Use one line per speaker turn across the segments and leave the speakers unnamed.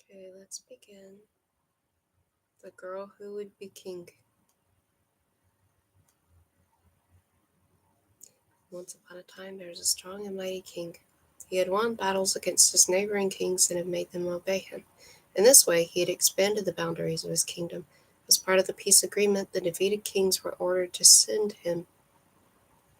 Okay, let's begin. The girl who would be king. Once upon a time, there was a strong and mighty king. He had won battles against his neighboring kings and had made them obey him. In this way, he had expanded the boundaries of his kingdom. As part of the peace agreement, the defeated kings were ordered to send him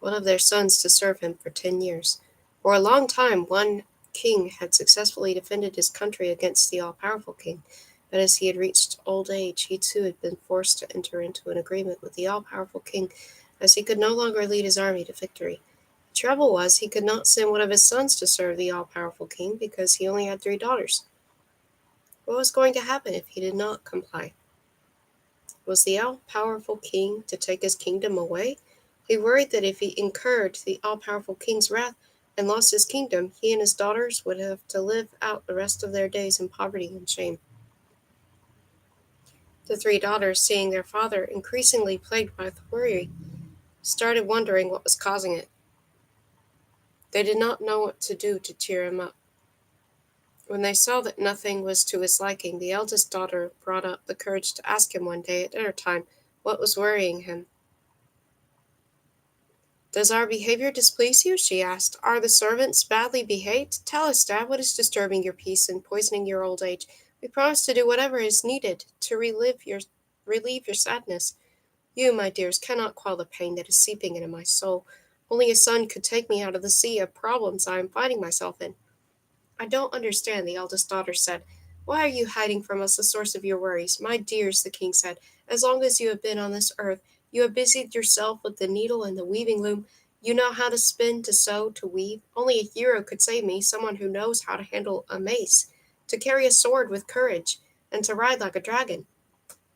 one of their sons to serve him for 10 years. For a long time, one king had successfully defended his country against the all powerful king, but as he had reached old age, he too had been forced to enter into an agreement with the all powerful king, as he could no longer lead his army to victory. The trouble was, he could not send one of his sons to serve the all powerful king because he only had 3 daughters. What was going to happen if he did not comply? Was the all-powerful king to take his kingdom away? He worried that if he incurred the all-powerful king's wrath and lost his kingdom, he and his daughters would have to live out the rest of their days in poverty and shame. The 3 daughters, seeing their father increasingly plagued by worry, started wondering what was causing it. They did not know what to do to cheer him up. When they saw that nothing was to his liking, the eldest daughter brought up the courage to ask him one day at dinner time what was worrying him. "Does our behavior displease you?" she asked. "Are the servants badly behaved? Tell us, Dad, what is disturbing your peace and poisoning your old age? We promise to do whatever is needed to relieve your sadness. You, my dears, cannot quell the pain that is seeping into my soul. Only a son could take me out of the sea of problems I am finding myself in." "I don't understand," the eldest daughter said. "Why are you hiding from us the source of your worries?" "My dears," the king said, "as long as you have been on this earth, you have busied yourself with the needle and the weaving loom. You know how to spin, to sew, to weave. Only a hero could save me, someone who knows how to handle a mace, to carry a sword with courage, and to ride like a dragon.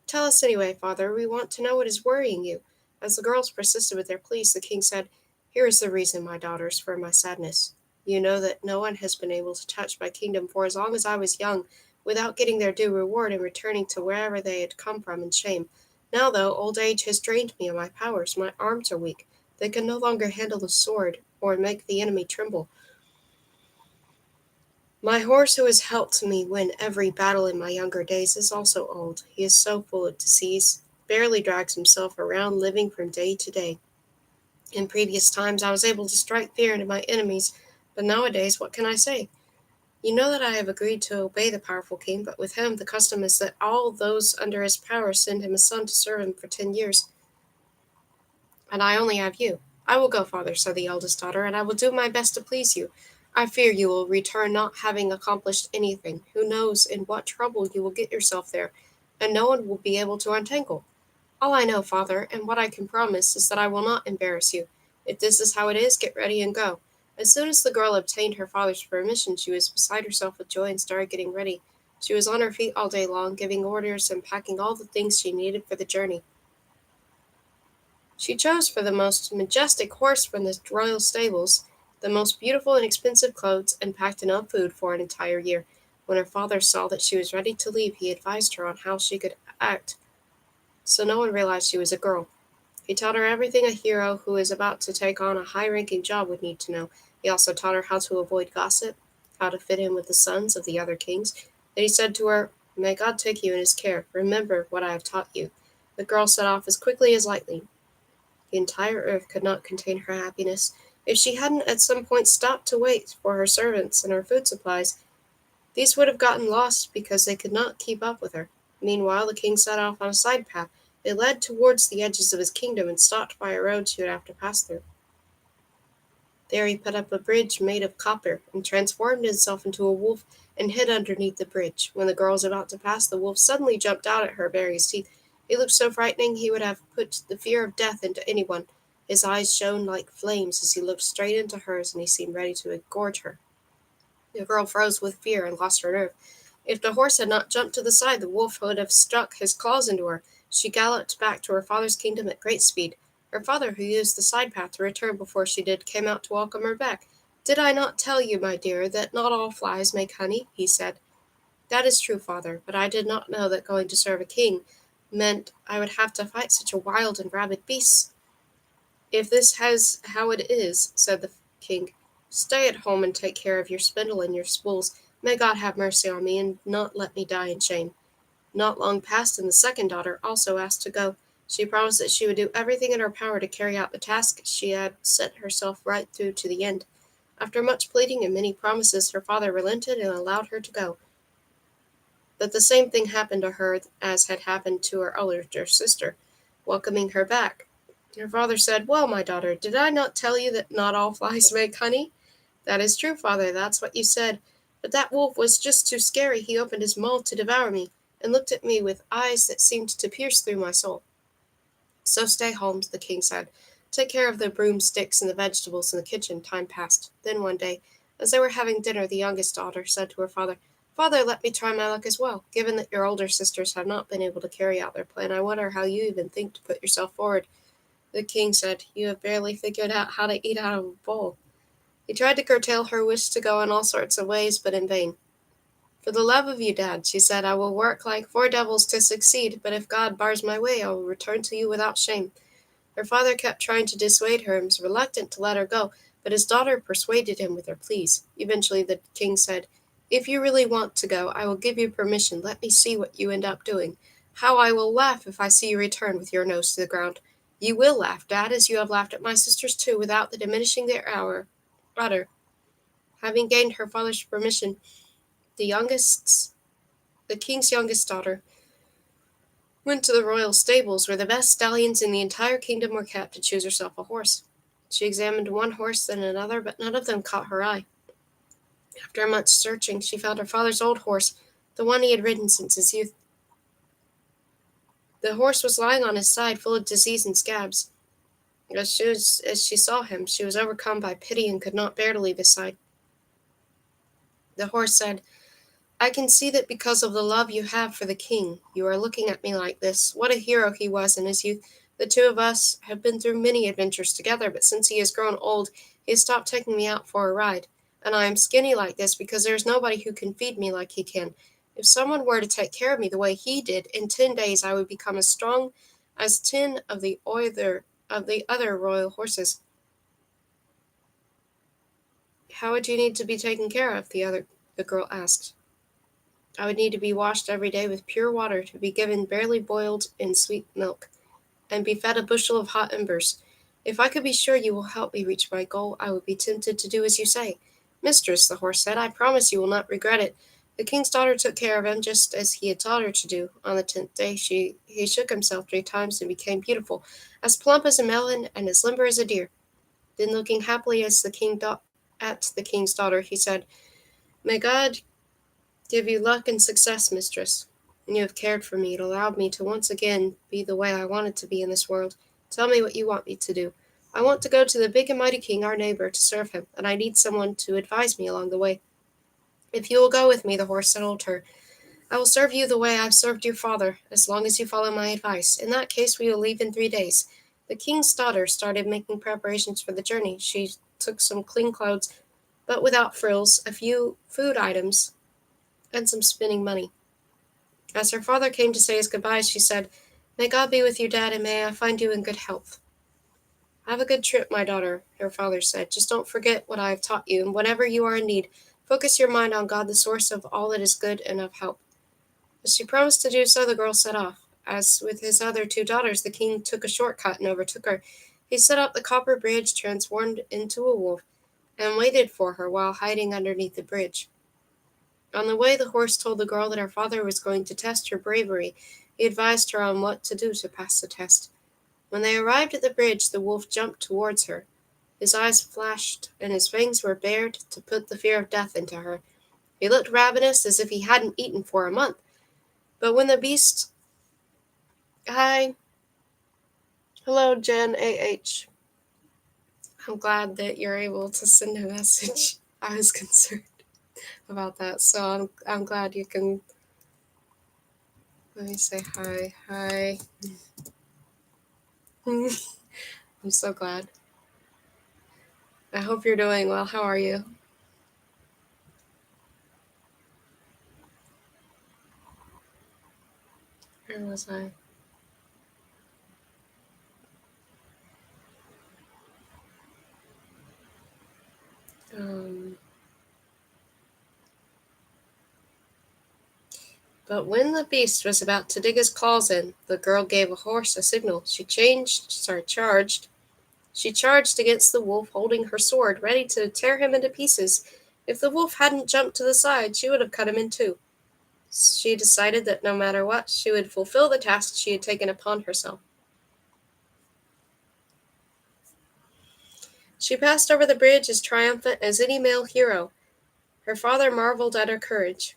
Tell us anyway, father. We want to know what is worrying you." As the girls persisted with their pleas, the king said, "Here is the reason, my daughters, for my sadness. You know that no one has been able to touch my kingdom for as long as I was young, without getting their due reward and returning to wherever they had come from in shame. Now, though, old age has drained me of my powers. My arms are weak. They can no longer handle the sword or make the enemy tremble. My horse, who has helped me win every battle in my younger days, is also old. He is so full of disease, barely drags himself around, living from day to day. In previous times, I was able to strike fear into my enemies, but nowadays, what can I say? You know that I have agreed to obey the powerful king, but with him the custom is that all those under his power send him a son to serve him for 10 years, and I only have you." "I will go, father," said the eldest daughter, "and I will do my best to please you. I fear you will return not having accomplished anything. Who knows in what trouble you will get yourself there, and no one will be able to untangle. All I know, father, and what I can promise, is that I will not embarrass you. If this is how it is, get ready and go." As soon as the girl obtained her father's permission, she was beside herself with joy and started getting ready. She was on her feet all day long, giving orders and packing all the things she needed for the journey. She chose for the most majestic horse from the royal stables, the most beautiful and expensive clothes, and packed enough food for an entire year. When her father saw that she was ready to leave, he advised her on how she could act so no one realized she was a girl. He taught her everything a hero who is about to take on a high ranking job would need to know. He also taught her how to avoid gossip, how to fit in with the sons of the other kings. Then he said to her, "May God take you in his care. Remember what I have taught you." The girl set off as quickly as lightning. The entire earth could not contain her happiness. If she hadn't at some point stopped to wait for her servants and her food supplies, these would have gotten lost because they could not keep up with her. Meanwhile, the king set off on a side path. It led towards the edges of his kingdom and stopped by a road she would have to pass through. There he put up a bridge made of copper and transformed himself into a wolf and hid underneath the bridge. When the girl was about to pass, the wolf suddenly jumped out at her, baring his teeth. He looked so frightening he would have put the fear of death into anyone. His eyes shone like flames as he looked straight into hers, and he seemed ready to engorge her. The girl froze with fear and lost her nerve. If the horse had not jumped to the side, the wolf would have struck his claws into her. She galloped back to her father's kingdom at great speed. Her father, who used the side path to return before she did, came out to welcome her back. "Did I not tell you, my dear, that not all flies make honey?" he said. "That is true, father, but I did not know that going to serve a king meant I would have to fight such a wild and rabid beast." "If this is how it is," said the king, "stay at home and take care of your spindle and your spools. May God have mercy on me and not let me die in shame." Not long passed, and the second daughter also asked to go. She promised that she would do everything in her power to carry out the task she had set herself right through to the end. After much pleading and many promises, her father relented and allowed her to go. But the same thing happened to her as had happened to her elder sister, welcoming her back. Her father said, "Well, my daughter, did I not tell you that not all flies make honey?" "That is true, father, that's what you said. But that wolf was just too scary. He opened his mouth to devour me, and looked at me with eyes that seemed to pierce through my soul." "So stay home," the king said. "Take care of the broomsticks and the vegetables in the kitchen." Time passed. Then one day, as they were having dinner, the youngest daughter said to her father, "Father, let me try my luck as well. Given that your older sisters have not been able to carry out their plan, I wonder how you even think to put yourself forward." The king said, "You have barely figured out how to eat out of a bowl." He tried to curtail her wish to go in all sorts of ways, but in vain. "For the love of you, Dad," she said, "I will work like four devils to succeed, but if God bars my way, I will return to you without shame." Her father kept trying to dissuade her and was reluctant to let her go, but his daughter persuaded him with her pleas. Eventually the king said, "If you really want to go, I will give you permission. Let me see what you end up doing. How I will laugh if I see you return with your nose to the ground. You will laugh, Dad, as you have laughed at my sisters too, without the diminishing their hour." Utter. Having gained her father's permission, the youngest, the king's youngest daughter, went to the royal stables where the best stallions in the entire kingdom were kept to choose herself a horse. She examined one horse then another, but none of them caught her eye. After much searching, she found her father's old horse, the one he had ridden since his youth. The horse was lying on his side, full of disease and scabs. As she saw him, she was overcome by pity and could not bear to leave his side. The horse said, "I can see that because of the love you have for the king, you are looking at me like this. What a hero he was in his youth. The two of us have been through many adventures together, but since he has grown old, he has stopped taking me out for a ride. And I am skinny like this because there is nobody who can feed me like he can. If someone were to take care of me the way he did, in 10 days I would become as strong as 10 of the other royal horses." "How would you need to be taken care of?" the girl asked. "I would need to be washed every day with pure water, to be given barely boiled in sweet milk, and be fed a bushel of hot embers. If I could be sure you will help me reach my goal, I would be tempted to do as you say." "Mistress," the horse said, "I promise you will not regret it." The king's daughter took care of him just as he had taught her to do. On the 10th day he shook himself 3 times and became beautiful, as plump as a melon and as limber as a deer. Then, looking happily at the king's daughter, he said, "May God give you luck and success, mistress. You have cared for me and allowed me to once again be the way I wanted to be in this world. Tell me what you want me to do." "I want to go to the big and mighty king, our neighbor, to serve him, and I need someone to advise me along the way." "If you will go with me," the horse told her, "I will serve you the way I've served your father, as long as you follow my advice. In that case, we will leave in 3 days." The king's daughter started making preparations for the journey. She took some clean clothes, but without frills, a few food items, and some spinning money. As her father came to say his goodbyes, she said, "May God be with you, Dad, and may I find you in good health." "Have a good trip, my daughter," her father said. "Just don't forget what I have taught you, and whenever you are in need, focus your mind on God, the source of all that is good and of help." As she promised to do so, the girl set off. As with his other 2 daughters, the king took a short-cut and overtook her. He set up the copper bridge, transformed into a wolf, and waited for her while hiding underneath the bridge. On the way, the horse told the girl that her father was going to test her bravery. He advised her on what to do to pass the test. When they arrived at the bridge, the wolf jumped towards her. His eyes flashed, and his fangs were bared to put the fear of death into her. He looked ravenous, as if he hadn't eaten for a month. But when the beast... Hi. Hello, Jen AH. I'm glad that you're able to send a message. I was concerned about that, so I'm glad you can... Let me say hi. Hi. I'm so glad. I hope you're doing well. How are you? Where was I? Um, But when the beast was about to dig his claws in, the girl gave a horse a signal. She charged against the wolf, holding her sword, ready to tear him into pieces. If the wolf hadn't jumped to the side, she would have cut him in two. She decided that no matter what, she would fulfill the task she had taken upon herself. She passed over the bridge as triumphant as any male hero. Her father marveled at her courage.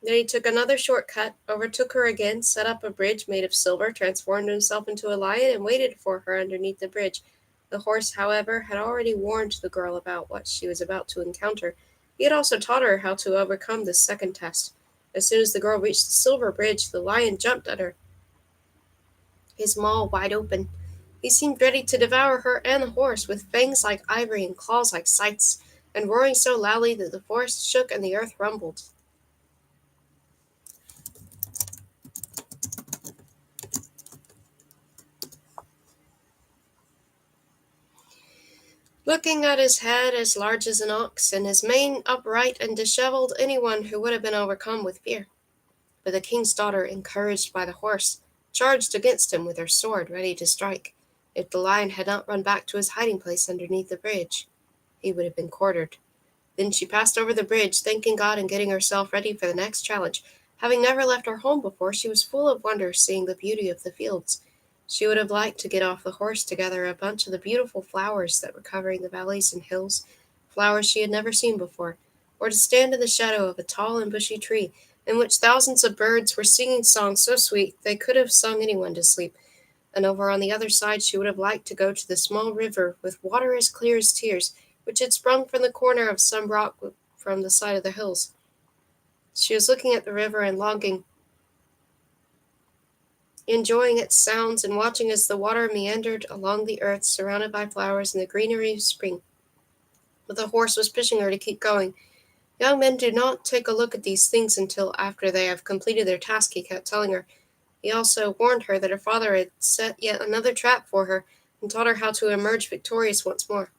Then he took another short cut, overtook her again, set up a bridge made of silver, transformed himself into a lion, and waited for her underneath the bridge. The horse, however, had already warned the girl about what she was about to encounter. He had also taught her how to overcome this second test. As soon as the girl reached the silver bridge, the lion jumped at her, his maw wide open. He seemed ready to devour her and the horse, with fangs like ivory and claws like scythes, and roaring so loudly that the forest shook and the earth rumbled. Looking at his head as large as an ox, and his mane upright and dishevelled, anyone who would have been overcome with fear. But the king's daughter, encouraged by the horse, charged against him with her sword, ready to strike. If the lion had not run back to his hiding place underneath the bridge, he would have been quartered. Then she passed over the bridge, thanking God and getting herself ready for the next challenge. Having never left her home before, she was full of wonder, seeing the beauty of the fields. She would have liked to get off the horse to gather a bunch of the beautiful flowers that were covering the valleys and hills, flowers she had never seen before, or to stand in the shadow of a tall and bushy tree, in which thousands of birds were singing songs so sweet they could have sung anyone to sleep. And over on the other side she would have liked to go to the small river with water as clear as tears, which had sprung from the corner of some rock from the side of the hills. She was looking at the river and longing, enjoying its sounds and watching as the water meandered along the earth, surrounded by flowers and the greenery of spring. But the horse was pushing her to keep going. Young men do not take a look at these things until after they have completed their task, he kept telling her. He also warned her that her father had set yet another trap for her and taught her how to emerge victorious once more.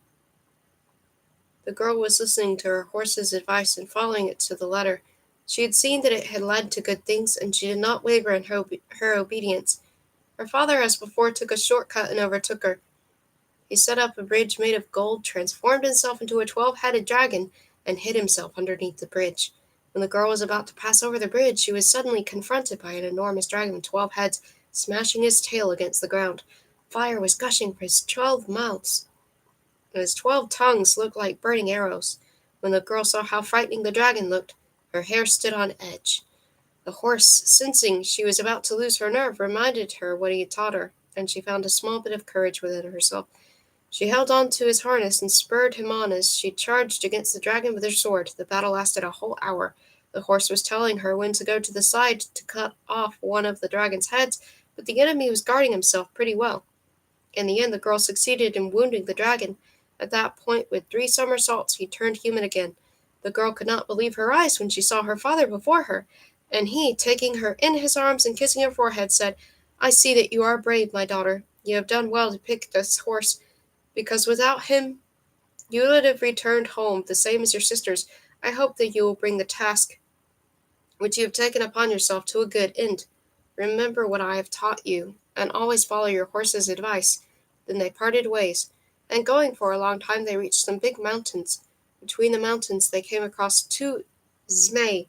The girl was listening to her horse's advice and following it to the letter. She had seen that it had led to good things, and she did not waver in her obedience. Her father, as before, took a short cut and overtook her. He set up a bridge made of gold, transformed himself into a 12-headed dragon, and hid himself underneath the bridge. When the girl was about to pass over the bridge, she was suddenly confronted by an enormous dragon with 12 heads, smashing his tail against the ground. Fire was gushing from his 12 mouths, and his 12 tongues looked like burning arrows. When the girl saw how frightening the dragon looked, her hair stood on edge. The horse, sensing she was about to lose her nerve, reminded her what he had taught her, and she found a small bit of courage within herself. She held on to his harness and spurred him on as she charged against the dragon with her sword. The battle lasted a whole hour. The horse was telling her when to go to the side to cut off one of the dragon's heads, but the enemy was guarding himself pretty well. In the end, the girl succeeded in wounding the dragon. At that point, with 3 somersaults, he turned human again. The girl could not believe her eyes when she saw her father before her, and he, taking her in his arms and kissing her forehead, said, "I see that you are brave, my daughter. You have done well to pick this horse, because without him you would have returned home the same as your sisters. I hope that you will bring the task which you have taken upon yourself to a good end. Remember what I have taught you, and always follow your horse's advice." Then they parted ways, and going for a long time they reached some big mountains. Between the mountains they came across 2 Zmei,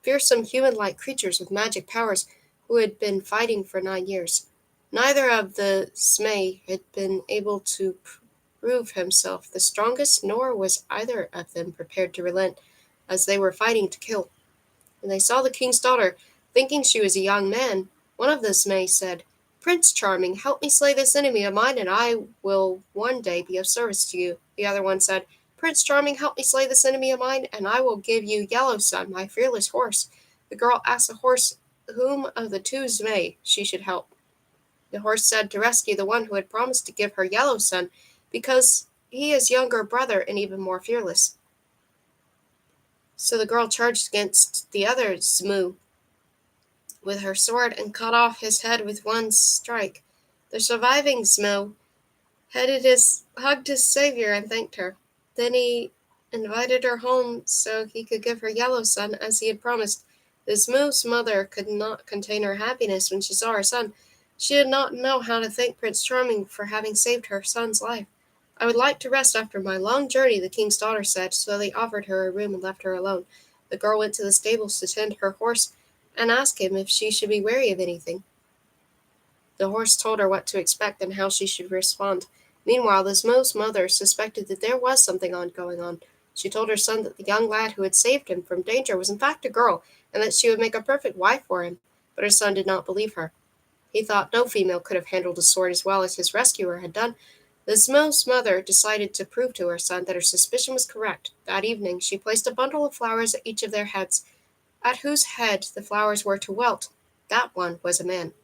fearsome human-like creatures with magic powers who had been fighting for 9 years. Neither of the Zmei had been able to prove himself the strongest, nor was either of them prepared to relent, as they were fighting to kill. When they saw the king's daughter, thinking she was a young man, one of the Zmei said, "Prince Charming, help me slay this enemy of mine, and I will one day be of service to you." The other one said, "Prince Charming, help me slay this enemy of mine, and I will give you Yellow Sun, my fearless horse." The girl asked the horse whom of the 2 Zmei she should help. The horse said to rescue the one who had promised to give her Yellow Sun, because he is younger brother and even more fearless. So the girl charged against the other Zmu with her sword and cut off his head with one strike. The surviving Zmu hugged his savior and thanked her. Then he invited her home so he could give her Yellow Sun as he had promised. The smooth's mother could not contain her happiness when she saw her son. She did not know how to thank Prince Charming for having saved her son's life. I would like to rest after my long journey, the king's daughter said, so they offered her a room and left her alone. The girl went to the stables to tend her horse and asked him if she should be wary of anything. The horse told her what to expect and how she should respond. Meanwhile, the smooth's mother suspected that there was something going on. She told her son that the young lad who had saved him from danger was in fact a girl, and that she would make a perfect wife for him. But her son did not believe her. He thought no female could have handled a sword as well as his rescuer had done. The smooth's mother decided to prove to her son that her suspicion was correct. That evening, she placed a bundle of flowers at each of their heads. At whose head the flowers were to wilt, that one was a man.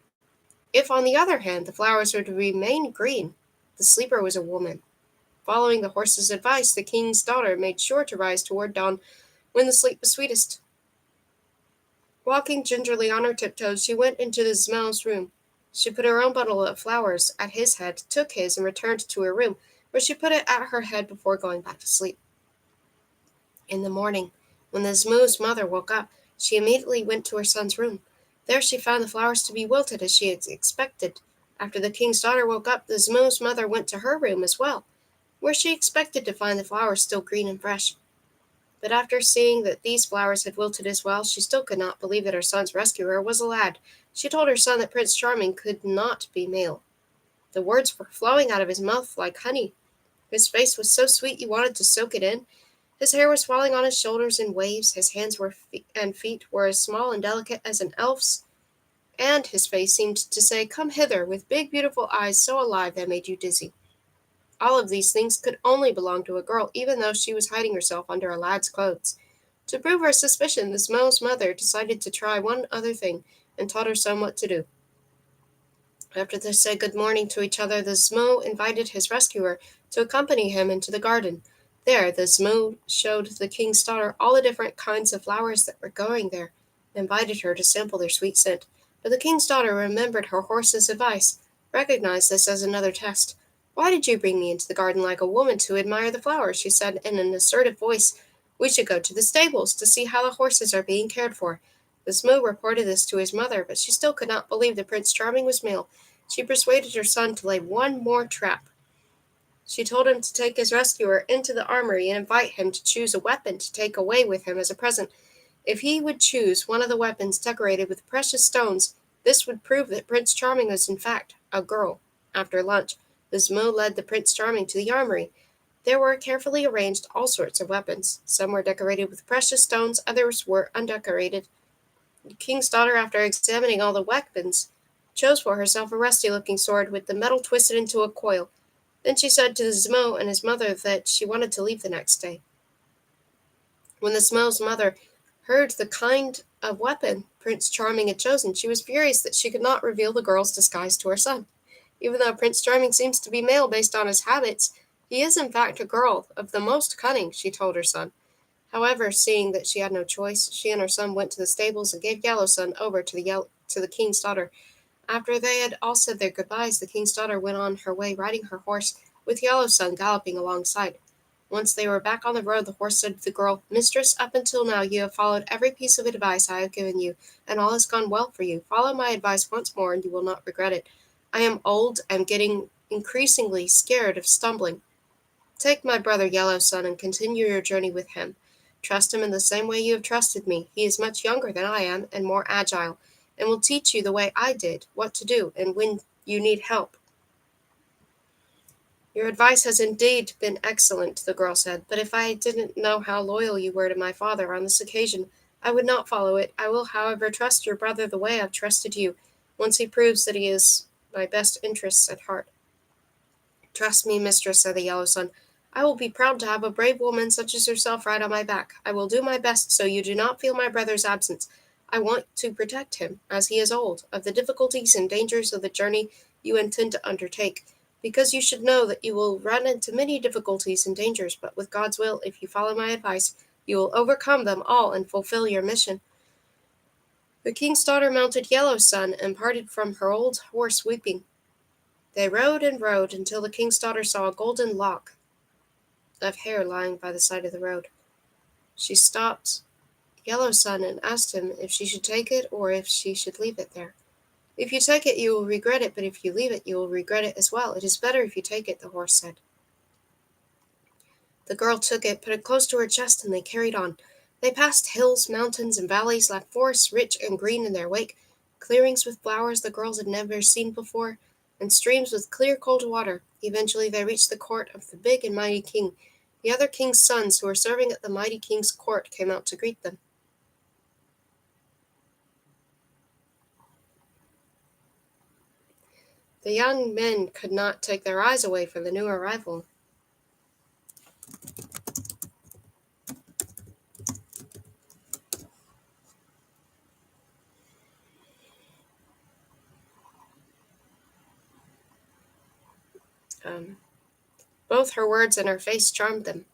If, on the other hand, the flowers were to remain green, the sleeper was a woman. Following the horse's advice, the king's daughter made sure to rise toward dawn when the sleep was sweetest. Walking gingerly on her tiptoes, she went into the smooth's room. She put her own bundle of flowers at his head, took his, and returned to her room, where she put it at her head before going back to sleep. In the morning, when the smooth's mother woke up, she immediately went to her son's room. There she found the flowers to be wilted as she had expected. After the king's daughter woke up, the smooth's mother went to her room as well, where she expected to find the flowers still green and fresh. But after seeing that these flowers had wilted as well, she still could not believe that her son's rescuer was a lad. She told her son that Prince Charming could not be male. The words were flowing out of his mouth like honey. His face was so sweet you wanted to soak it in. His hair was falling on his shoulders in waves, his hands and feet were as small and delicate as an elf's, and his face seemed to say, "Come hither," with big beautiful eyes so alive they made you dizzy. All of these things could only belong to a girl, even though she was hiding herself under a lad's clothes. To prove her suspicion, the smooth's mother decided to try one other thing, and taught her son what to do. After they said good morning to each other, the smooth invited his rescuer to accompany him into the garden. There, the smooth showed the king's daughter all the different kinds of flowers that were growing there, and invited her to sample their sweet scent. But the king's daughter remembered her horse's advice, recognized this as another test. "Why did you bring me into the garden like a woman to admire the flowers?" she said in an assertive voice. "We should go to the stables to see how the horses are being cared for." The smooth reported this to his mother, but she still could not believe that Prince Charming was male. She persuaded her son to lay one more trap. She told him to take his rescuer into the armory and invite him to choose a weapon to take away with him as a present. If he would choose one of the weapons decorated with precious stones, this would prove that Prince Charming was in fact a girl. After lunch, the smooth led the Prince Charming to the armory. There were carefully arranged all sorts of weapons. Some were decorated with precious stones, others were undecorated. The king's daughter, after examining all the weapons, chose for herself a rusty-looking sword with the metal twisted into a coil. Then she said to the Zmo and his mother that she wanted to leave the next day. When the Zmo's mother heard the kind of weapon Prince Charming had chosen, she was furious that she could not reveal the girl's disguise to her son. Even though Prince Charming seems to be male based on his habits, he is in fact a girl of the most cunning, she told her son. However, seeing that she had no choice, she and her son went to the stables and gave Yellow Sun over to the king's daughter. After they had all said their goodbyes, the king's daughter went on her way riding her horse, with Yellow Sun galloping alongside. Once they were back on the road, the horse said to the girl, "Mistress, up until now you have followed every piece of advice I have given you, and all has gone well for you. Follow my advice once more, and you will not regret it. I am old and getting increasingly scared of stumbling. Take my brother Yellow Sun and continue your journey with him. Trust him in the same way you have trusted me. He is much younger than I am and more agile, and will teach you the way I did, what to do, and when you need help." "Your advice has indeed been excellent," the girl said, "but if I didn't know how loyal you were to my father on this occasion, I would not follow it. I will, however, trust your brother the way I've trusted you, once he proves that he has my best interests at heart." "Trust me, mistress," said the Yellow Sun. "I will be proud to have a brave woman such as yourself ride on my back. I will do my best so you do not feel my brother's absence. I want to protect him, as he is old, of the difficulties and dangers of the journey you intend to undertake, because you should know that you will run into many difficulties and dangers, but with God's will, if you follow my advice, you will overcome them all and fulfill your mission." The king's daughter mounted Yellow Sun and parted from her old horse weeping. They rode and rode until the king's daughter saw a golden lock of hair lying by the side of the road. She stopped Yellow Sun and asked him if she should take it or if she should leave it there. "If you take it, you will regret it, but if you leave it, you will regret it as well. It is better if you take it," the horse said. The girl took it, put it close to her chest, and they carried on. They passed hills, mountains, and valleys, left forests rich and green in their wake, clearings with flowers the girls had never seen before, and streams with clear, cold water. Eventually they reached the court of the big and mighty king. The other king's sons who were serving at the mighty king's court came out to greet them. The young men could not take their eyes away from the new arrival. Um, Both her words and her face charmed them.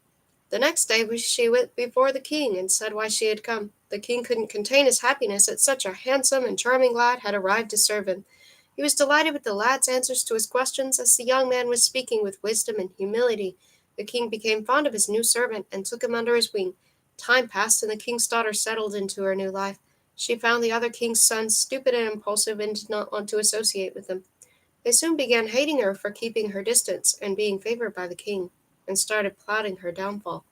The next day she went before the king and said why she had come. The king couldn't contain his happiness that such a handsome and charming lad had arrived to serve him. He was delighted with the lad's answers to his questions. As the young man was speaking with wisdom and humility, the king became fond of his new servant and took him under his wing. Time passed, and the king's daughter settled into her new life. She found the other king's sons stupid and impulsive and did not want to associate with them. They soon began hating her for keeping her distance and being favored by the king, and started plotting her downfall.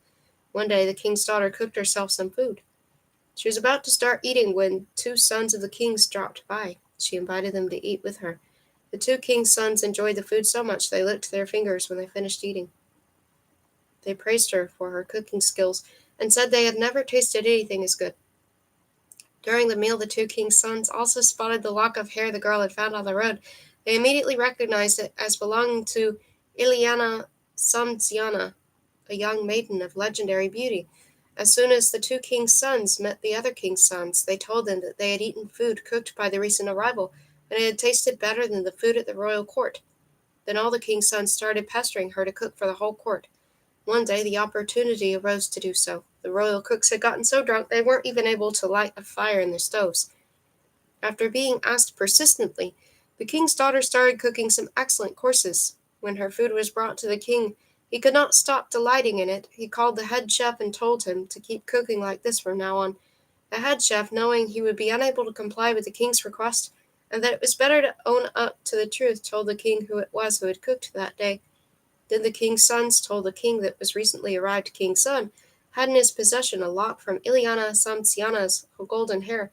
One day the king's daughter cooked herself some food. She was about to start eating when two sons of the king's dropped by. She invited them to eat with her. The two king's sons enjoyed the food so much they licked their fingers when they finished eating. They praised her for her cooking skills and said they had never tasted anything as good. During the meal, the two king's sons also spotted the lock of hair the girl had found on the road. They immediately recognized it as belonging to Ileana Samtsiana, a young maiden of legendary beauty. As soon as the two king's sons met the other king's sons, they told them that they had eaten food cooked by the recent arrival, and it had tasted better than the food at the royal court. Then all the king's sons started pestering her to cook for the whole court. One day the opportunity arose to do so. The royal cooks had gotten so drunk they weren't even able to light a fire in their stoves. After being asked persistently, the king's daughter started cooking some excellent courses. When her food was brought to the king, he could not stop delighting in it. He called the head chef and told him to keep cooking like this from now on. The head chef, knowing he would be unable to comply with the king's request, and that it was better to own up to the truth, told the king who it was who had cooked that day. Then the king's sons told the king that was recently arrived king's son had in his possession a lock from Ileana Samtsiana's golden hair.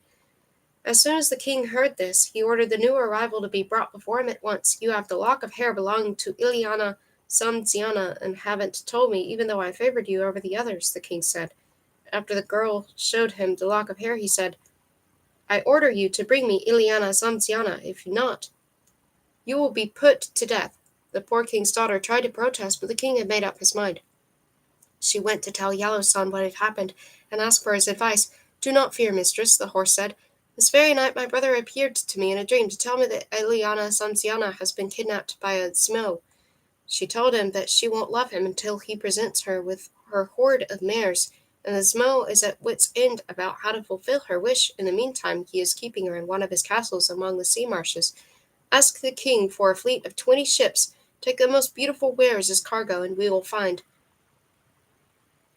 As soon as the king heard this, he ordered the new arrival to be brought before him at once. "You have the lock of hair belonging to Ileana Samtsiana and haven't told me, even though I favored you over the others," the king said. After the girl showed him the lock of hair, he said, "I order you to bring me Ileana Samtsiana. If not, you will be put to death." The poor king's daughter tried to protest, but the king had made up his mind. She went to tell Yellow Sun what had happened and asked for his advice. "Do not fear, mistress," the horse said. "This very night my brother appeared to me in a dream to tell me that Ileana Samtsiana has been kidnapped by a Zmo. She told him that she won't love him until he presents her with her horde of mares, and the Zmo is at wit's end about how to fulfill her wish. In the meantime, he is keeping her in one of his castles among the sea marshes. Ask the king for a fleet of 20 ships. Take the most beautiful wares as cargo, and we will find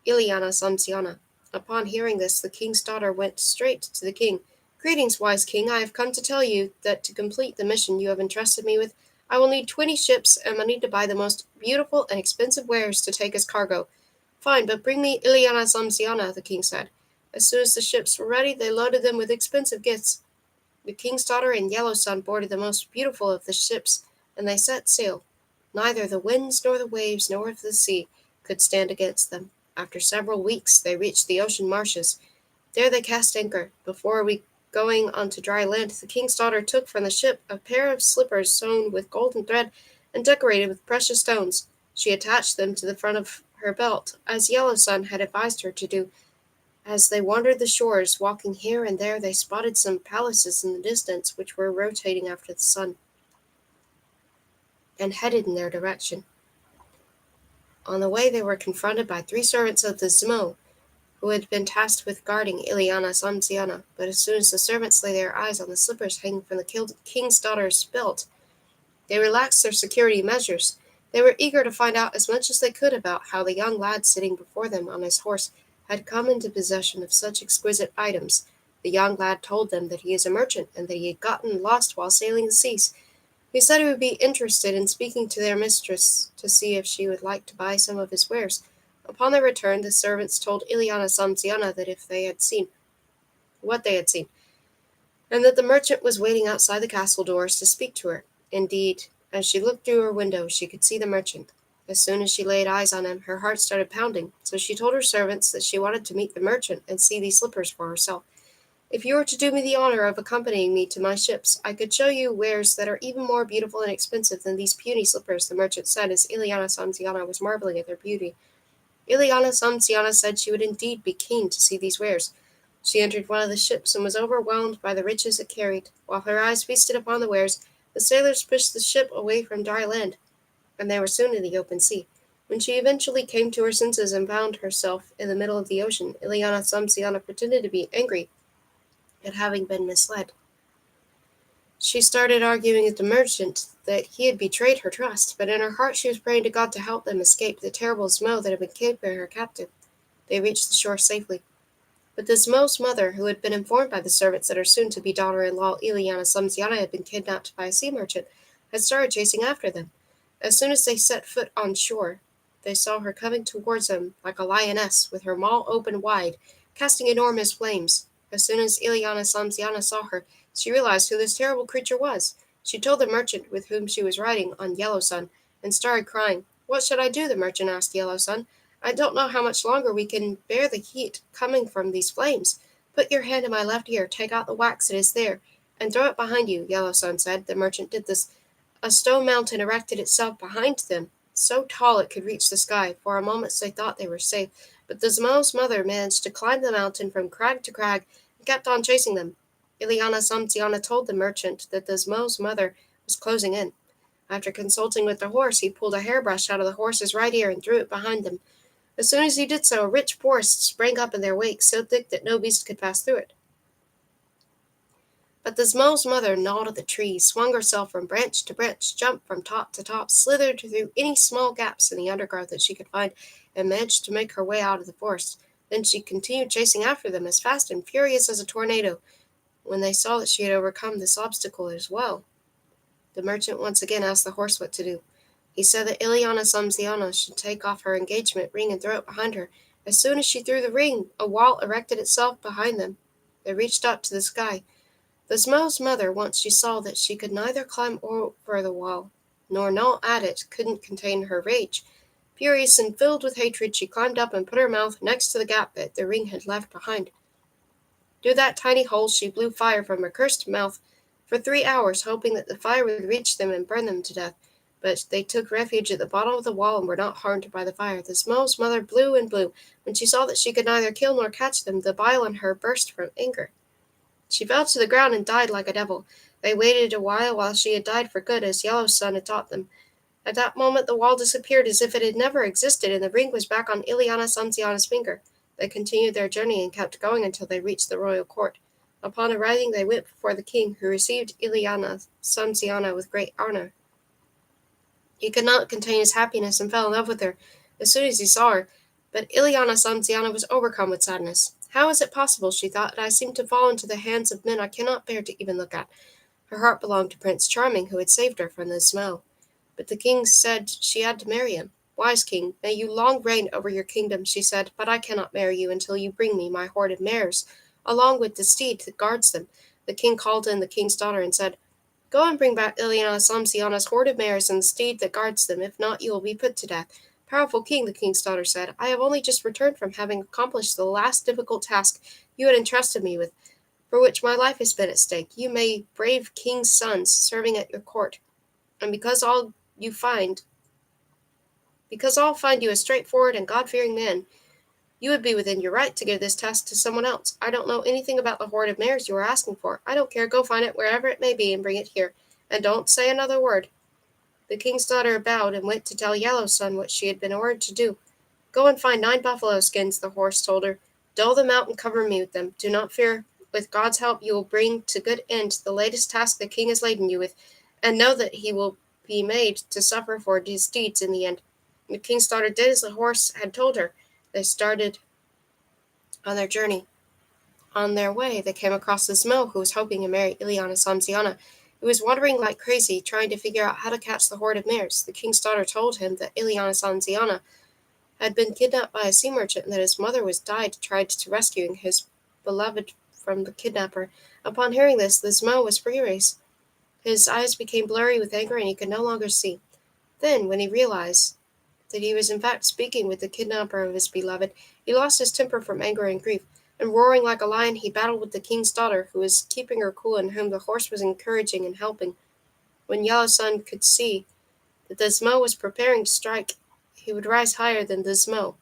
Ileana Samtsiana." Upon hearing this, the king's daughter went straight to the king. "Greetings, wise king. I have come to tell you that to complete the mission you have entrusted me with, I will need 20 ships and money to buy the most beautiful and expensive wares to take as cargo." "Fine, but bring me Ileana Samtsiana," the king said. As soon as the ships were ready, they loaded them with expensive gifts. The king's daughter and Yellow Sun boarded the most beautiful of the ships, and they set sail. Neither the winds nor the waves nor the sea could stand against them. After several weeks, they reached the ocean marshes. There they cast anchor. Before going onto dry land, the king's daughter took from the ship a pair of slippers sewn with golden thread and decorated with precious stones. She attached them to the front of her belt, as Yellow Sun had advised her to do. As they wandered the shores, walking here and there, they spotted some palaces in the distance which were rotating after the sun, and headed in their direction. On the way, they were confronted by 3 servants of the Zmo, who had been tasked with guarding Ileana Samtsiana. But as soon as the servants laid their eyes on the slippers hanging from the king's daughter's belt, they relaxed their security measures. They were eager to find out as much as they could about how the young lad sitting before them on his horse had come into possession of such exquisite items. The young lad told them that he is a merchant, and that he had gotten lost while sailing the seas. He said he would be interested in speaking to their mistress to see if she would like to buy some of his wares. Upon their return, the servants told Ileana Samtsiana that if they had seen what they had seen, and that the merchant was waiting outside the castle doors to speak to her. Indeed, as she looked through her window, she could see the merchant. As soon as she laid eyes on him, her heart started pounding, so she told her servants that she wanted to meet the merchant and see these slippers for herself. If you were to do me the honor of accompanying me to my ships, I could show you wares that are even more beautiful and expensive than these puny slippers, the merchant said as Ileana Samtsiana was marveling at their beauty. Ileana Samtsiana said she would indeed be keen to see these wares. She entered one of the ships and was overwhelmed by the riches it carried. While her eyes feasted upon the wares, the sailors pushed the ship away from dry land, and they were soon in the open sea. When she eventually came to her senses and found herself in the middle of the ocean, Ileana Samtsiana pretended to be angry at having been misled. She started arguing with the merchant that he had betrayed her trust, but in her heart she was praying to God to help them escape the terrible Zmo that had been keeping her captive. They reached the shore safely. But the Zmo's mother, who had been informed by the servants that her soon-to-be daughter-in-law Ileana Samtsiana had been kidnapped by a sea merchant, had started chasing after them. As soon as they set foot on shore, they saw her coming towards them like a lioness, with her maw open wide, casting enormous flames. As soon as Ileana Samtsiana saw her, she realized who this terrible creature was. She told the merchant with whom she was riding on Yellow Sun, and started crying. "What should I do?" the merchant asked Yellow Sun. "I don't know how much longer we can bear the heat coming from these flames." "Put your hand in my left ear, take out the wax that is there, and throw it behind you," Yellow Sun said. The merchant did this. A stone mountain erected itself behind them, so tall it could reach the sky. For a moment they thought they were safe, but the Zmo's mother managed to climb the mountain from crag to crag and kept on chasing them. Ileana Samtsiana told the merchant that the Zmo's mother was closing in. After consulting with the horse, he pulled a hairbrush out of the horse's right ear and threw it behind them. As soon as he did so, a rich forest sprang up in their wake, so thick that no beast could pass through it. But the Zmo's mother gnawed at the trees, swung herself from branch to branch, jumped from top to top, slithered through any small gaps in the undergrowth that she could find, and managed to make her way out of the forest. Then she continued chasing after them as fast and furious as a tornado. When they saw that she had overcome this obstacle as well, the merchant once again asked the horse what to do. He said that Ileana Samtsiana should take off her engagement ring and throw it behind her. As soon as she threw the ring, a wall erected itself behind them. They reached up to the sky. The Zmo's mother, once she saw that she could neither climb over the wall nor gnaw at it, couldn't contain her rage. Furious and filled with hatred, she climbed up and put her mouth next to the gap that the ring had left behind. Through that tiny hole she blew fire from her cursed mouth for 3 hours, hoping that the fire would reach them and burn them to death. But they took refuge at the bottom of the wall and were not harmed by the fire. The Zmo's mother blew and blew. When she saw that she could neither kill nor catch them, the bile in her burst from anger. She fell to the ground and died like a devil. They waited a while she had died for good, as Yellow Sun had taught them. At that moment the wall disappeared as if it had never existed, and the ring was back on Ileana Samtsiana's finger. They continued their journey and kept going until they reached the royal court. Upon arriving, they went before the king, who received Ileana Samtsiana with great honor. He could not contain his happiness and fell in love with her as soon as he saw her, but Ileana Samtsiana was overcome with sadness. "How is it possible," she thought, "that I seem to fall into the hands of men I cannot bear to even look at?" Her heart belonged to Prince Charming, who had saved her from the Zmo. But the king said she had to marry him. "Wise king, may you long reign over your kingdom," she said, "but I cannot marry you until you bring me my horde of mares, along with the steed that guards them." The king called in the king's daughter and said, "Go and bring back Ileana Samtsiana's horde of mares and the steed that guards them. If not, you will be put to death." "Powerful king," the king's daughter said, "I have only just returned from having accomplished the last difficult task you had entrusted me with, for which my life has been at stake. You may brave king's sons serving at your court, and because all find you a straightforward and God-fearing man, you would be within your right to give this task to someone else. I don't know anything about the horde of mares you are asking for. I don't care. Go find it wherever it may be and bring it here, and don't say another word." The king's daughter bowed and went to tell Yellow Sun what she had been ordered to do. "Go and find 9 buffalo skins," the horse told her. "Dole them out and cover me with them. Do not fear. With God's help you will bring to good end the latest task the king has laden you with, and know that he will be made to suffer for his deeds in the end." The king's daughter did as the horse had told her. They started on their journey. On their way, they came across this Mo who was hoping to marry Ileana Samsiana, who was wandering like crazy, trying to figure out how to catch the horde of mares. The king's daughter told him that Ileana Samsiana had been kidnapped by a sea merchant and that his mother was died trying to rescuing his beloved from the kidnapper. Upon hearing this Mo was furious. His eyes became blurry with anger and he could no longer see. Then, when he realized that he was in fact speaking with the kidnapper of his beloved, he lost his temper from anger and grief, and roaring like a lion, he battled with the king's daughter, who was keeping her cool and whom the horse was encouraging and helping. When Yellow Sun could see that the Zmo was preparing to strike, he would rise higher than the Zmo.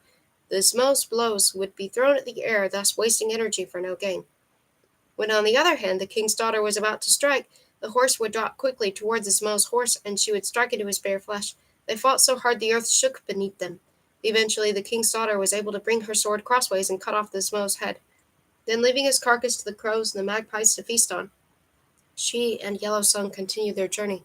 The Zmo's blows would be thrown at the air, thus wasting energy for no gain. When, on the other hand, the king's daughter was about to strike, the horse would drop quickly towards the Zmo's horse, and she would strike into his bare flesh. They fought so hard the earth shook beneath them. Eventually, the king's daughter was able to bring her sword crossways and cut off the Zmo's head. Then, leaving his carcass to the crows and the magpies to feast on, she and Yellow Sun continued their journey.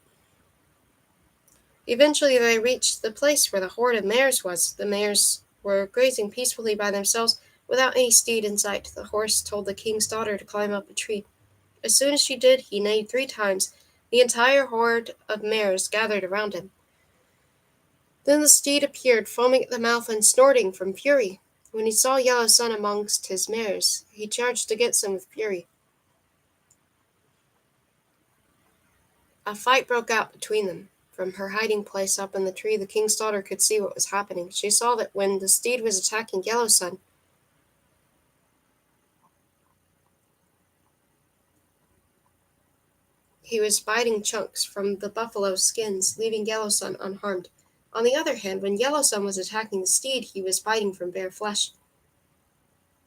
Eventually, they reached the place where the horde of mares was. The mares were grazing peacefully by themselves, without any steed in sight. The horse told the king's daughter to climb up a tree. As soon as she did, he neighed 3 times. The entire horde of mares gathered around him. Then the steed appeared, foaming at the mouth and snorting from fury. When he saw Yellow Sun amongst his mares, he charged against him with fury. A fight broke out between them. From her hiding place up in the tree, the king's daughter could see what was happening. She saw that when the steed was attacking Yellow Sun, he was biting chunks from the buffalo's skins, leaving Yellow Sun unharmed. On the other hand, when Yellow Sun was attacking the steed, he was biting from bare flesh.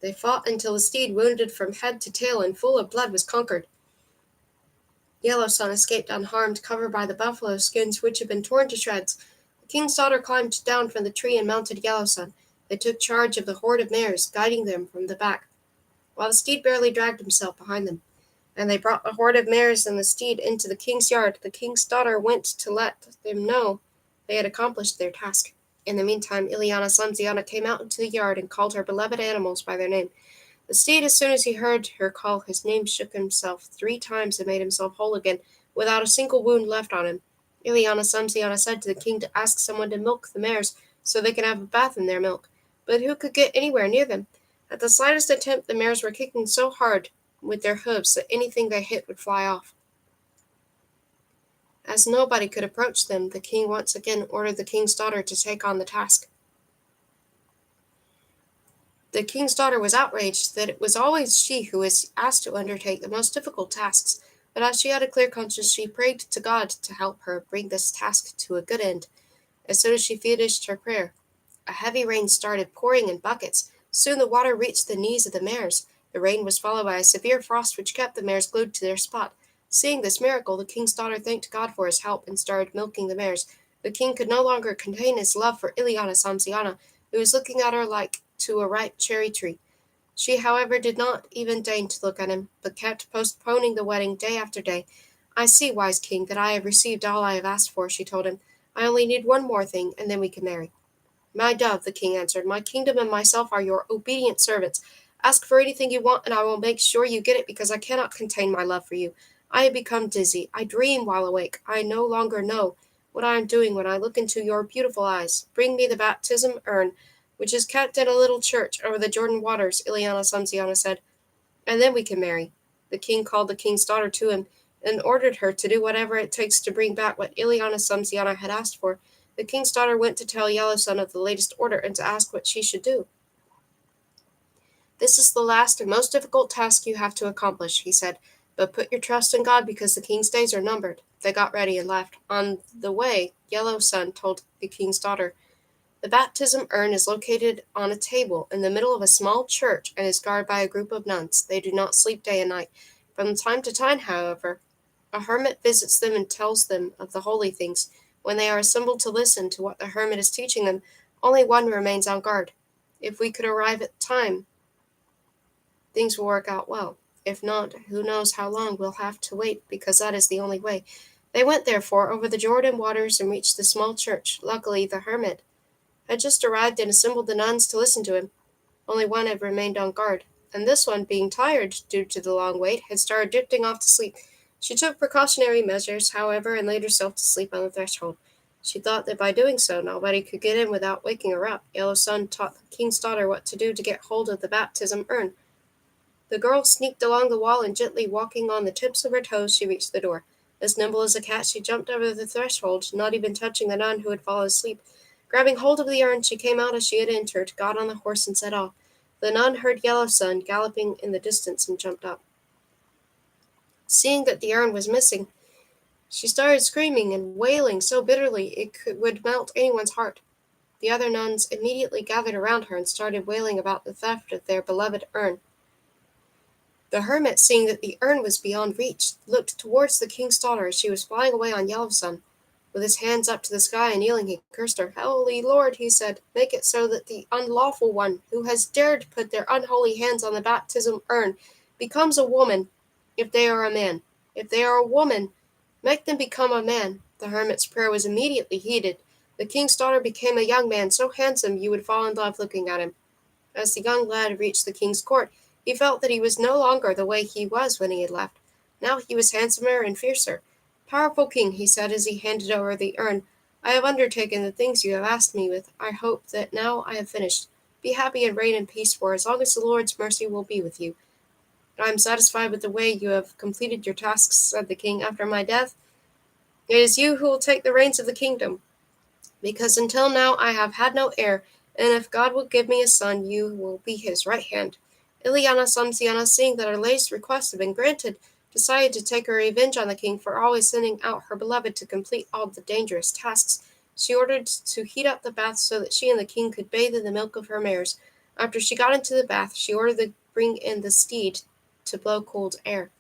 They fought until the steed, wounded from head to tail and full of blood, was conquered. Yellow Sun escaped unharmed, covered by the buffalo skins which had been torn to shreds. The king's daughter climbed down from the tree and mounted Yellow Sun. They took charge of the horde of mares, guiding them from the back, while the steed barely dragged himself behind them. And they brought the horde of mares and the steed into the king's yard. The king's daughter went to let them know they had accomplished their task. In the meantime, Ileana Samsiana came out into the yard and called her beloved animals by their name. The steed, as soon as he heard her call his name, shook himself 3 times and made himself whole again, without a single wound left on him. Ileana Samsiana said to the king to ask someone to milk the mares, so they could have a bath in their milk. But who could get anywhere near them? At the slightest attempt, the mares were kicking so hard with their hooves that anything they hit would fly off. As nobody could approach them, the king once again ordered the king's daughter to take on the task. The king's daughter was outraged that it was always she who was asked to undertake the most difficult tasks, but as she had a clear conscience, she prayed to God to help her bring this task to a good end. As soon as she finished her prayer, a heavy rain started pouring in buckets. Soon the water reached the knees of the mares. The rain was followed by a severe frost which kept the mares glued to their spot. Seeing this miracle, the king's daughter thanked God for his help and started milking the mares. The king could no longer contain his love for Ileana Samsiana, who was looking at her like to a ripe cherry tree. She, however, did not even deign to look at him, but kept postponing the wedding day after day. I see, wise king, that I have received all I have asked for, she told him. I only need one more thing, and then we can marry. My dove, the king answered, my kingdom and myself are your obedient servants. Ask for anything you want, and I will make sure you get it, because I cannot contain my love for you. I have become dizzy. I dream while awake. I no longer know what I am doing when I look into your beautiful eyes. Bring me the baptism urn, which is kept in a little church over the Jordan waters, Ileana Samsiana said, and then we can marry. The king called the king's daughter to him and ordered her to do whatever it takes to bring back what Ileana Samsiana had asked for. The king's daughter went to tell Yellow Sun of the latest order and to ask what she should do. This is the last and most difficult task you have to accomplish, he said, but put your trust in God because the king's days are numbered. They got ready and left. On the way, Yellow Sun told the king's daughter, the baptism urn is located on a table in the middle of a small church and is guarded by a group of nuns. They do not sleep day and night. From time to time, however, a hermit visits them and tells them of the holy things. When they are assembled to listen to what the hermit is teaching them, only one remains on guard. If we could arrive at time, things will work out well. If not, who knows how long we'll have to wait, because that is the only way. They went, therefore, over the Jordan waters and reached the small church. Luckily, the hermit had just arrived and assembled the nuns to listen to him. Only one had remained on guard, and this one, being tired due to the long wait, had started drifting off to sleep. She took precautionary measures, however, and laid herself to sleep on the threshold. She thought that by doing so, nobody could get in without waking her up. Yellow Sun taught the king's daughter what to do to get hold of the baptism urn. The girl sneaked along the wall, and gently walking on the tips of her toes, she reached the door. As nimble as a cat, she jumped over the threshold, not even touching the nun who had fallen asleep. Grabbing hold of the urn, she came out as she had entered, got on the horse, and set off. The nun heard Yellow Sun galloping in the distance and jumped up. Seeing that the urn was missing, she started screaming and wailing so bitterly would melt anyone's heart. The other nuns immediately gathered around her and started wailing about the theft of their beloved urn. The hermit, seeing that the urn was beyond reach, looked towards the king's daughter as she was flying away on Yellow Sun. With his hands up to the sky and kneeling, he cursed her. "Holy Lord," he said, "make it so that the unlawful one, who has dared to put their unholy hands on the baptism urn, becomes a woman, if they are a man. If they are a woman, make them become a man." The hermit's prayer was immediately heeded. The king's daughter became a young man, so handsome you would fall in love looking at him. As the young lad reached the king's court, he felt that he was no longer the way he was when he had left. Now he was handsomer and fiercer. "Powerful king," he said as he handed over the urn, "I have undertaken the things you have asked me with. I hope that now I have finished. Be happy and reign in peace, for as long as the Lord's mercy will be with you." "I am satisfied with the way you have completed your tasks," said the king. "After my death, it is you who will take the reins of the kingdom, because until now I have had no heir, and if God will give me a son, you will be his right hand." Ileana Samsiana, seeing that her latest request had been granted, decided to take her revenge on the king for always sending out her beloved to complete all the dangerous tasks. She ordered to heat up the bath so that she and the king could bathe in the milk of her mares. After she got into the bath, she ordered to bring in the steed to blow cold air.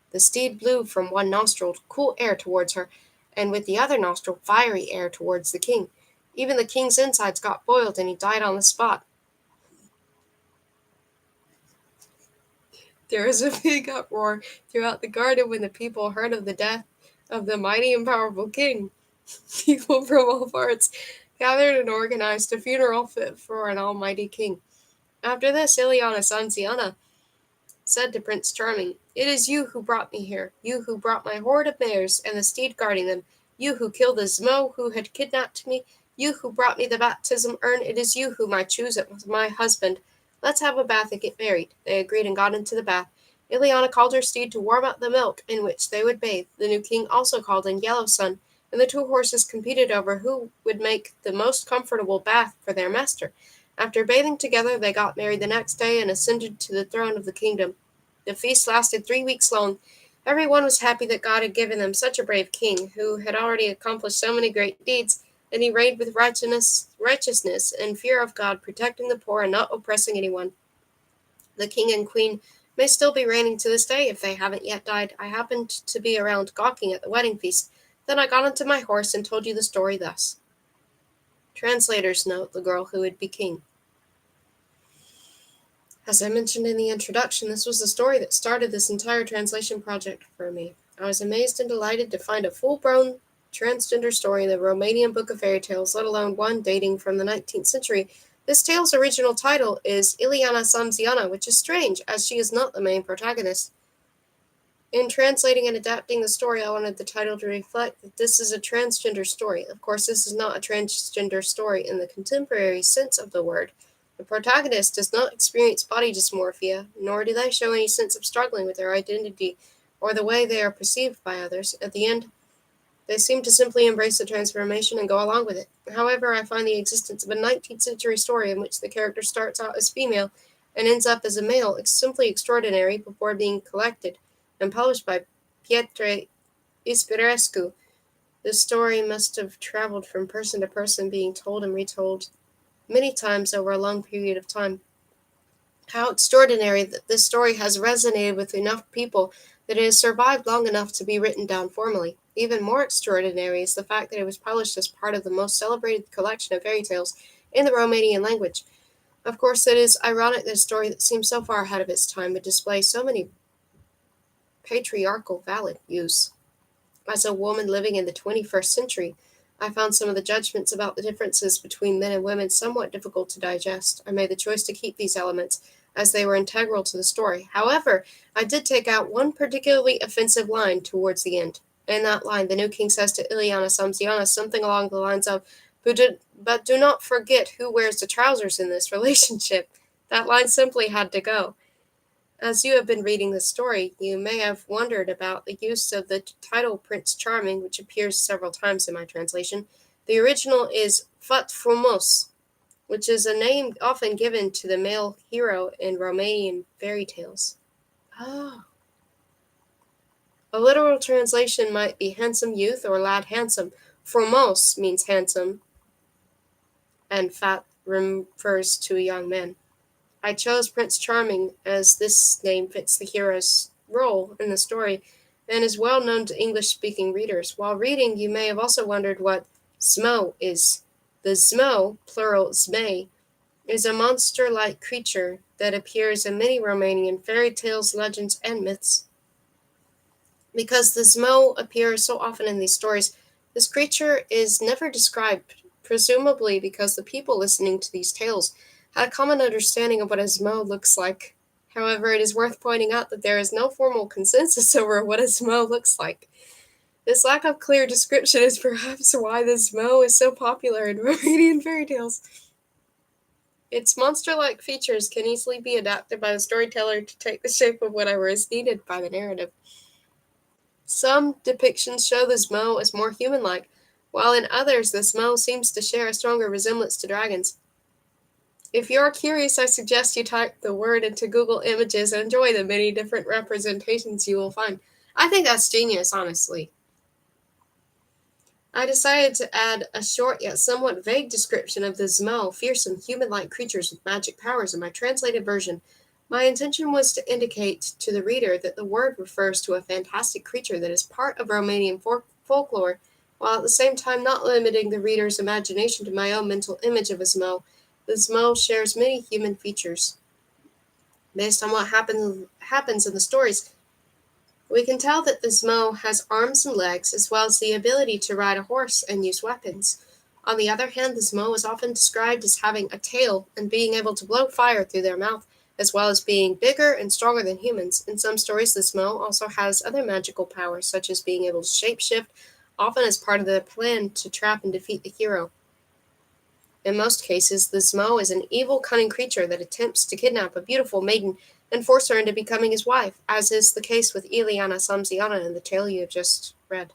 The steed blew from one nostril cool air towards her, and with the other nostril fiery air towards the king. Even the king's insides got boiled, and he died on the spot. There was a big uproar throughout the garden when the people heard of the death of the mighty and powerful king. People from all parts gathered and organized a funeral fit for an almighty king. After this, Ileana Sanziana said to Prince Charming, "It is you who brought me here, you who brought my horde of mares and the steed guarding them, you who killed the Zmo who had kidnapped me, you who brought me the baptism urn, it is you whom I choose as my husband. Let's have a bath and get married." They agreed and got into the bath. Ileana called her steed to warm up the milk in which they would bathe. The new king also called in Yellow Sun, and the two horses competed over who would make the most comfortable bath for their master. After bathing together, they got married the next day and ascended to the throne of the kingdom. The feast lasted 3 weeks long. Everyone was happy that God had given them such a brave king, who had already accomplished so many great deeds, and he reigned with righteousness and fear of God, protecting the poor and not oppressing anyone. The king and queen may still be reigning to this day if they haven't yet died. I happened to be around gawking at the wedding feast. Then I got onto my horse and told you the story thus. Translator's note: the girl who would be king. As I mentioned in the introduction, this was the story that started this entire translation project for me. I was amazed and delighted to find a full-grown transgender story in the Romanian Book of Fairy Tales, let alone one dating from the 19th century. This tale's original title is Ileana Samziana, which is strange, as she is not the main protagonist. In translating and adapting the story, I wanted the title to reflect that this is a transgender story. Of course, this is not a transgender story in the contemporary sense of the word. The protagonist does not experience body dysmorphia, nor do they show any sense of struggling with their identity or the way they are perceived by others. At the end, they seem to simply embrace the transformation and go along with it. However, I find the existence of a 19th century story in which the character starts out as female and ends up as a male simply extraordinary before being collected and published by Petre Ispirescu. This story must have traveled from person to person, being told and retold many times over a long period of time. How extraordinary that this story has resonated with enough people that it has survived long enough to be written down formally. Even more extraordinary is the fact that it was published as part of the most celebrated collection of fairy tales in the Romanian language. Of course, it is ironic that a story that seems so far ahead of its time would display so many patriarchal values. As a woman living in the 21st century, I found some of the judgments about the differences between men and women somewhat difficult to digest. I made the choice to keep these elements, as they were integral to the story. However, I did take out one particularly offensive line towards the end. In that line, the new king says to Ileana Samsiana something along the lines of, "But do not forget who wears the trousers in this relationship." That line simply had to go. As you have been reading the story, you may have wondered about the use of the title Prince Charming, which appears several times in my translation. The original is Fat Frumos, which is a name often given to the male hero in Romanian fairy tales. Oh. A literal translation might be handsome youth or lad handsome. Frumos means handsome, and fat refers to a young man. I chose Prince Charming as this name fits the hero's role in the story and is well known to English speaking readers. While reading, you may have also wondered what Zmo is. The Zmo, plural Zmei, is a monster like creature that appears in many Romanian fairy tales, legends, and myths. Because the Zmo appears so often in these stories, this creature is never described, presumably because the people listening to these tales had a common understanding of what a Zmo looks like. However, it is worth pointing out that there is no formal consensus over what a Zmo looks like. This lack of clear description is perhaps why the Zmo is so popular in Romanian fairy tales. Its monster-like features can easily be adapted by the storyteller to take the shape of whatever is needed by the narrative. Some depictions show the Zmo as more human-like, while in others the Zmo seems to share a stronger resemblance to dragons. If you're curious, I suggest you type the word into Google Images and enjoy the many different representations you will find. I think that's genius, honestly. I decided to add a short yet somewhat vague description of the Zmo, fearsome human-like creatures with magic powers, in my translated version. My intention was to indicate to the reader that the word refers to a fantastic creature that is part of Romanian folklore, while at the same time not limiting the reader's imagination to my own mental image of a Zmo. The Zmo shares many human features. Based on what happens in the stories, we can tell that the Zmo has arms and legs, as well as the ability to ride a horse and use weapons. On the other hand, the Zmo is often described as having a tail and being able to blow fire through their mouth, as well as being bigger and stronger than humans. In some stories, the Zmo also has other magical powers, such as being able to shapeshift, often as part of the plan to trap and defeat the hero. In most cases, the Zmo is an evil, cunning creature that attempts to kidnap a beautiful maiden and force her into becoming his wife, as is the case with Ileana Samsiana in the tale you have just read.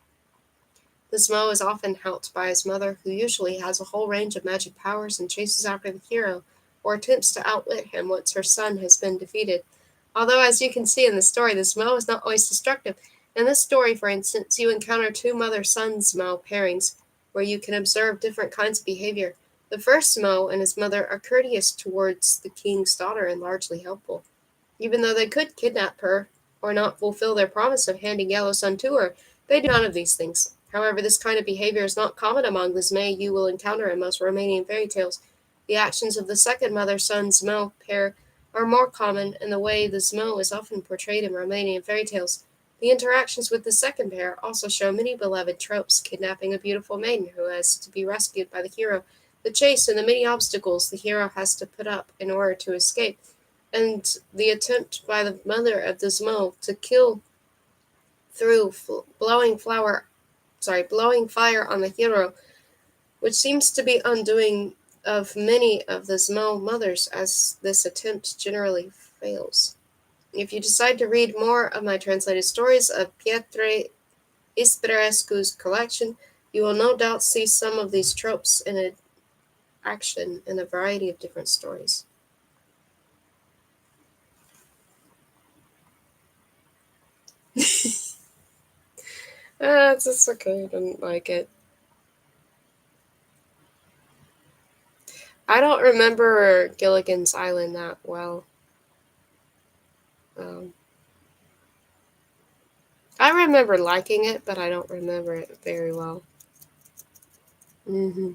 The Zmo is often helped by his mother, who usually has a whole range of magic powers and chases after the hero, or attempts to outwit him once her son has been defeated. Although, as you can see in the story, the Zmo is not always destructive. In this story, for instance, you encounter two mother-son Zmo pairings, where you can observe different kinds of behavior. The first Zmo and his mother are courteous towards the king's daughter and largely helpful. Even though they could kidnap her or not fulfill their promise of handing Yellow Sun to her, they do none of these things. However, this kind of behavior is not common among the Zmei you will encounter in most Romanian fairy tales. The actions of the second mother-son Zmo pair are more common, and the way the Zmo is often portrayed in Romanian fairy tales. The interactions with the second pair also show many beloved tropes: kidnapping a beautiful maiden who has to be rescued by the hero, the chase, and the many obstacles the hero has to put up in order to escape, and the attempt by the mother of the Zmo to kill through blowing fire on the hero, which seems to be undoing of many of the Zmo mothers, as this attempt generally fails. If you decide to read more of my translated stories of Petre Ispirescu's collection, you will no doubt see some of these tropes in action in a variety of different stories. It's just okay. I didn't like it. I don't remember Gilligan's Island that well. Um, I remember liking it, but I don't remember it very well. hmm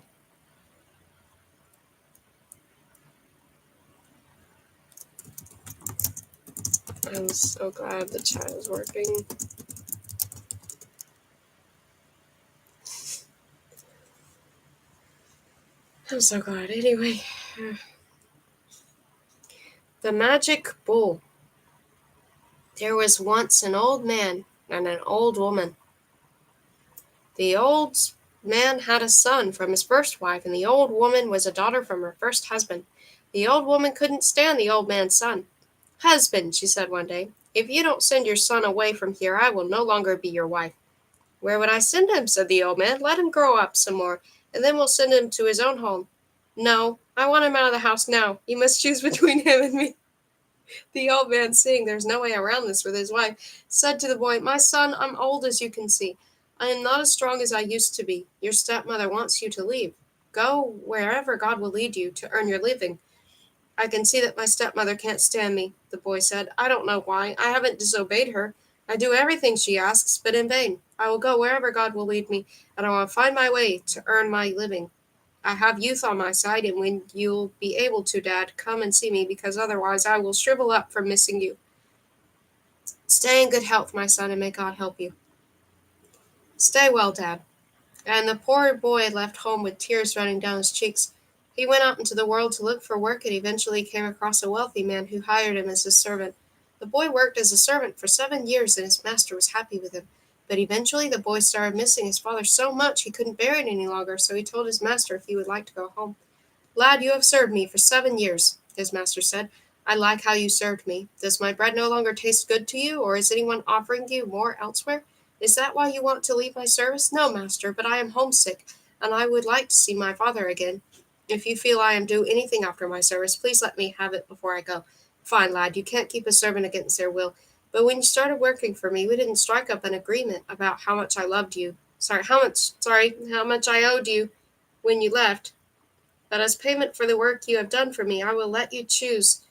I'm so glad the chat is working. I'm so glad. Anyway, the magic bull. There was once an old man and an old woman. The old man had a son from his first wife, and the old woman was a daughter from her first husband. The old woman couldn't stand the old man's son. "Husband," she said one day, "if you don't send your son away from here, I will no longer be your wife." "Where would I send him?" said the old man. "Let him grow up some more, and then we'll send him to his own home." "No, I want him out of the house now. You must choose between him and me." The old man, seeing there's no way around this with his wife, said to the boy, "My son, I'm old as you can see. I am not as strong as I used to be. Your stepmother wants you to leave. Go wherever God will lead you to earn your living." "I can see that my stepmother can't stand me," the boy said. "I don't know why. I haven't disobeyed her. I do everything she asks, but in vain. I will go wherever God will lead me, and I will find my way to earn my living. I have youth on my side, and when you'll be able to, Dad, come and see me, because otherwise I will shrivel up from missing you. Stay in good health, my son, and may God help you." "Stay well, Dad." And the poor boy left home with tears running down his cheeks. He went out into the world to look for work and eventually came across a wealthy man who hired him as his servant. The boy worked as a servant for 7 years and his master was happy with him. But eventually the boy started missing his father so much he couldn't bear it any longer, so he told his master if he would like to go home. "Lad, you have served me for 7 years," his master said. "I like how you served me. Does my bread no longer taste good to you, or is anyone offering you more elsewhere? Is that why you want to leave my service?" "No, master, but I am homesick, and I would like to see my father again. If you feel I am due anything after my service, please let me have it before I go." "Fine, lad, you can't keep a servant against their will. But when you started working for me, we didn't strike up an agreement about how much I loved you. How much I owed you when you left. But as payment for the work you have done for me, I will let you choose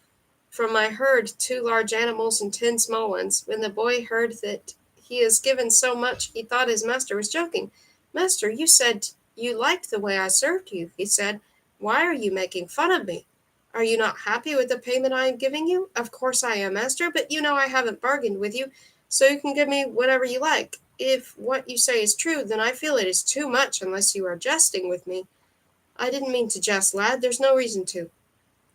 from my herd 2 large animals and 10 small ones." When the boy heard that he is given so much, he thought his master was joking. "Master, you said you liked the way I served you," he said. "Why are you making fun of me? Are you not happy with the payment I am giving you?" "Of course I am, master, but you know I haven't bargained with you, so you can give me whatever you like. If what you say is true, then I feel it is too much unless you are jesting with me." "I didn't mean to jest, lad. There's no reason to.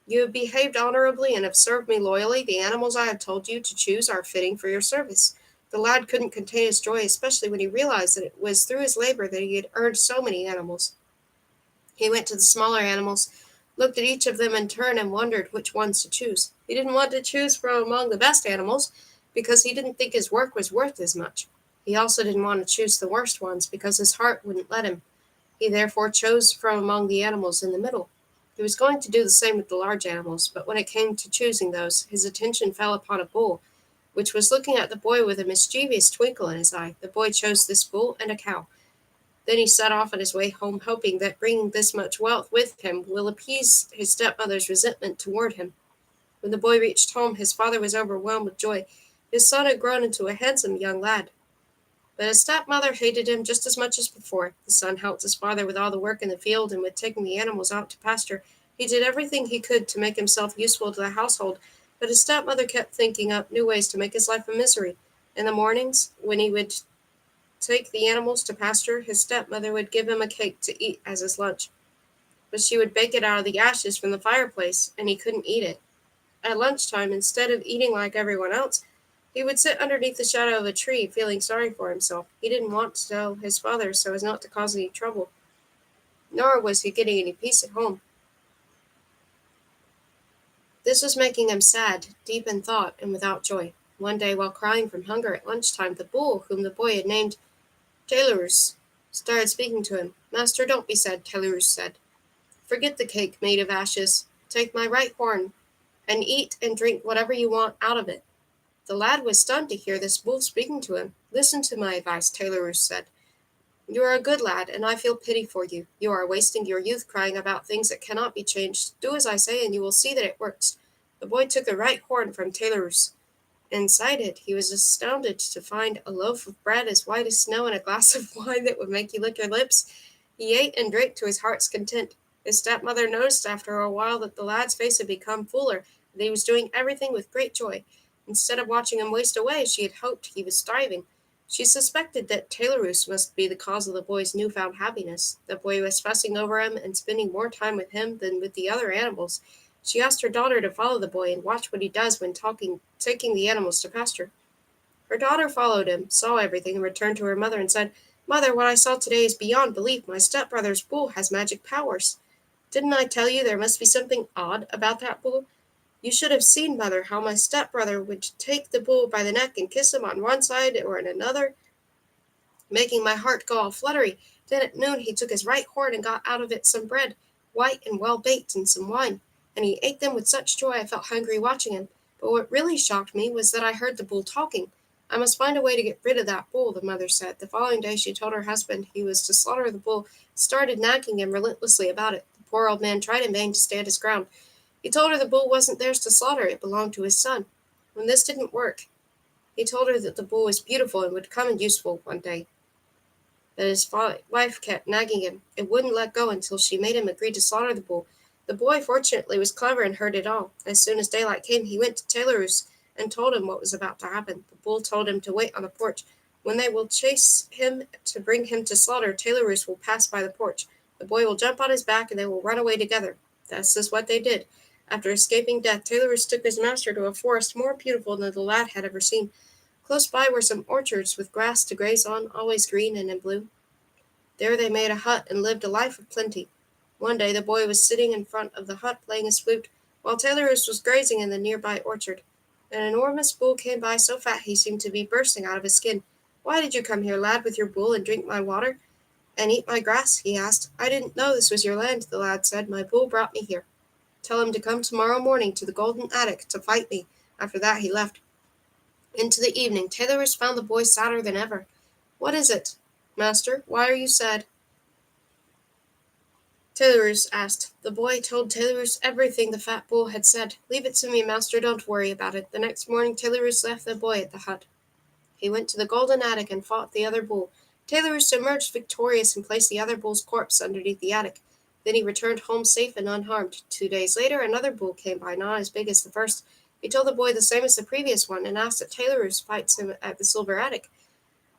You have behaved honorably and have served me loyally. The animals I have told you to choose are fitting for your service." The lad couldn't contain his joy, especially when he realized that it was through his labor that he had earned so many animals. He went to the smaller animals, looked at each of them in turn, and wondered which ones to choose. He didn't want to choose from among the best animals, because he didn't think his work was worth as much. He also didn't want to choose the worst ones, because his heart wouldn't let him. He therefore chose from among the animals in the middle. He was going to do the same with the large animals, but when it came to choosing those, his attention fell upon a bull, which was looking at the boy with a mischievous twinkle in his eye. The boy chose this bull and a cow. Then he set off on his way home, hoping that bringing this much wealth with him will appease his stepmother's resentment toward him. When the boy reached home, his father was overwhelmed with joy. His son had grown into a handsome young lad. But his stepmother hated him just as much as before. The son helped his father with all the work in the field and with taking the animals out to pasture. He did everything he could to make himself useful to the household, but his stepmother kept thinking up new ways to make his life a misery. In the mornings, when he would take the animals to pasture, his stepmother would give him a cake to eat as his lunch. But she would bake it out of the ashes from the fireplace, and he couldn't eat it. At lunchtime, instead of eating like everyone else, he would sit underneath the shadow of a tree, feeling sorry for himself. He didn't want to tell his father so as not to cause any trouble, nor was he getting any peace at home. This was making him sad, deep in thought, and without joy. One day, while crying from hunger at lunchtime, the bull, whom the boy had named Tailorus, started speaking to him. "Master, don't be sad," Tailorus said. "Forget the cake made of ashes. Take my right horn, and eat and drink whatever you want out of it." The lad was stunned to hear this bull speaking to him. "Listen to my advice," Tailorus said. "You are a good lad, and I feel pity for you. You are wasting your youth crying about things that cannot be changed. Do as I say, and you will see that it works." The boy took the right horn from Tailorus. Inside it, he was astounded to find a loaf of bread as white as snow and a glass of wine that would make you lick your lips. He ate and drank to his heart's content. His stepmother noticed after a while that the lad's face had become fuller, that he was doing everything with great joy. Instead of watching him waste away, she had hoped he was starving. She suspected that Tailorus must be the cause of the boy's newfound happiness. The boy was fussing over him and spending more time with him than with the other animals. She asked her daughter to follow the boy and watch what he does when taking the animals to pasture. Her daughter followed him, saw everything, and returned to her mother and said, "Mother, what I saw today is beyond belief. My stepbrother's bull has magic powers. Didn't I tell you there must be something odd about that bull? You should have seen, Mother, how my stepbrother would take the bull by the neck and kiss him on one side or on another, making my heart go all fluttery. Then at noon he took his right horn and got out of it some bread, white and well baked, and some wine, and he ate them with such joy I felt hungry watching him. But what really shocked me was that I heard the bull talking. I must find a way to get rid of that bull," the mother said. The following day she told her husband he was to slaughter the bull, started nagging him relentlessly about it. The poor old man tried in vain to stand his ground. He told her the bull wasn't theirs to slaughter, it belonged to his son. When this didn't work, he told her that the bull was beautiful and would come in useful one day. But his wife kept nagging him and wouldn't let go until she made him agree to slaughter the bull. The boy, fortunately, was clever and heard it all. As soon as daylight came, he went to Tailorus and told him what was about to happen. The bull told him to wait on the porch. When they will chase him to bring him to slaughter, Tailorus will pass by the porch. The boy will jump on his back and they will run away together. This is what they did. After escaping death, Tailorus took his master to a forest more beautiful than the lad had ever seen. Close by were some orchards with grass to graze on, always green and in bloom. There they made a hut and lived a life of plenty. One day the boy was sitting in front of the hut playing his flute, while Tailorus was grazing in the nearby orchard. An enormous bull came by so fat he seemed to be bursting out of his skin. "Why did you come here, lad, with your bull and drink my water and eat my grass?" he asked. "I didn't know this was your land," the lad said. "My bull brought me here. Tell him to come tomorrow morning to the golden attic to fight me." After that he left. Into the evening, Tailorus found the boy sadder than ever. "What is it, master? Why are you sad?" Tailorus asked. The boy told Tailorus everything the fat bull had said. "Leave it to me, master. Don't worry about it." The next morning, Tailorus left the boy at the hut. He went to the golden attic and fought the other bull. Tailorus emerged victorious and placed the other bull's corpse underneath the attic. Then he returned home safe and unharmed. 2 days later, another bull came by, not as big as the first. He told the boy the same as the previous one, and asked that Tailorus fight him at the silver attic.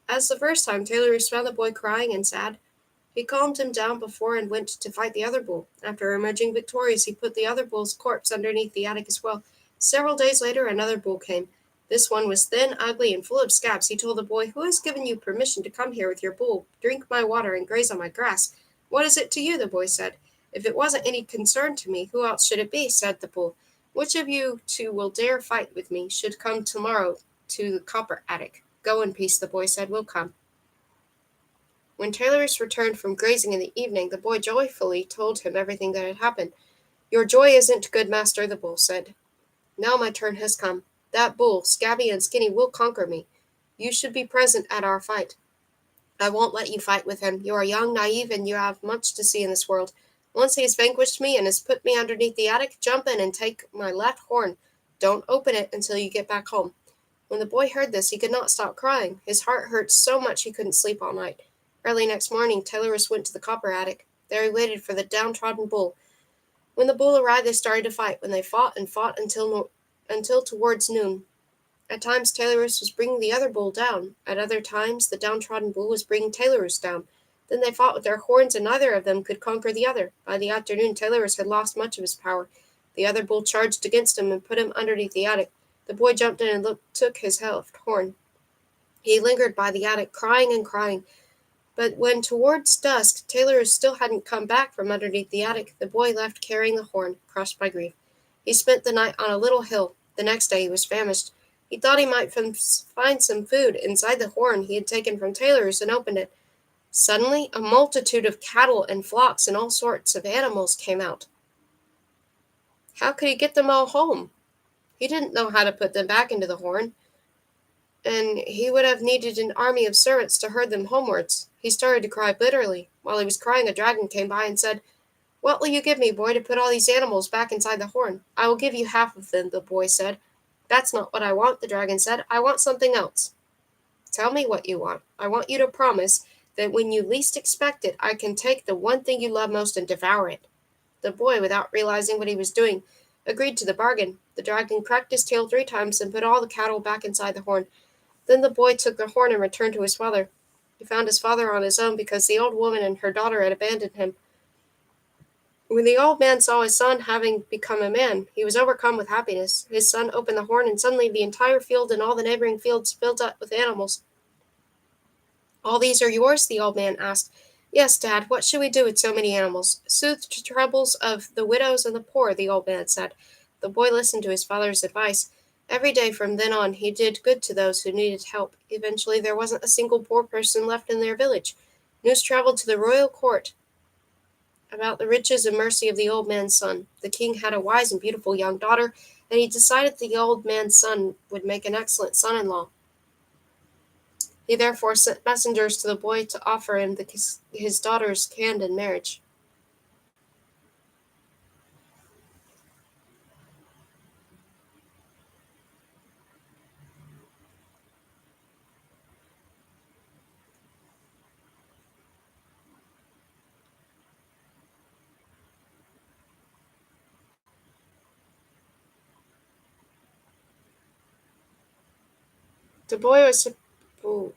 As the first time, Tailorus found the boy crying and sad. He calmed him down before and went to fight the other bull. After emerging victorious, he put the other bull's corpse underneath the attic as well. Several days later, another bull came. This one was thin, ugly, and full of scabs. He told the boy, "Who has given you permission to come here with your bull, drink my water, and graze on my grass?" "What is it to you?" the boy said. "If it wasn't any concern to me, who else should it be?" said the bull. "Which of you two will dare fight with me should come tomorrow to the copper attic." "Go in peace," the boy said. "We'll come." When Tailorus returned from grazing in the evening, the boy joyfully told him everything that had happened. "Your joy isn't good, master," the bull said. "Now my turn has come. That bull, scabby and skinny, will conquer me. You should be present at our fight. I won't let you fight with him. You are young, naive, and you have much to see in this world. Once he has vanquished me and has put me underneath the attic, jump in and take my left horn. Don't open it until you get back home." When the boy heard this, he could not stop crying. His heart hurt so much he couldn't sleep all night. Early next morning, Tailorus went to the copper attic. There he waited for the downtrodden bull. When the bull arrived, they started to fight. When they fought and fought until towards noon. At times, Tailorus was bringing the other bull down. At other times, the downtrodden bull was bringing Tailorus down. Then they fought with their horns, and neither of them could conquer the other. By the afternoon, Tailorus had lost much of his power. The other bull charged against him and put him underneath the attic. The boy jumped in and took his left horn. He lingered by the attic, crying and crying. But when towards dusk Tailorus still hadn't come back from underneath the attic, the boy left carrying the horn, crushed by grief. He spent the night on a little hill. The next day he was famished. He thought he might find some food inside the horn he had taken from Tailorus and opened it. Suddenly, a multitude of cattle and flocks and all sorts of animals came out. How could he get them all home? He didn't know how to put them back into the horn, and he would have needed an army of servants to herd them homewards. He started to cry bitterly. While he was crying, a dragon came by and said, "What will you give me, boy, to put all these animals back inside the horn?" "I will give you half of them," the boy said. "That's not what I want," the dragon said. "I want something else." "Tell me what you want. I want you to promise that when you least expect it, I can take the one thing you love most and devour it." The boy, without realizing what he was doing, agreed to the bargain. The dragon cracked his tail 3 times and put all the cattle back inside the horn. Then the boy took the horn and returned to his father. He found his father on his own because the old woman and her daughter had abandoned him. When the old man saw his son having become a man, he was overcome with happiness. His son opened the horn, and suddenly the entire field and all the neighboring fields filled up with animals. "All these are yours?" the old man asked. "Yes, Dad. What should we do with so many animals?" "Soothe the troubles of the widows and the poor," the old man said. The boy listened to his father's advice. Every day from then on he did good to those who needed help. Eventually there wasn't a single poor person left in their village. News traveled to the royal court about the riches and mercy of the old man's son. The king had a wise and beautiful young daughter, and he decided the old man's son would make an excellent son-in-law. He therefore sent messengers to the boy to offer him his daughter's hand in marriage. The boy was oh,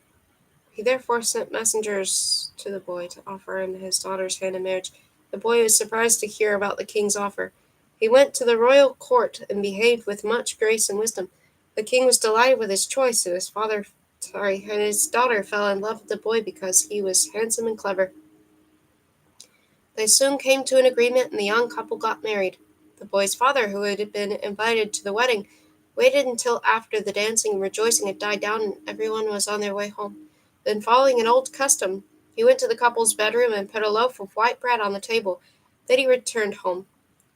He therefore sent messengers to the boy to offer him his daughter's hand in marriage. The boy was surprised to hear about the king's offer. He went to the royal court and behaved with much grace and wisdom. The king was delighted with his choice, and his daughter fell in love with the boy because he was handsome and clever. They soon came to an agreement, and the young couple got married. The boy's father, who had been invited to the wedding, waited until after the dancing and rejoicing had died down and everyone was on their way home. Then, following an old custom, he went to the couple's bedroom and put a loaf of white bread on the table. Then he returned home.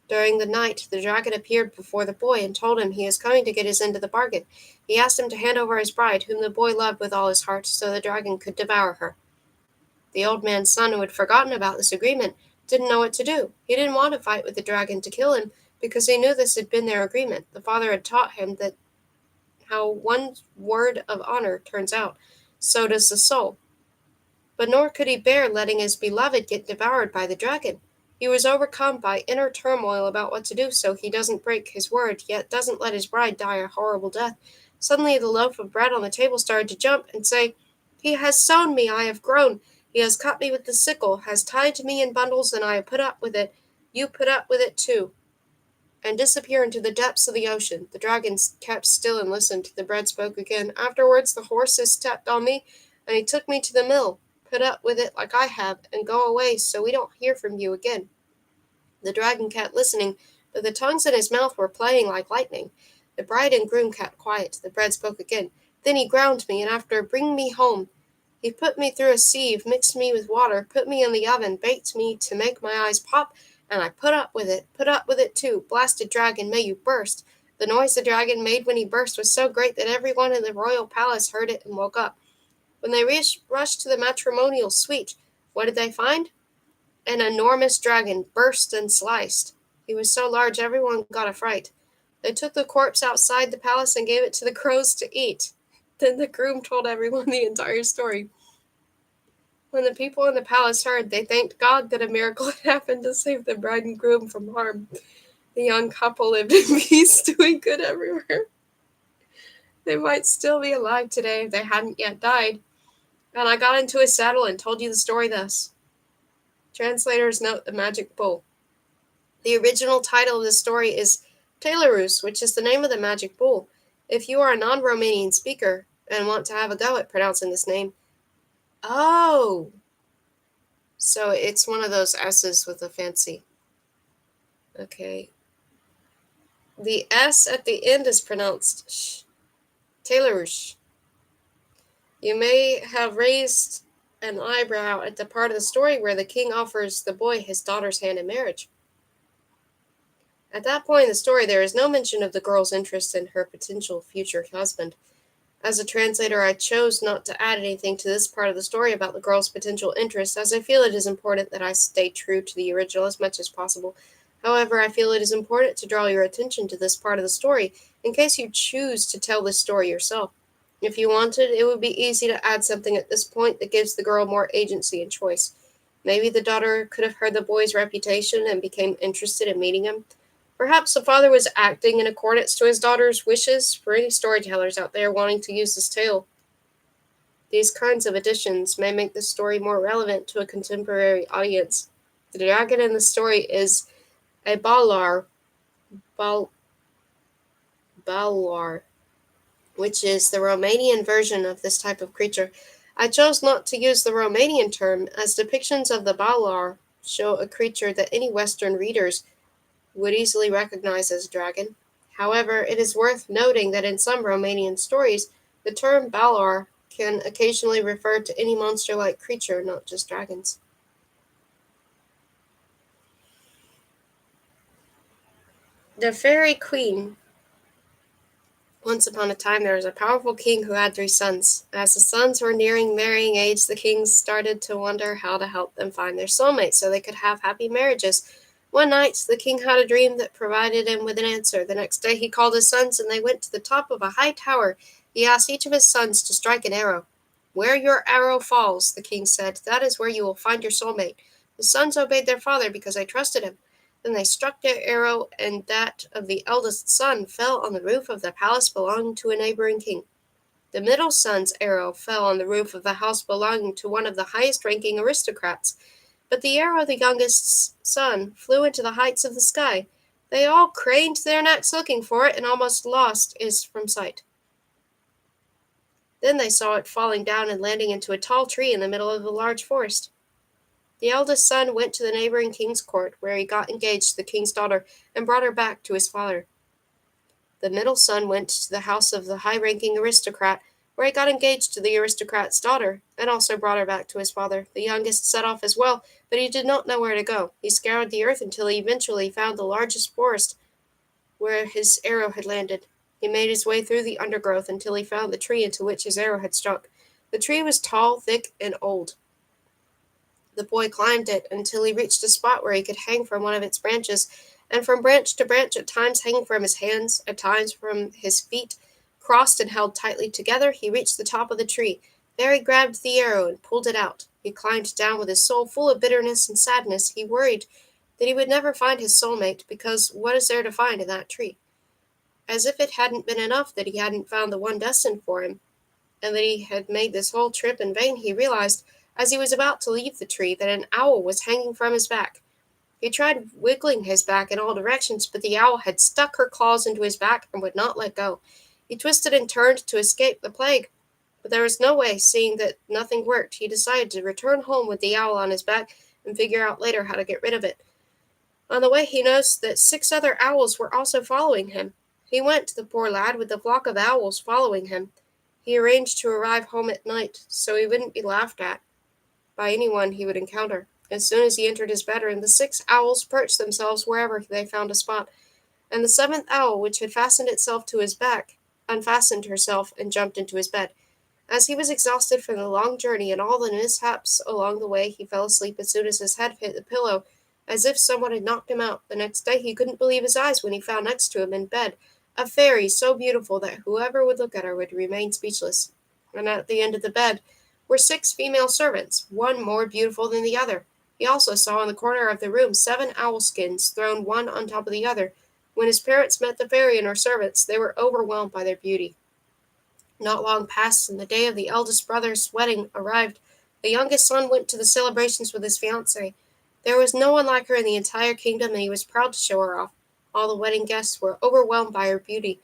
During the night, the dragon appeared before the boy and told him he was coming to get his end of the bargain. He asked him to hand over his bride, whom the boy loved with all his heart, so the dragon could devour her. The old man's son, who had forgotten about this agreement, didn't know what to do. He didn't want to fight with the dragon to kill him, because he knew this had been their agreement. The father had taught him that how one word of honor turns out, so does the soul. But nor could he bear letting his beloved get devoured by the dragon. He was overcome by inner turmoil about what to do so he doesn't break his word, yet doesn't let his bride die a horrible death. Suddenly the loaf of bread on the table started to jump and say, "He has sown me, I have grown. He has cut me with the sickle, has tied me in bundles, and I have put up with it. You put up with it too," and disappear into the depths of the ocean. The dragon kept still and listened. The bread spoke again. "Afterwards the horses stepped on me, and he took me to the mill. Put up with it like I have, and go away so we don't hear from you again." The dragon kept listening, but the tongues in his mouth were playing like lightning. The bride and groom kept quiet. The bread spoke again. "Then he ground me, and after bringing me home, he put me through a sieve, mixed me with water, put me in the oven, baked me to make my eyes pop, and I put up with it too. Blasted dragon, may you burst." The noise the dragon made when he burst was so great that everyone in the royal palace heard it and woke up. When they rushed to the matrimonial suite, what did they find? An enormous dragon, burst and sliced. He was so large everyone got a fright. They took the corpse outside the palace and gave it to the crows to eat. Then the groom told everyone the entire story. When the people in the palace heard, they thanked God that a miracle had happened to save the bride and groom from harm. The young couple lived in peace, doing good everywhere. They might still be alive today if they hadn't yet died. And I got into a saddle and told you the story thus. Translators note the magic bull. The original title of the story is Tailorus, which is the name of the magic bull. If you are a non-Romanian speaker and want to have a go at pronouncing this name, oh, so it's one of those S's with a fancy. Okay. The S at the end is pronounced sh. Tailorus. You may have raised an eyebrow at the part of the story where the king offers the boy his daughter's hand in marriage. At that point in the story, there is no mention of the girl's interest in her potential future husband. As a translator, I chose not to add anything to this part of the story about the girl's potential interest, as I feel it is important that I stay true to the original as much as possible. However, I feel it is important to draw your attention to this part of the story, in case you choose to tell this story yourself. If you wanted, it would be easy to add something at this point that gives the girl more agency and choice. Maybe the daughter could have heard the boy's reputation and became interested in meeting him. Perhaps the father was acting in accordance to his daughter's wishes. For any storytellers out there wanting to use this tale, These kinds of additions may make the story more relevant to a contemporary audience. The dragon in the story is a bal- balwar, which is the Romanian version of this type of creature. I chose not to use the Romanian term, as depictions of the balwar show a creature that any Western readers would easily recognize as a dragon. However, it is worth noting that in some Romanian stories, the term balor can occasionally refer to any monster-like creature, not just dragons. The Fairy Queen. Once upon a time, there was a powerful king who had 3 sons. As the sons were nearing marrying age, the king started to wonder how to help them find their soulmate so they could have happy marriages. One night, the king had a dream that provided him with an answer. The next day, he called his sons, and they went to the top of a high tower. He asked each of his sons to strike an arrow. "Where your arrow falls," the king said, "that is where you will find your soulmate." The sons obeyed their father because they trusted him. Then they struck their arrow, and that of the eldest son fell on the roof of the palace belonging to a neighboring king. The middle son's arrow fell on the roof of the house belonging to one of the highest ranking aristocrats. But the arrow of the youngest son flew into the heights of the sky. They all craned their necks looking for it and almost lost it from sight. Then they saw it falling down and landing into a tall tree in the middle of a large forest. The eldest son went to the neighboring king's court, where he got engaged to the king's daughter and brought her back to his father. The middle son went to the house of the high-ranking aristocrat, where he got engaged to the aristocrat's daughter, and also brought her back to his father. The youngest set off as well, but he did not know where to go. He scoured the earth until he eventually found the largest forest where his arrow had landed. He made his way through the undergrowth until he found the tree into which his arrow had struck. The tree was tall, thick, and old. The boy climbed it until he reached a spot where he could hang from one of its branches, and from branch to branch, at times hanging from his hands, at times from his feet, crossed and held tightly together, he reached the top of the tree. There he grabbed the arrow and pulled it out. He climbed down with his soul full of bitterness and sadness. He worried that he would never find his soulmate, because what is there to find in that tree? As if it hadn't been enough that he hadn't found the one destined for him, and that he had made this whole trip in vain, he realized, as he was about to leave the tree, that an owl was hanging from his back. He tried wiggling his back in all directions, but the owl had stuck her claws into his back and would not let go. He twisted and turned to escape the plague, but there was no way. Seeing that nothing worked, he decided to return home with the owl on his back and figure out later how to get rid of it. On the way, he noticed that 6 other owls were also following him. He went to the poor lad with the flock of owls following him. He arranged to arrive home at night so he wouldn't be laughed at by anyone he would encounter. As soon as he entered his bedroom, the 6 owls perched themselves wherever they found a spot, and the 7th owl, which had fastened itself to his back, unfastened herself and jumped into his bed. As he was exhausted from the long journey and all the mishaps along the way, he fell asleep as soon as his head hit the pillow, as if someone had knocked him out. The next day he couldn't believe his eyes when he found next to him in bed a fairy so beautiful that whoever would look at her would remain speechless. And at the end of the bed were 6 female servants, one more beautiful than the other. He also saw in the corner of the room 7 owl skins thrown one on top of the other. When his parents met the fairy and her servants, they were overwhelmed by their beauty. Not long passed, and the day of the eldest brother's wedding arrived. The youngest son went to the celebrations with his fiancée. There was no one like her in the entire kingdom, and he was proud to show her off. All the wedding guests were overwhelmed by her beauty.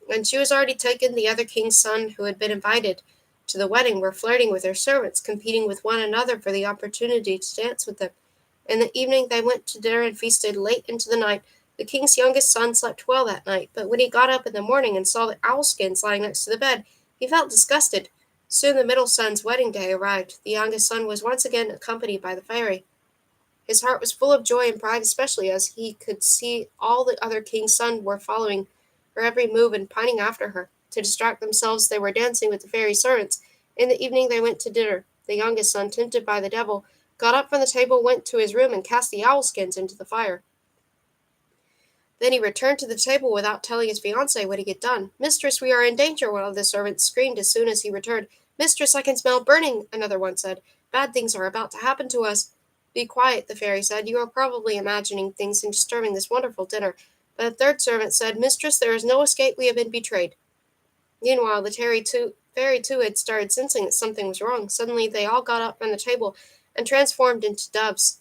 When she was already taken, the other king's son, who had been invited to the wedding, were flirting with their servants, competing with one another for the opportunity to dance with them. In the evening they went to dinner and feasted late into the night. The king's youngest son slept well that night, but when he got up in the morning and saw the owl skins lying next to the bed, he felt disgusted. Soon the middle son's wedding day arrived. The youngest son was once again accompanied by the fairy. His heart was full of joy and pride, especially as he could see all the other king's sons were following her every move and pining after her. To distract themselves, they were dancing with the fairy's servants. In the evening they went to dinner. The youngest son, tempted by the devil, got up from the table, went to his room, and cast the owl skins into the fire. Then he returned to the table without telling his fiancée what he had done. "Mistress, we are in danger," one of the servants screamed as soon as he returned. "Mistress, I can smell burning," another one said. "Bad things are about to happen to us." "Be quiet," the fairy said. "You are probably imagining things and disturbing this wonderful dinner." But a third servant said, "Mistress, there is no escape. We have been betrayed." Meanwhile, the fairy, too, had started sensing that something was wrong. Suddenly they all got up from the table and transformed into doves.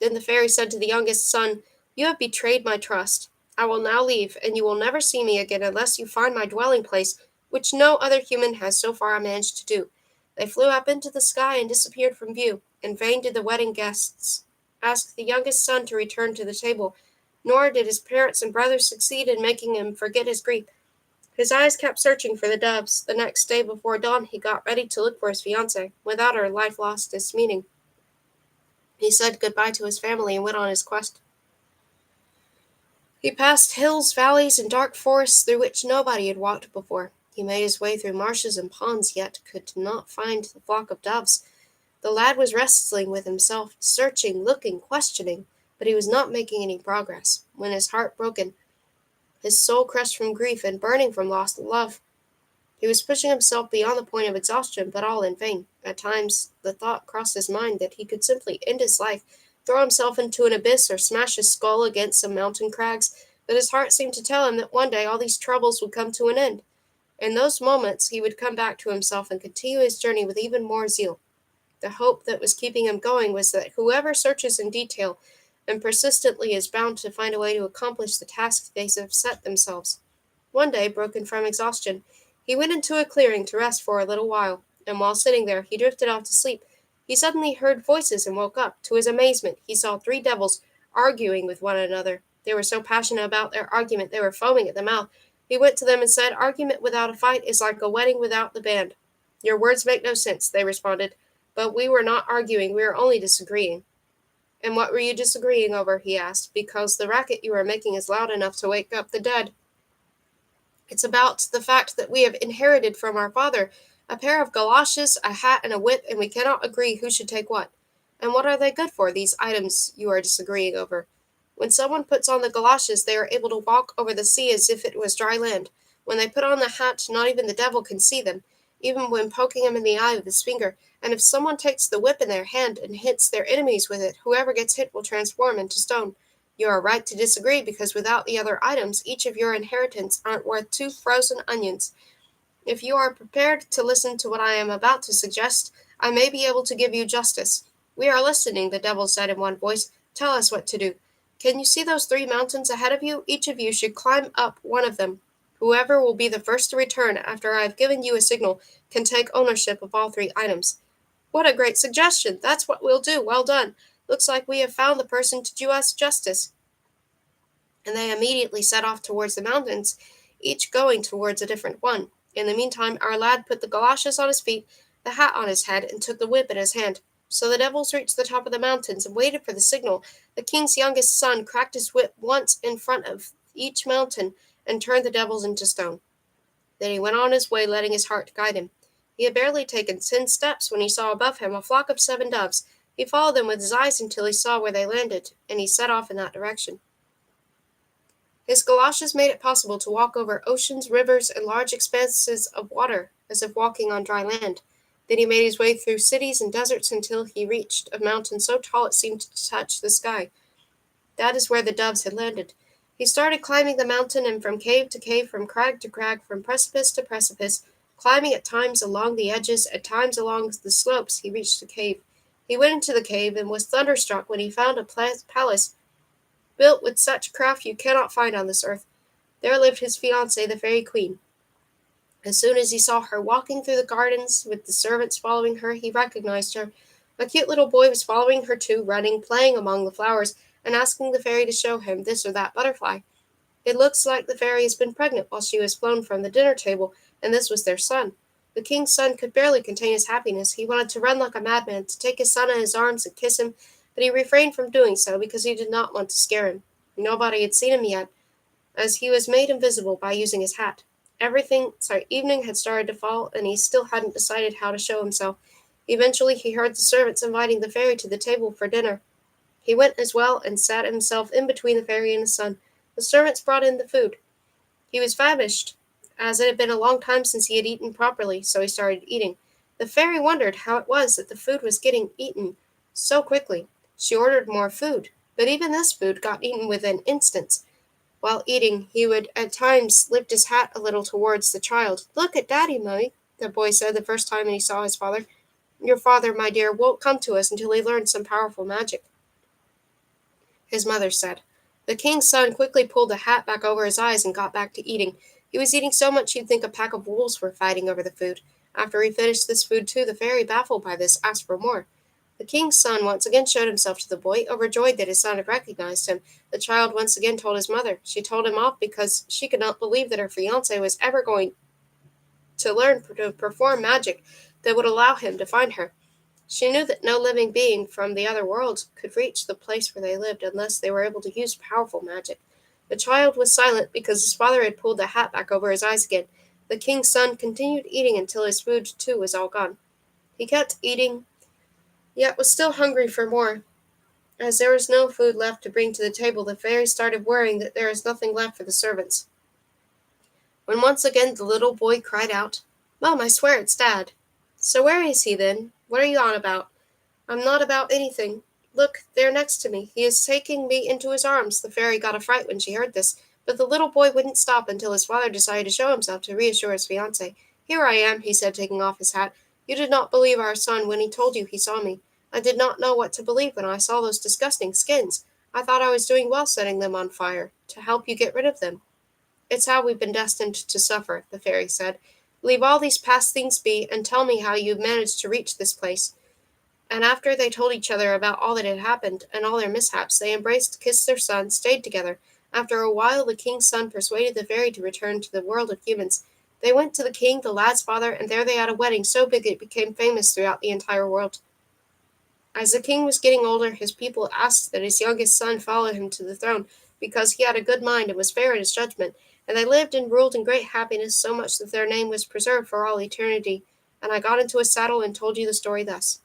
Then the fairy said to the youngest son, "You have betrayed my trust. I will now leave, and you will never see me again unless you find my dwelling place, which no other human has so far managed to do." They flew up into the sky and disappeared from view. In vain did the wedding guests ask the youngest son to return to the table, nor did his parents and brothers succeed in making him forget his grief. His eyes kept searching for the doves. The next day before dawn he got ready to look for his fiancée. Without her, life lost its meaning. He said goodbye to his family and went on his quest. He passed hills, valleys, and dark forests through which nobody had walked before. He made his way through marshes and ponds, yet could not find the flock of doves. The lad was wrestling with himself, searching, looking, questioning, but he was not making any progress. When his heart broken, his soul crushed from grief and burning from lost love, he was pushing himself beyond the point of exhaustion, but all in vain. At times the thought crossed his mind that he could simply end his life, throw himself into an abyss, or smash his skull against some mountain crags, but his heart seemed to tell him that one day all these troubles would come to an end. In those moments he would come back to himself and continue his journey with even more zeal. The hope that was keeping him going was that whoever searches in detail and persistently is bound to find a way to accomplish the task they have set themselves. One day, broken from exhaustion, he went into a clearing to rest for a little while, and while sitting there he drifted off to sleep. He suddenly heard voices and woke up. To his amazement, he saw 3 devils arguing with one another. They were so passionate about their argument they were foaming at the mouth. He went to them and said, "Argument without a fight is like a wedding without the band." "Your words make no sense," they responded. "But we were not arguing, we were only disagreeing." "And what were you disagreeing over?" he asked. "Because the racket you are making is loud enough to wake up the dead." "It's about the fact that we have inherited from our father a pair of galoshes, a hat, and a whip, and we cannot agree who should take what." "And what are they good for, these items you are disagreeing over?" "When someone puts on the galoshes, they are able to walk over the sea as if it was dry land. When they put on the hat, not even the devil can see them, even when poking him in the eye with his finger. And if someone takes the whip in their hand and hits their enemies with it, whoever gets hit will transform into stone. You are right to disagree, because without the other items, each of your inheritance aren't worth 2 frozen onions. If you are prepared to listen to what I am about to suggest, I may be able to give you justice." "We are listening," the devil said in one voice. "Tell us what to do." "Can you see those 3 mountains ahead of you? Each of you should climb up one of them. Whoever will be the first to return after I have given you a signal can take ownership of all 3 items." "What a great suggestion! That's what we'll do. Well done. Looks like we have found the person to do us justice." And they immediately set off towards the mountains, each going towards a different one. In the meantime, our lad put the galoshes on his feet, the hat on his head, and took the whip in his hand. So the devils reached the top of the mountains and waited for the signal. The king's youngest son cracked his whip once in front of each mountain and turned the devils into stone. Then he went on his way, letting his heart guide him. He had barely taken 10 steps when he saw above him a flock of 7 doves. He followed them with his eyes until he saw where they landed, and he set off in that direction. His galoshes made it possible to walk over oceans, rivers, and large expanses of water, as if walking on dry land. Then he made his way through cities and deserts until he reached a mountain so tall it seemed to touch the sky. That is where the doves had landed. He started climbing the mountain, and from cave to cave, from crag to crag, from precipice to precipice, climbing at times along the edges, at times along the slopes, he reached the cave. He went into the cave and was thunderstruck when he found a palace built with such craft you cannot find on this earth. There lived his fiancée, the fairy queen. As soon as he saw her walking through the gardens with the servants following her, he recognized her. A cute little boy was following her too, running, playing among the flowers, and asking the fairy to show him this or that butterfly. It looks like the fairy has been pregnant while she was flown from the dinner table, and this was their son. The king's son could barely contain his happiness. He wanted to run like a madman, to take his son in his arms and kiss him, but he refrained from doing so because he did not want to scare him. Nobody had seen him yet, as he was made invisible by using his hat. Evening had started to fall, and he still hadn't decided how to show himself. Eventually he heard the servants inviting the fairy to the table for dinner. He went as well and sat himself in between the fairy and his son. The servants brought in the food. He was famished, as it had been a long time since he had eaten properly, so he started eating. The fairy wondered how it was that the food was getting eaten so quickly. She ordered more food, but even this food got eaten within instants. While eating, he would at times lift his hat a little towards the child. "Look at Daddy, Mummy," the boy said the first time he saw his father. "Your father, my dear, won't come to us until he learns some powerful magic," his mother said. The king's son quickly pulled the hat back over his eyes and got back to eating. He was eating so much you'd think a pack of wolves were fighting over the food. After he finished this food too, the fairy, baffled by this, asked for more. The king's son once again showed himself to the boy, overjoyed that his son had recognized him. The child once again told his mother. She told him off because she could not believe that her fiancé was ever going to learn to perform magic that would allow him to find her. She knew that no living being from the other world could reach the place where they lived unless they were able to use powerful magic. The child was silent because his father had pulled the hat back over his eyes again. The king's son continued eating until his food too was all gone. He kept eating, yet was still hungry for more. As there was no food left to bring to the table, the fairy started worrying that there was nothing left for the servants. When once again the little boy cried out, "Mom, I swear it's Dad." "So where is he, then? What are you on about?" "I'm not about anything. Look, there next to me. He is taking me into his arms." The fairy got a fright when she heard this, but the little boy wouldn't stop until his father decided to show himself to reassure his fiancée. "Here I am," he said, taking off his hat. "You did not believe our son when he told you he saw me. I did not know what to believe when I saw those disgusting skins. I thought I was doing well setting them on fire, to help you get rid of them." "It's how we've been destined to suffer," the fairy said. "Leave all these past things be, and tell me how you managed to reach this place." And after they told each other about all that had happened and all their mishaps, they embraced, kissed their son, stayed together. After a while, the king's son persuaded the fairy to return to the world of humans. They went to the king, the lad's father, and there they had a wedding so big it became famous throughout the entire world. As the king was getting older, his people asked that his youngest son follow him to the throne, because he had a good mind and was fair in his judgment, and they lived and ruled in great happiness, so much that their name was preserved for all eternity. And I got into a saddle and told you the story thus.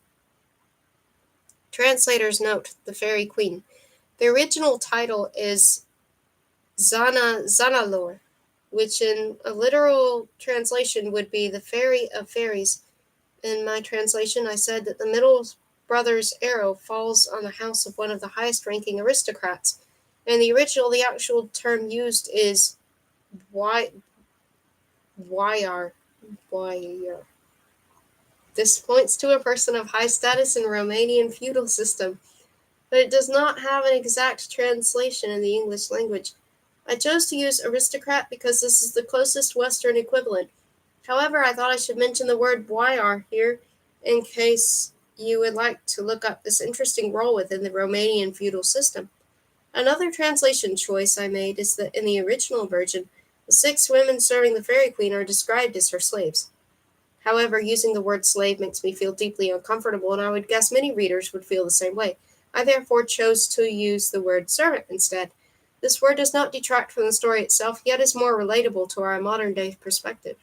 Translator's note: The Fairy Queen. The original title is Zanalor, which in a literal translation would be the Fairy of Fairies. In my translation, I said that the middle brother's arrow falls on the house of one of the highest-ranking aristocrats. In the original, the actual term used is Wayar. This points to a person of high status in Romanian feudal system, but it does not have an exact translation in the English language. I chose to use aristocrat because this is the closest Western equivalent. However, I thought I should mention the word boyar here in case you would like to look up this interesting role within the Romanian feudal system. Another translation choice I made is that in the original version, the 6 women serving the fairy queen are described as her slaves. However, using the word slave makes me feel deeply uncomfortable, and I would guess many readers would feel the same way. I therefore chose to use the word servant instead. This word does not detract from the story itself, yet is more relatable to our modern-day perspective.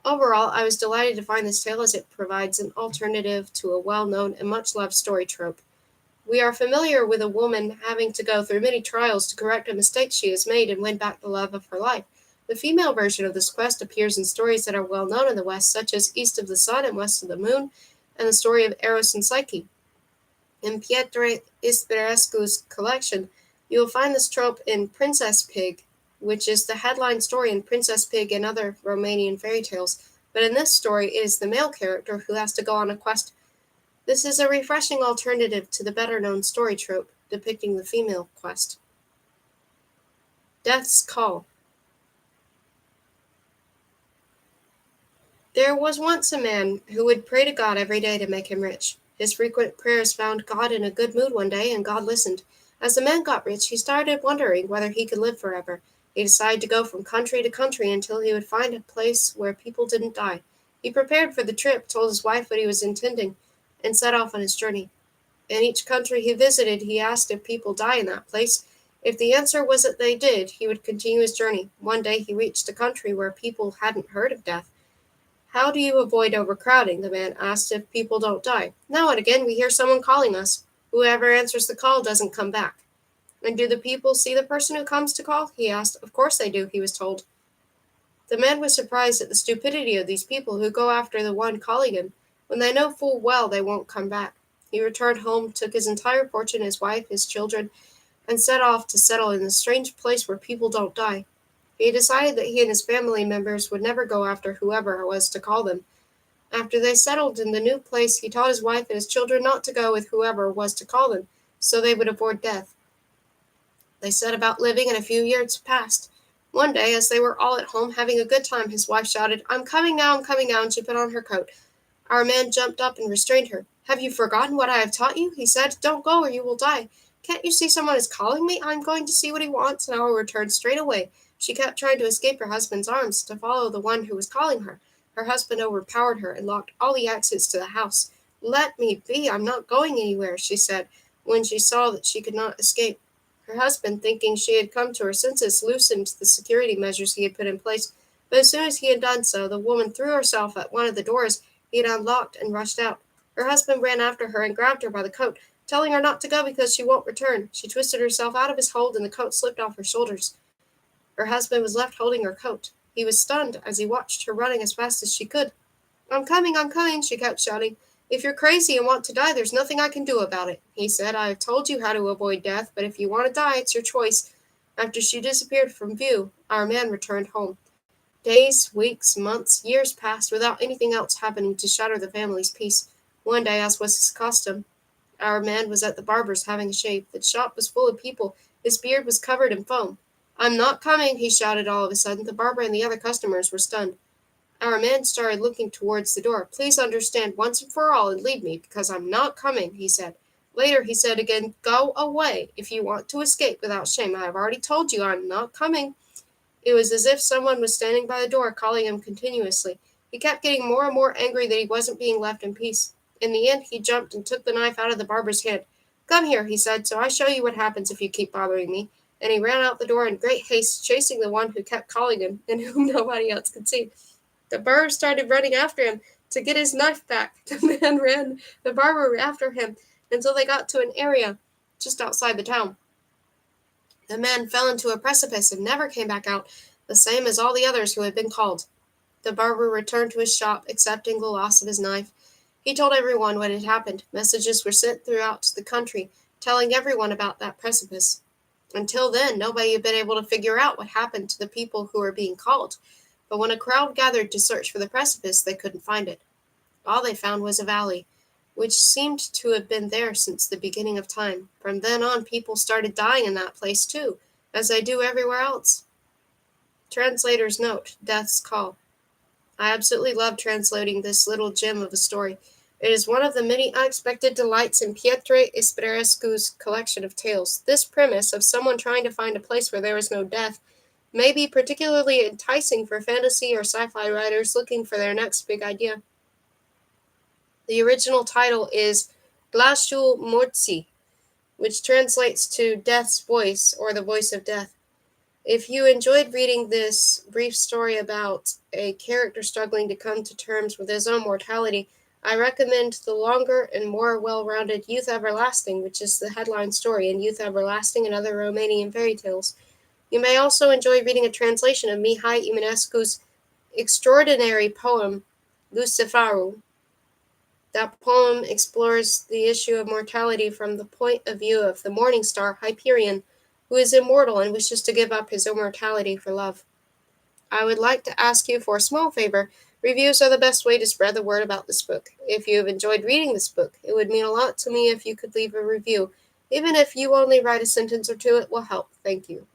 Overall, I was delighted to find this tale as it provides an alternative to a well-known and much-loved story trope. We are familiar with a woman having to go through many trials to correct a mistake she has made and win back the love of her life. The female version of this quest appears in stories that are well known in the West, such as East of the Sun and West of the Moon, and the story of Eros and Psyche. In Petre Ispirescu's collection, you will find this trope in Princess Pig, which is the headline story in Princess Pig and other Romanian fairy tales, but in this story it is the male character who has to go on a quest. This is a refreshing alternative to the better-known story trope depicting the female quest. Death's Call. There was once a man who would pray to God every day to make him rich. His frequent prayers found God in a good mood one day, and God listened. As the man got rich, he started wondering whether he could live forever. He decided to go from country to country until he would find a place where people didn't die. He prepared for the trip, told his wife what he was intending, and set off on his journey. In each country he visited, he asked if people die in that place. If the answer was that they did, he would continue his journey. One day he reached a country where people hadn't heard of death. "How do you avoid overcrowding?" the man asked, "if people don't die?" "Now and again we hear someone calling us. Whoever answers the call doesn't come back." "And do the people see the person who comes to call?" he asked. "Of course they do," he was told. The man was surprised at the stupidity of these people who go after the one calling him, when they know full well they won't come back. He returned home, took his entire fortune, his wife, his children, and set off to settle in the strange place where people don't die. He decided that he and his family members would never go after whoever it was to call them. After they settled in the new place, he taught his wife and his children not to go with whoever was to call them, so they would avoid death. They set about living, and a few years passed. One day, as they were all at home having a good time, his wife shouted, "I'm coming now, I'm coming now," and she put on her coat. Our man jumped up and restrained her. "Have you forgotten what I have taught you?" he said. "Don't go, or you will die. Can't you see someone is calling me? I'm going to see what he wants, and I will return straight away." She kept trying to escape her husband's arms, to follow the one who was calling her. Her husband overpowered her and locked all the exits to the house. "Let me be, I'm not going anywhere," she said, when she saw that she could not escape. Her husband, thinking she had come to her senses, loosened the security measures he had put in place, but as soon as he had done so, the woman threw herself at one of the doors he had unlocked and rushed out. Her husband ran after her and grabbed her by the coat, telling her not to go because she won't return. She twisted herself out of his hold and the coat slipped off her shoulders. Her husband was left holding her coat. He was stunned as he watched her running as fast as she could. I'm coming," she kept shouting. "If you're crazy and want to die, there's nothing I can do about it," he said. "I have told you how to avoid death, but if you want to die, it's your choice." After she disappeared from view, our man returned home. Days, weeks, months, years passed without anything else happening to shatter the family's peace. One day, as was his custom, our man was at the barber's having a shave. The shop was full of people. His beard was covered in foam. "I'm not coming," he shouted all of a sudden. The barber and the other customers were stunned. Our man started looking towards the door. "Please understand once and for all and leave me, because I'm not coming," he said. Later he said again, "Go away if you want to escape without shame. I have already told you I'm not coming." It was as if someone was standing by the door calling him continuously. He kept getting more and more angry that he wasn't being left in peace. In the end, he jumped and took the knife out of the barber's hand. "Come here," he said, "so I show you what happens if you keep bothering me." And he ran out the door in great haste, chasing the one who kept calling him and whom nobody else could see. The barber started running after him to get his knife back. The man ran the barber after him until they got to an area just outside the town. The man fell into a precipice and never came back out, the same as all the others who had been called. The barber returned to his shop, accepting the loss of his knife. He told everyone what had happened. Messages were sent throughout the country, telling everyone about that precipice. Until then, nobody had been able to figure out what happened to the people who were being called. But when a crowd gathered to search for the precipice, they couldn't find it. All they found was a valley, which seemed to have been there since the beginning of time. From then on, people started dying in that place too, as they do everywhere else. Translator's note: Death's Call. I absolutely love translating this little gem of a story. It is one of the many unexpected delights in Petre Ispirescu's collection of tales. This premise of someone trying to find a place where there is no death may be particularly enticing for fantasy or sci-fi writers looking for their next big idea. The original title is Glasul Morții, which translates to Death's Voice or the Voice of Death. If you enjoyed reading this brief story about a character struggling to come to terms with his own mortality, I recommend the longer and more well-rounded Youth Everlasting, which is the headline story in Youth Everlasting and Other Romanian Fairy Tales. You may also enjoy reading a translation of Mihai Eminescu's extraordinary poem, Luciferul. That poem explores the issue of mortality from the point of view of the morning star Hyperion, who is immortal and wishes to give up his immortality for love. I would like to ask you for a small favor. Reviews are the best way to spread the word about this book. If you have enjoyed reading this book, it would mean a lot to me if you could leave a review. Even if you only write a sentence or two, it will help. Thank you.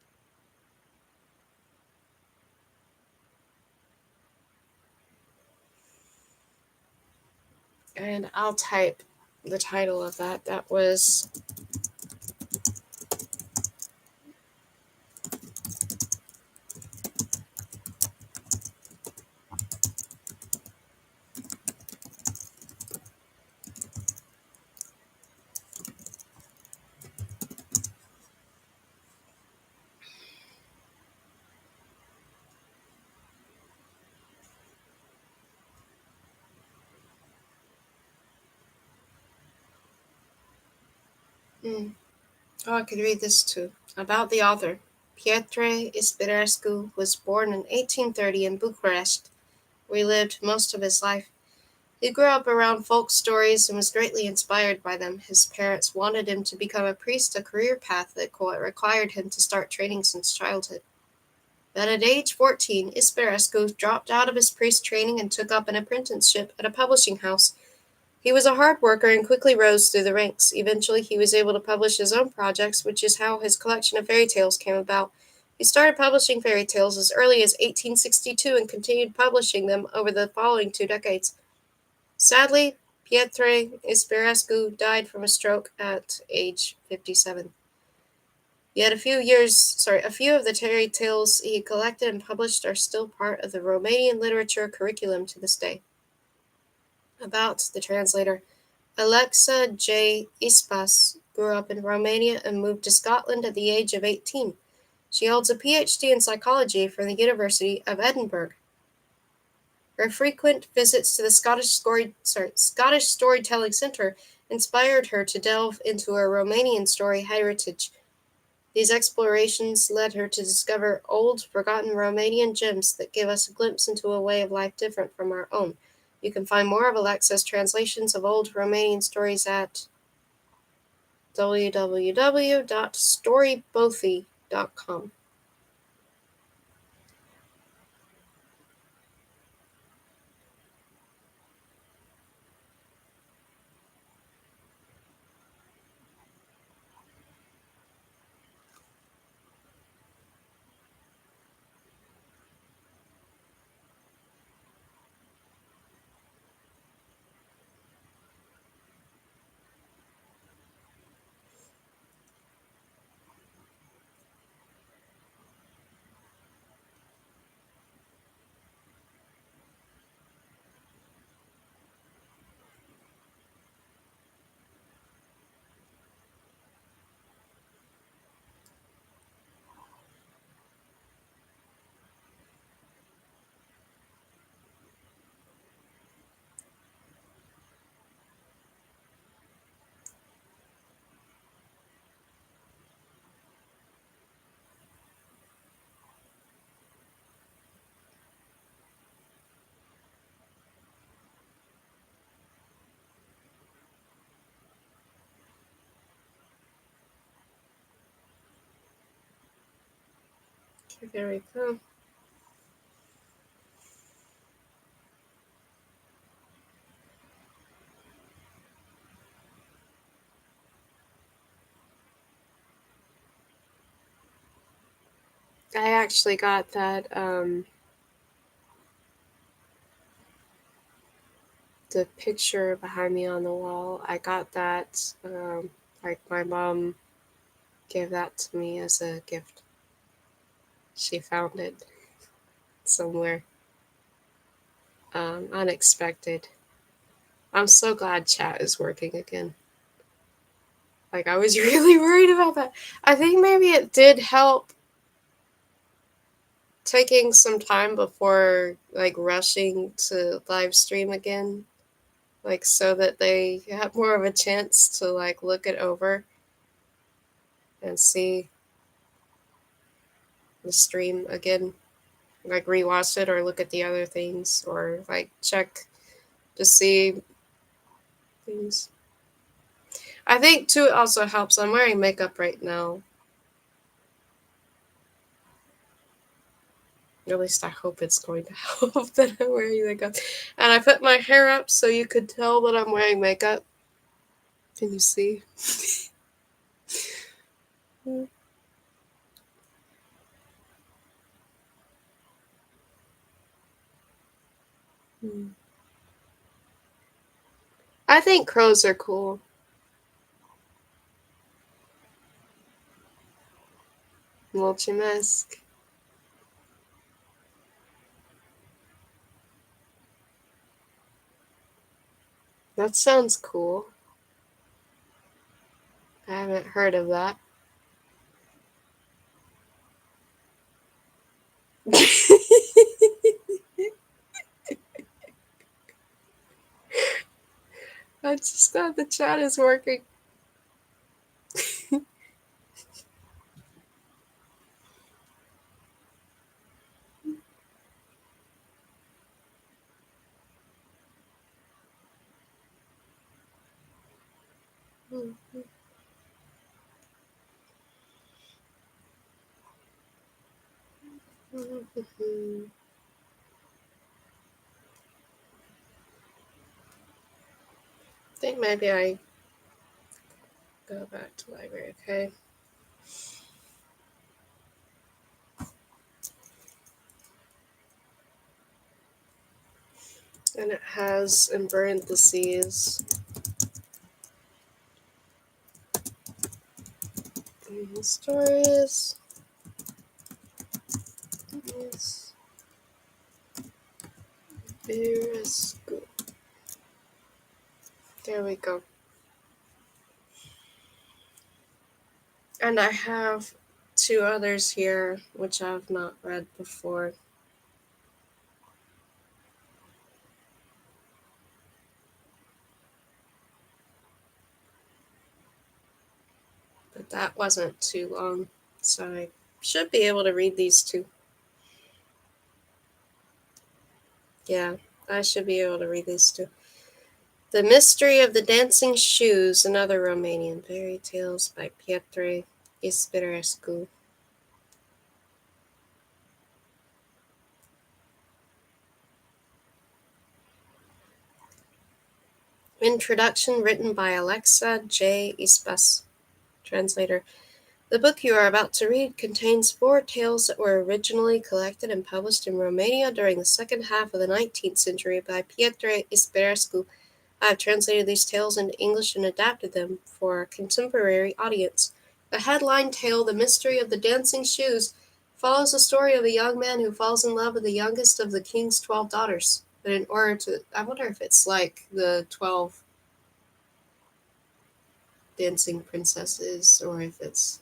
And I'll type the title of that. That was I could read this too. About the author. Petre Ispirescu was born in 1830 in Bucharest, where he lived most of his life. He grew up around folk stories and was greatly inspired by them. His parents wanted him to become a priest, a career path that required him to start training since childhood. But at age 14, Ispirescu dropped out of his priest training and took up an apprenticeship at a publishing house. He was a hard worker and quickly rose through the ranks. Eventually, he was able to publish his own projects, which is how his collection of fairy tales came about. He started publishing fairy tales as early as 1862 and continued publishing them over the following 2 decades. Sadly, Petre Ispirescu died from a stroke at age 57. Yet a few of the fairy tales he collected and published are still part of the Romanian literature curriculum to this day. About the translator. Alexa J. Ispas grew up in Romania and moved to Scotland at the age of 18. She holds a PhD in psychology from the University of Edinburgh. Her frequent visits to the Scottish Storytelling Centre inspired her to delve into her Romanian story heritage. These explorations led her to discover old, forgotten Romanian gems that give us a glimpse into a way of life different from our own. You can find more of Alexa's translations of old Romanian stories at www.storybothy.com. Very cool. I actually got that the picture behind me on the wall. I got that like my mom gave that to me as a gift. She found it somewhere unexpected. I'm so glad chat is working again. Like I was really worried about that. I think maybe it did help taking some time before like rushing to live stream again, like so that they have more of a chance to like look it over and see the stream again, like rewatch it or look at the other things or like check to see things. I think too it also helps. I'm wearing makeup right now. At least I hope it's going to help that I'm wearing makeup. And I put my hair up so you could tell that I'm wearing makeup. Can you see? I think crows are cool. Multimask. That sounds cool. I haven't heard of that. I'm just glad the chat is working. I think maybe I go back to library, okay? And it has in parentheses stories. Ispirescu. There we go. And I have two others here which I've not read before. But that wasn't too long, so I should be able to read these two. Yeah, I should be able to read these two. The Mystery of the Dancing Shoes and Other Romanian Fairy Tales by Petre Ispirescu. Introduction written by Alexa J. Ispirescu, translator. The book you are about to read contains 4 tales that were originally collected and published in Romania during the second half of the 19th century by Petre Ispirescu. I have translated these tales into English and adapted them for a contemporary audience. The headline tale, The Mystery of the Dancing Shoes, follows the story of a young man who falls in love with the youngest of the king's 12 daughters. But in order to, I wonder if it's like the 12 dancing princesses or if it's,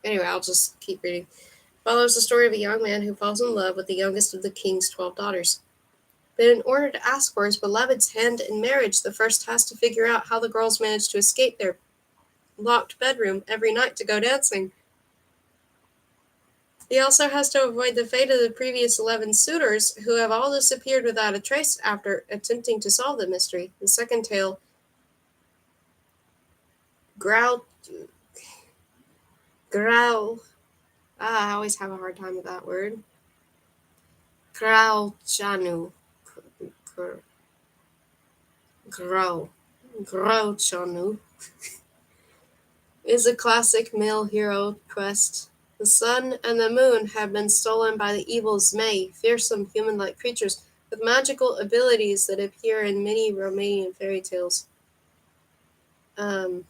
anyway, I'll just keep reading. Follows the story of a young man who falls in love with the youngest of the king's 12 daughters. But in order to ask for his beloved's hand in marriage, the first has to figure out how the girls manage to escape their locked bedroom every night to go dancing. He also has to avoid the fate of the previous 11 suitors, who have all disappeared without a trace after attempting to solve the mystery. The second tale, Growl. Growl. I always have a hard time with that word. Grauchanu. Grauchanu is a classic male hero quest. The sun and the moon have been stolen by the evil Zmei, fearsome human-like creatures with magical abilities that appear in many Romanian fairy tales. To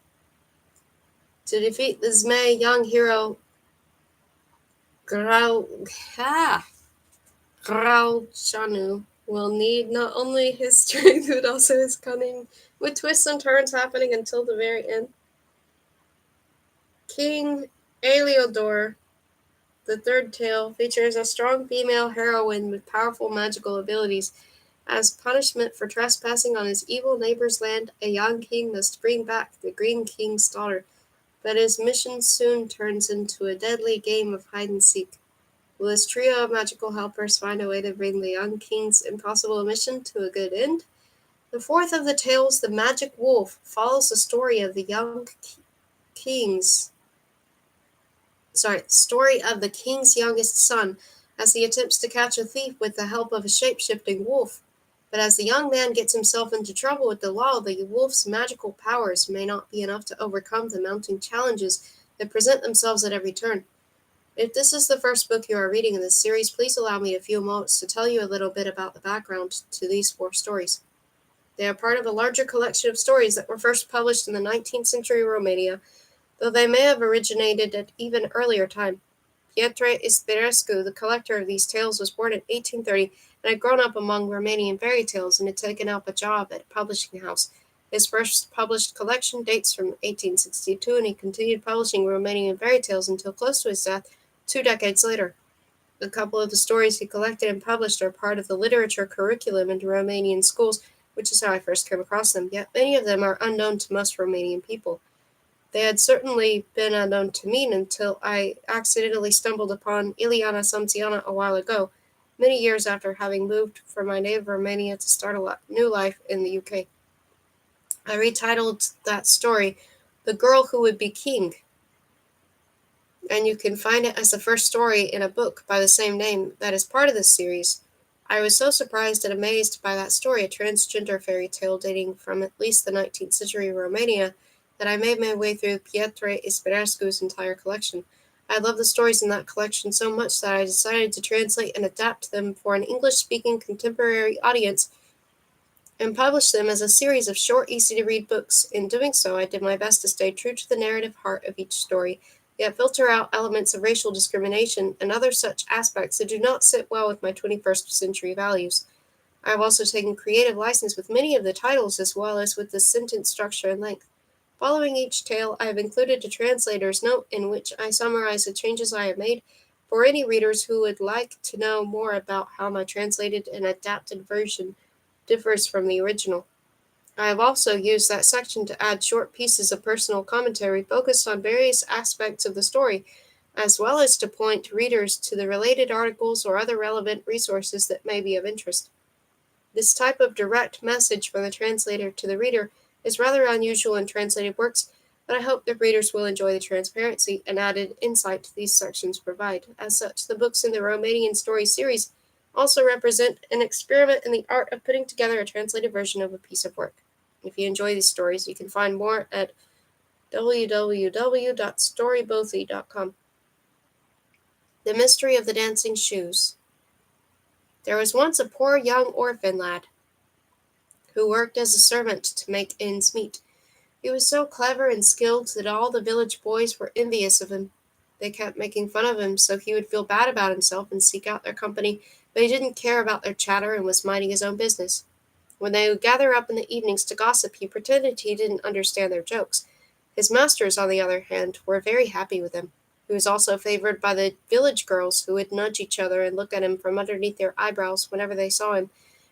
defeat the Zmei, young hero Grauchanu will need not only his strength but also his cunning, with twists and turns happening until the very end. King Eliodor, the third tale, features a strong female heroine with powerful magical abilities. As punishment for trespassing on his evil neighbor's land, a young king must bring back the Green King's daughter, but his mission soon turns into a deadly game of hide-and-seek. Will his trio of magical helpers find a way to bring the young king's impossible mission to a good end? The fourth of the tales, The Magic Wolf, follows the story of the king's youngest son, as he attempts to catch a thief with the help of a shape-shifting wolf. But as the young man gets himself into trouble with the law, the wolf's magical powers may not be enough to overcome the mounting challenges that present themselves at every turn. If this is the first book you are reading in this series, please allow me a few moments to tell you a little bit about the background to these 4 stories. They are part of a larger collection of stories that were first published in the 19th century Romania, though they may have originated at even earlier time. Petre Ispirescu, the collector of these tales, was born in 1830 and had grown up among Romanian fairy tales and had taken up a job at a publishing house. His first published collection dates from 1862, and he continued publishing Romanian fairy tales until close to his death 2 decades later. A couple of the stories he collected and published are part of the literature curriculum in Romanian schools, which is how I first came across them, yet many of them are unknown to most Romanian people. They had certainly been unknown to me until I accidentally stumbled upon Ileana Samțiana a while ago, many years after having moved from my native Romania to start a new life in the UK. I retitled that story, The Girl Who Would Be King. and you can find it as the first story in a book by the same name that is part of this series. I was so surprised and amazed by that story, a transgender fairy tale dating from at least the 19th century Romania, that I made my way through Petre Ispirescu's entire collection. I love the stories in that collection so much that I decided to translate and adapt them for an English-speaking contemporary audience and publish them as a series of short, easy-to-read books. In doing so, I did my best to stay true to the narrative heart of each story, yet filter out elements of racial discrimination and other such aspects that do not sit well with my 21st century values. I have also taken creative license with many of the titles as well as with the sentence structure and length. Following each tale, I have included a translator's note in which I summarize the changes I have made for any readers who would like to know more about how my translated and adapted version differs from the original. I have also used that section to add short pieces of personal commentary focused on various aspects of the story, as well as to point readers to the related articles or other relevant resources that may be of interest. This type of direct message from the translator to the reader is rather unusual in translated works, but I hope that readers will enjoy the transparency and added insight these sections provide. As such, the books in the Romanian story series also represent an experiment in the art of putting together a translated version of a piece of work. If you enjoy these stories, you can find more at www.storybothy.com. The Mystery of the Dancing Shoes. There was once a poor young orphan lad who worked as a servant to make ends meet. He was so clever and skilled that all the village boys were envious of him. They kept making fun of him so he would feel bad about himself and seek out their company, but he didn't care about their chatter and was minding his own business. When they would gather up in the evenings to gossip, he pretended he didn't understand their jokes. His masters, on the other hand, were very happy with him. He was also favored by the village girls, who would nudge each other and look at him from underneath their eyebrows whenever they saw him,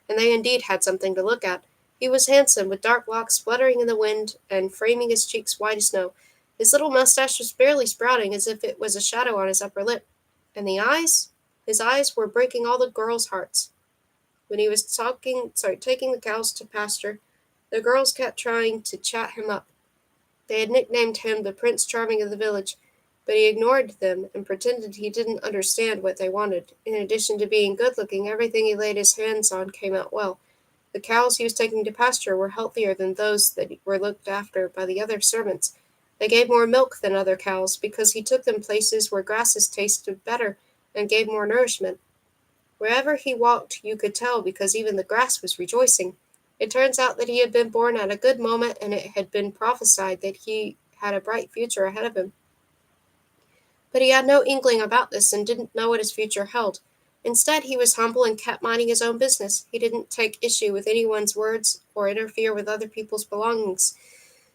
and they indeed had something to look at. He was handsome, with dark locks fluttering in the wind and framing his cheeks white as snow. His little mustache was barely sprouting, as if it was a shadow on his upper lip. And the eyes? His eyes were breaking all the girls' hearts. When he was taking the cows to pasture, the girls kept trying to chat him up. They had nicknamed him the Prince Charming of the village, but he ignored them and pretended he didn't understand what they wanted. In addition to being good-looking, everything he laid his hands on came out well. The cows he was taking to pasture were healthier than those that were looked after by the other servants. They gave more milk than other cows because he took them places where grasses tasted better and gave more nourishment. Wherever he walked, you could tell because even the grass was rejoicing. It turns out that he had been born at a good moment, and it had been prophesied that he had a bright future ahead of him. But he had no inkling about this and didn't know what his future held. Instead, he was humble and kept minding his own business. He didn't take issue with anyone's words or interfere with other people's belongings.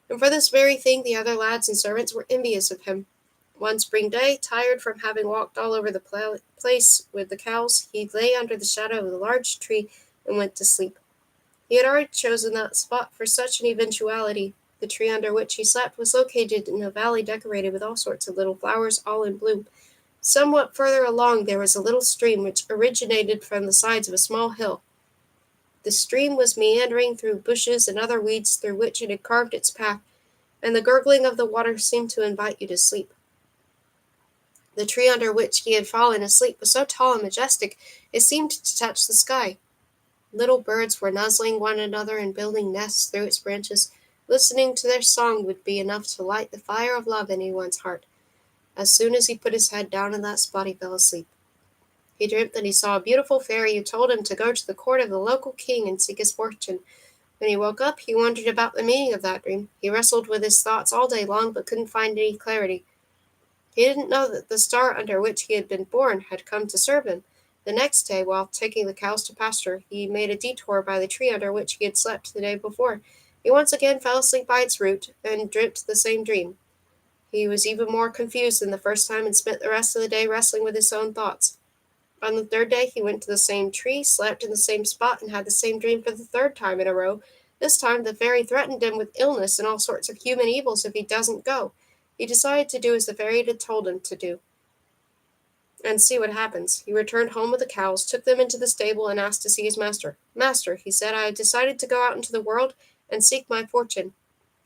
And for this very thing, the other lads and servants were envious of him. One spring day, tired from having walked all over the place with the cows, he lay under the shadow of a large tree and went to sleep. He had already chosen that spot for such an eventuality. The tree under which he slept was located in a valley decorated with all sorts of little flowers, all in bloom. Somewhat further along there was a little stream which originated from the sides of a small hill. The stream was meandering through bushes and other weeds through which it had carved its path, and the gurgling of the water seemed to invite you to sleep. The tree under which he had fallen asleep was so tall and majestic it seemed to touch the sky. Little birds were nuzzling one another and building nests through its branches. Listening to their song would be enough to light the fire of love in anyone's heart. As soon as he put his head down in that spot, he fell asleep. He dreamt that he saw a beautiful fairy who told him to go to the court of the local king and seek his fortune. When he woke up, he wondered about the meaning of that dream. He wrestled with his thoughts all day long, but couldn't find any clarity. He didn't know that the star under which he had been born had come to serve him. The next day, while taking the cows to pasture, he made a detour by the tree under which he had slept the day before. He once again fell asleep by its root and dreamt the same dream. He was even more confused than the first time and spent the rest of the day wrestling with his own thoughts. On the third day, he went to the same tree, slept in the same spot, and had the same dream for the third time in a row. This time, the fairy threatened him with illness and all sorts of human evils if he doesn't go. He decided to do as the fairy had told him to do, and see what happens. He returned home with the cows, took them into the stable, and asked to see his master. "Master," he said, "I have decided to go out into the world and seek my fortune.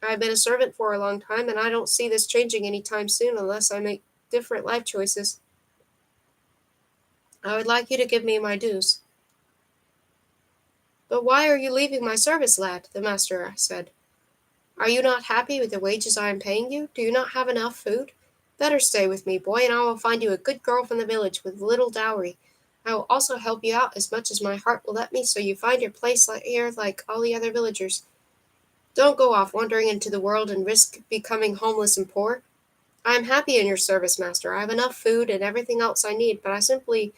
I have been a servant for a long time, and I don't see this changing any time soon unless I make different life choices, I would like you to give me my dues." "But why are you leaving my service, lad?" the master said. "Are you not happy with the wages I am paying you? Do you not have enough food? Better stay with me, boy, and I will find you a good girl from the village with little dowry. I will also help you out as much as my heart will let me, so you find your place here like all the other villagers. Don't go off wandering into the world and risk becoming homeless and poor. I am happy in your service, master. I have enough food and everything else I need, but I simply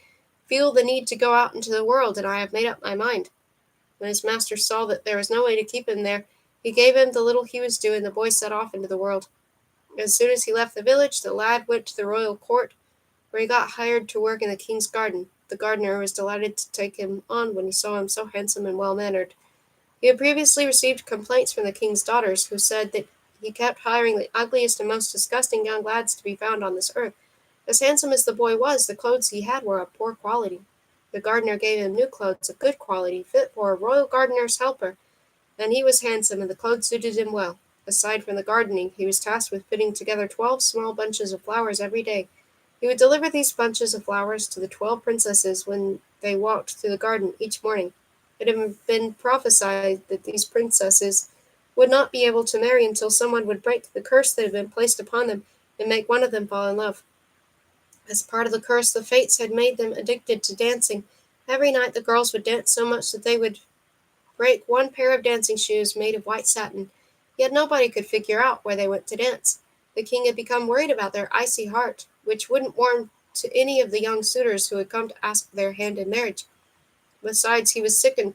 feel the need to go out into the world, and I have made up my mind." When his master saw that there was no way to keep him there, he gave him the little he was due, and the boy set off into the world. As soon as he left the village, the lad went to the royal court, where he got hired to work in the king's garden. The gardener was delighted to take him on when he saw him so handsome and well mannered. He had previously received complaints from the king's daughters, who said that he kept hiring the ugliest and most disgusting young lads to be found on this earth. As handsome as the boy was, the clothes he had were of poor quality. The gardener gave him new clothes of good quality, fit for a royal gardener's helper, and he was handsome, and the clothes suited him well. Aside from the gardening, he was tasked with putting together 12 small bunches of flowers every day. He would deliver these bunches of flowers to the 12 princesses when they walked through the garden each morning. It had been prophesied that these princesses would not be able to marry until someone would break the curse that had been placed upon them and make one of them fall in love. As part of the curse, the fates had made them addicted to dancing. Every night the girls would dance so much that they would break one pair of dancing shoes made of white satin, yet nobody could figure out where they went to dance. The king had become worried about their icy heart, which wouldn't warm to any of the young suitors who had come to ask their hand in marriage. Besides, he was sick and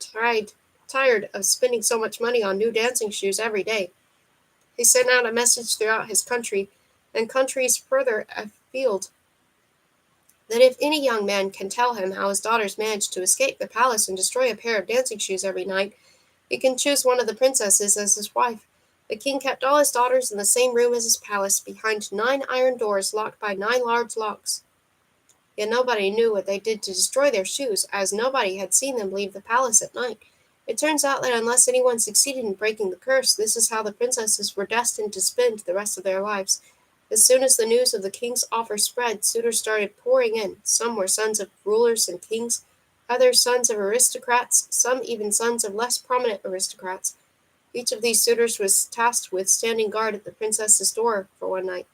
tired of spending so much money on new dancing shoes every day. He sent out a message throughout his country and countries further afield that if any young man can tell him how his daughters managed to escape the palace and destroy a pair of dancing shoes every night, he can choose one of the princesses as his wife. The king kept all his daughters in the same room as his palace, behind 9 iron doors locked by 9 large locks. Yet nobody knew what they did to destroy their shoes, as nobody had seen them leave the palace at night. It turns out that unless anyone succeeded in breaking the curse, this is how the princesses were destined to spend the rest of their lives. As soon as the news of the king's offer spread, suitors started pouring in. Some were sons of rulers and kings, others sons of aristocrats, some even sons of less prominent aristocrats. Each of these suitors was tasked with standing guard at the princess's door for one night.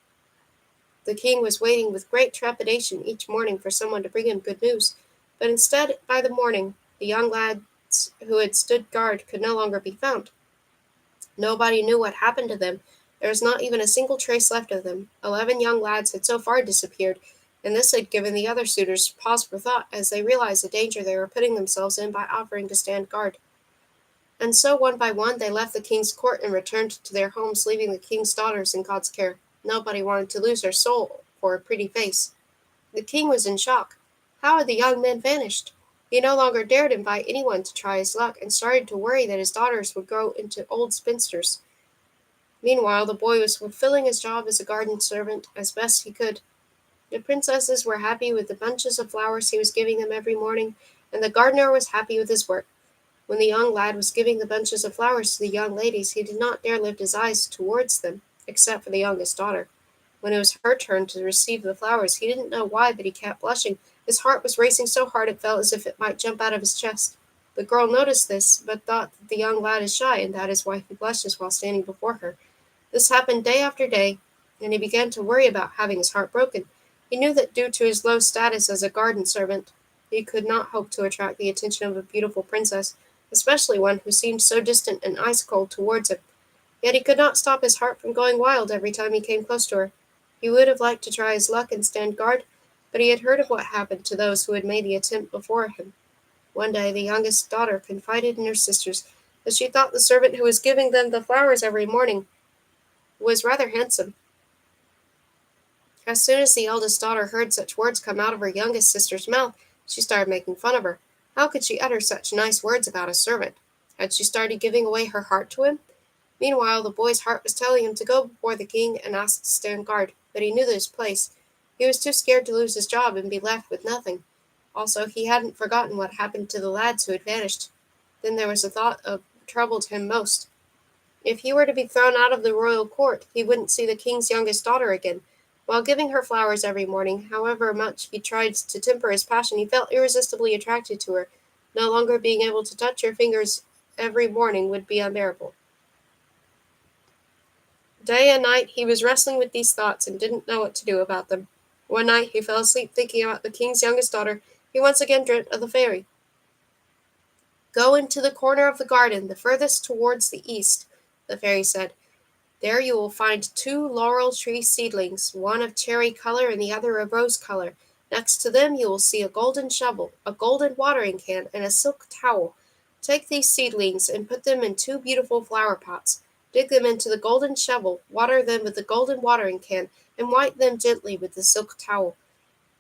The king was waiting with great trepidation each morning for someone to bring him good news, but instead, by the morning, the young lads who had stood guard could no longer be found. Nobody knew what happened to them. There was not even a single trace left of them. 11 young lads had so far disappeared, and this had given the other suitors pause for thought as they realized the danger they were putting themselves in by offering to stand guard. And so, one by one, they left the king's court and returned to their homes, leaving the king's daughters in God's care. Nobody wanted to lose their soul for a pretty face. The king was in shock. How had the young men vanished? He no longer dared invite anyone to try his luck, and started to worry that his daughters would grow into old spinsters. Meanwhile, the boy was fulfilling his job as a garden servant as best he could. The princesses were happy with the bunches of flowers he was giving them every morning, and the gardener was happy with his work. When the young lad was giving the bunches of flowers to the young ladies, he did not dare lift his eyes towards them, except for the youngest daughter. When it was her turn to receive the flowers, he didn't know why, but he kept blushing. His heart was racing so hard it felt as if it might jump out of his chest. The girl noticed this, but thought that the young lad is shy, and that is why he blushes while standing before her. This happened day after day, and he began to worry about having his heart broken. He knew that due to his low status as a garden servant, he could not hope to attract the attention of a beautiful princess, especially one who seemed so distant and ice-cold towards him. Yet he could not stop his heart from going wild every time he came close to her. He would have liked to try his luck and stand guard, but he had heard of what happened to those who had made the attempt before him. One day the youngest daughter confided in her sisters that she thought the servant who was giving them the flowers every morning was rather handsome. As soon as the eldest daughter heard such words come out of her youngest sister's mouth, she started making fun of her. How could she utter such nice words about a servant? Had she started giving away her heart to him? Meanwhile, the boy's heart was telling him to go before the king and ask to stand guard, but he knew his place. He was too scared to lose his job and be left with nothing. Also, he hadn't forgotten what happened to the lads who had vanished. Then there was a thought that troubled him most. If he were to be thrown out of the royal court, he wouldn't see the king's youngest daughter again. While giving her flowers every morning, however much he tried to temper his passion, he felt irresistibly attracted to her. No longer being able to touch her fingers every morning would be unbearable. Day and night he was wrestling with these thoughts and didn't know what to do about them. One night he fell asleep thinking about the king's youngest daughter. He once again dreamt of the fairy. "Go into the corner of the garden, the furthest towards the east," the fairy said. "There you will find two laurel tree seedlings, one of cherry color and the other of rose color. Next to them you will see a golden shovel, a golden watering can, and a silk towel. Take these seedlings and put them in two beautiful flower pots. Dig them into the golden shovel, water them with the golden watering can, and wipe them gently with the silk towel.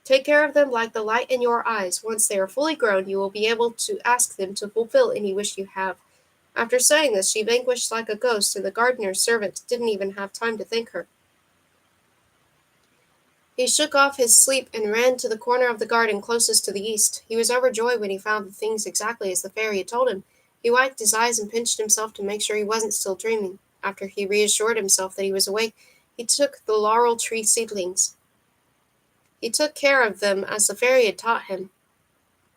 Take care of them like the light in your eyes. Once they are fully grown, you will be able to ask them to fulfill any wish you have." After saying this, she vanished like a ghost, and the gardener's servant didn't even have time to thank her. He shook off his sleep and ran to the corner of the garden closest to the east. He was overjoyed when he found the things exactly as the fairy had told him. He wiped his eyes and pinched himself to make sure he wasn't still dreaming. After he reassured himself that he was awake, he took the laurel tree seedlings. He took care of them as the fairy had taught him,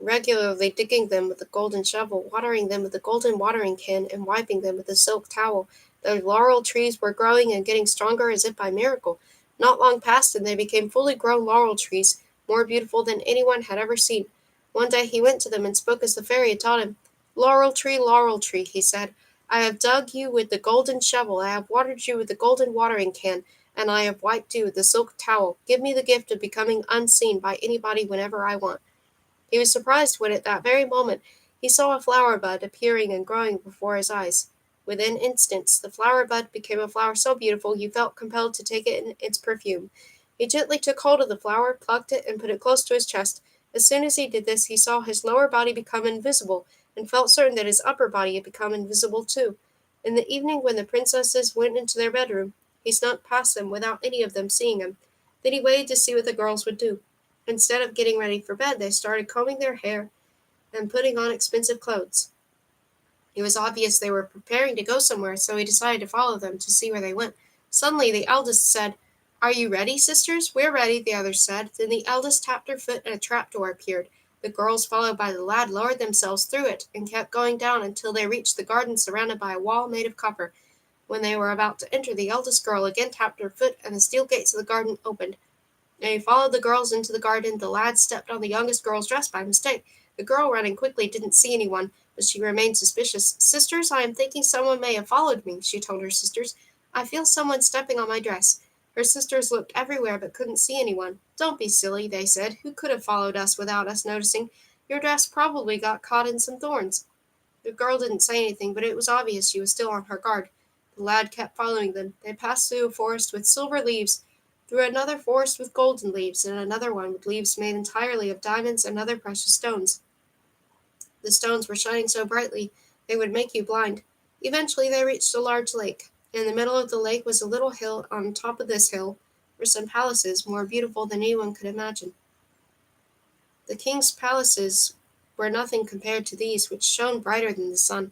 regularly digging them with the golden shovel, watering them with the golden watering can, and wiping them with the silk towel. The laurel trees were growing and getting stronger as if by miracle. Not long passed, and they became fully grown laurel trees, more beautiful than anyone had ever seen. One day he went to them and spoke as the fairy had taught him. Laurel tree," he said, "I have dug you with the golden shovel, I have watered you with the golden watering can, and I have wiped you with the silk towel. Give me the gift of becoming unseen by anybody whenever I want." He was surprised when at that very moment he saw a flower bud appearing and growing before his eyes. Within instants the flower bud became a flower so beautiful he felt compelled to take it in its perfume. He gently took hold of the flower, plucked it, and put it close to his chest. As soon as he did this, he saw his lower body become invisible, and felt certain that his upper body had become invisible too. In the evening, when the princesses went into their bedroom, he snuck past them without any of them seeing him. Then he waited to see what the girls would do. Instead of getting ready for bed, they started combing their hair and putting on expensive clothes. It was obvious they were preparing to go somewhere, so he decided to follow them to see where they went. Suddenly, the eldest said, "Are you ready, sisters?" "We're ready," the others said. Then the eldest tapped her foot and a trapdoor appeared. The girls, followed by the lad, lowered themselves through it and kept going down until they reached the garden surrounded by a wall made of copper. When they were about to enter, the eldest girl again tapped her foot, and the steel gates of the garden opened. They followed the girls into the garden. The lad stepped on the youngest girl's dress by mistake. The girl, running quickly, didn't see anyone, but she remained suspicious. "Sisters, I am thinking someone may have followed me," she told her sisters. "I feel someone stepping on my dress." Her sisters looked everywhere but couldn't see anyone. "Don't be silly," they said. "Who could have followed us without us noticing? Your dress probably got caught in some thorns." The girl didn't say anything, but it was obvious she was still on her guard. The lad kept following them. They passed through a forest with silver leaves, through another forest with golden leaves, and another one with leaves made entirely of diamonds and other precious stones. The stones were shining so brightly they would make you blind. Eventually they reached a large lake. In the middle of the lake was a little hill. On top of this hill were some palaces more beautiful than anyone could imagine. The king's palaces were nothing compared to these, which shone brighter than the sun.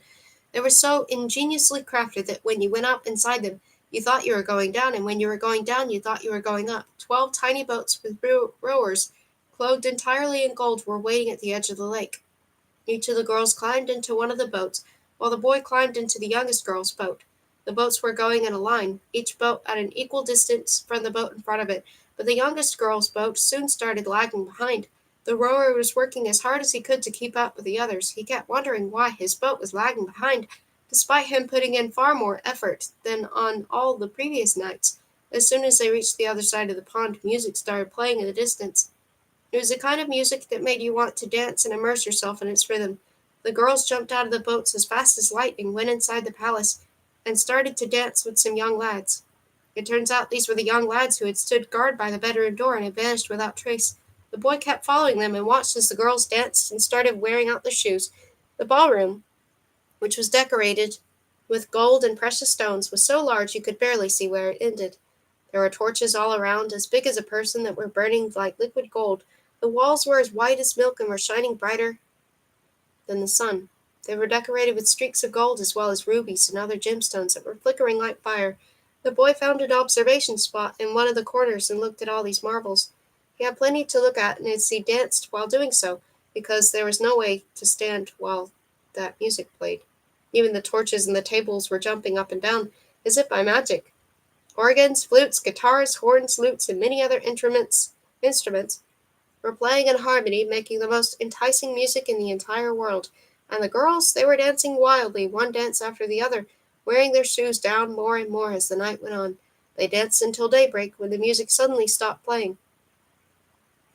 They were so ingeniously crafted that when you went up inside them, you thought you were going down, and when you were going down, you thought you were going up. 12 tiny boats with rowers, clothed entirely in gold, were waiting at the edge of the lake. Each of the girls climbed into one of the boats, while the boy climbed into the youngest girl's boat. The boats were going in a line, each boat at an equal distance from the boat in front of it, but the youngest girl's boat soon started lagging behind. The rower was working as hard as he could to keep up with the others. He kept wondering why his boat was lagging behind, despite him putting in far more effort than on all the previous nights. As soon as they reached the other side of the pond, music started playing in the distance. It was the kind of music that made you want to dance and immerse yourself in its rhythm. The girls jumped out of the boats as fast as lightning, went inside the palace, and started to dance with some young lads. It turns out these were the young lads who had stood guard by the bedroom door and had vanished without trace. The boy kept following them and watched as the girls danced and started wearing out their shoes. The ballroom, which was decorated with gold and precious stones, was so large you could barely see where it ended. There were torches all around, as big as a person, that were burning like liquid gold. The walls were as white as milk and were shining brighter than the sun. They were decorated with streaks of gold as well as rubies and other gemstones that were flickering like fire. The boy found an observation spot in one of the corners and looked at all these marvels. He had plenty to look at, and as he danced while doing so, because there was no way to stand while that music played. Even the torches and the tables were jumping up and down, as if by magic. Organs, flutes, guitars, horns, lutes, and many other instruments were playing in harmony, making the most enticing music in the entire world. And the girls, they were dancing wildly, one dance after the other, wearing their shoes down more and more as the night went on. They danced until daybreak, when the music suddenly stopped playing.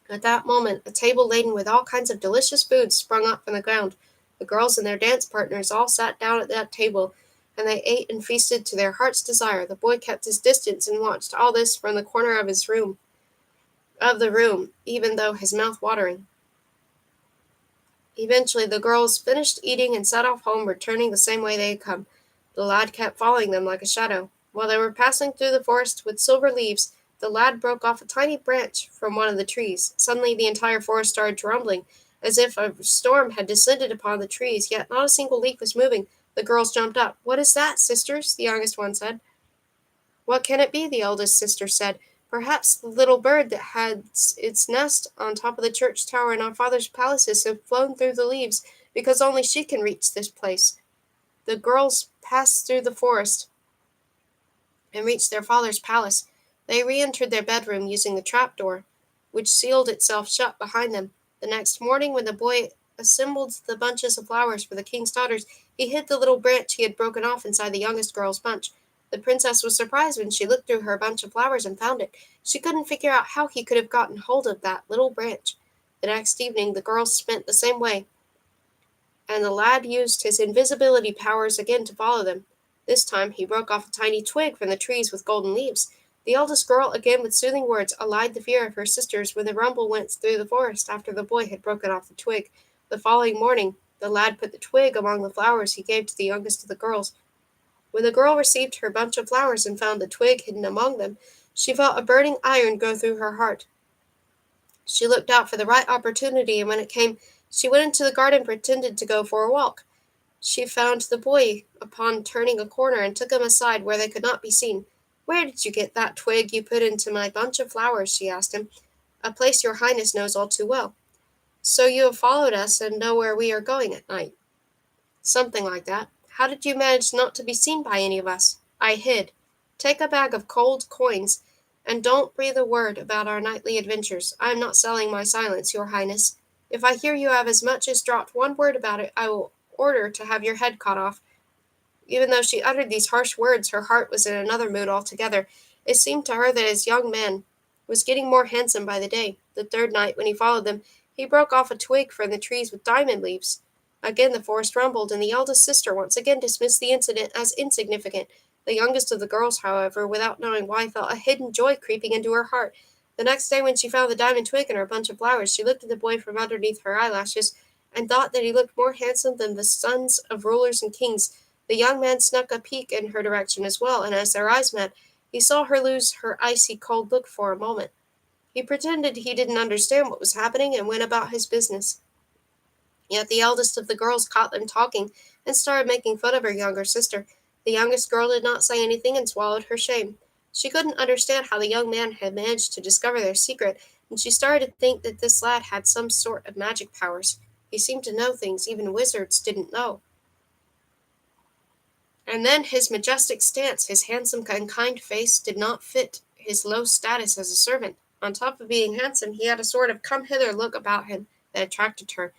At that moment, a table laden with all kinds of delicious foods sprung up from the ground. The girls and their dance partners all sat down at that table, and they ate and feasted to their heart's desire. The boy kept his distance and watched all this from the corner of the room, even though his mouth watering. Eventually the girls finished eating and set off home, returning the same way they had come. The lad kept following them like a shadow. While they were passing through the forest with silver leaves, the lad broke off a tiny branch from one of the trees. Suddenly the entire forest started rumbling, as if a storm had descended upon the trees, yet not a single leaf was moving. The girls jumped up. "What is that, sisters?" the youngest one said. "What can it be?" the eldest sister said. "Perhaps the little bird that has its nest on top of the church tower in our father's palaces has flown through the leaves, because only she can reach this place." The girls passed through the forest and reached their father's palace. They re-entered their bedroom using the trapdoor, which sealed itself shut behind them. The next morning, when the boy assembled the bunches of flowers for the king's daughters, he hid the little branch he had broken off inside the youngest girl's bunch. The princess was surprised when she looked through her bunch of flowers and found it. She couldn't figure out how he could have gotten hold of that little branch. The next evening, the girls spent the same way, and the lad used his invisibility powers again to follow them. This time he broke off a tiny twig from the trees with golden leaves. The eldest girl, again with soothing words, allayed the fear of her sisters when the rumble went through the forest after the boy had broken off the twig. The following morning, the lad put the twig among the flowers he gave to the youngest of the girls. When the girl received her bunch of flowers and found the twig hidden among them, she felt a burning iron go through her heart. She looked out for the right opportunity, and when it came, she went into the garden and pretended to go for a walk. She found the boy upon turning a corner and took him aside where they could not be seen. "Where did you get that twig you put into my bunch of flowers?" she asked him. "A place your highness knows all too well." "So you have followed us and know where we are going at night?" "Something like that." "How did you manage not to be seen by any of us?" "I hid." "Take a bag of cold coins, and don't breathe a word about our nightly adventures. I am not selling my silence, your highness. If I hear you have as much as dropped one word about it, I will order to have your head cut off." Even though she uttered these harsh words, her heart was in another mood altogether. It seemed to her that his young man was getting more handsome by the day. The third night, when he followed them, he broke off a twig from the trees with diamond leaves. Again the forest rumbled, and the eldest sister once again dismissed the incident as insignificant. The youngest of the girls, however, without knowing why, felt a hidden joy creeping into her heart. The next day, when she found the diamond twig in her bunch of flowers, she looked at the boy from underneath her eyelashes, and thought that he looked more handsome than the sons of rulers and kings. The young man snuck a peek in her direction as well, and as their eyes met, he saw her lose her icy cold look for a moment. He pretended he didn't understand what was happening and went about his business. Yet the eldest of the girls caught them talking and started making fun of her younger sister. The youngest girl did not say anything and swallowed her shame. She couldn't understand how the young man had managed to discover their secret, and she started to think that this lad had some sort of magic powers. He seemed to know things even wizards didn't know. And then his majestic stance, his handsome and kind face, did not fit his low status as a servant. On top of being handsome, he had a sort of come-hither look about him that attracted her.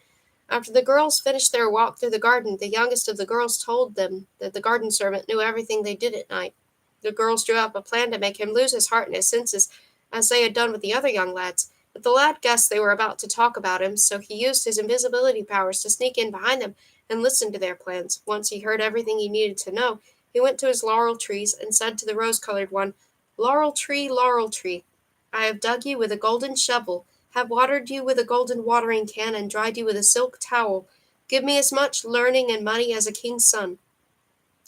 After the girls finished their walk through the garden, the youngest of the girls told them that the garden servant knew everything they did at night. The girls drew up a plan to make him lose his heart and his senses, as they had done with the other young lads. But the lad guessed they were about to talk about him, so he used his invisibility powers to sneak in behind them and listen to their plans. Once he heard everything he needed to know, he went to his laurel trees and said to the rose-colored one, Laurel tree, I have dug you with a golden shovel, have watered you with a golden watering can, and dried you with a silk towel. Give me as much learning and money as a king's son."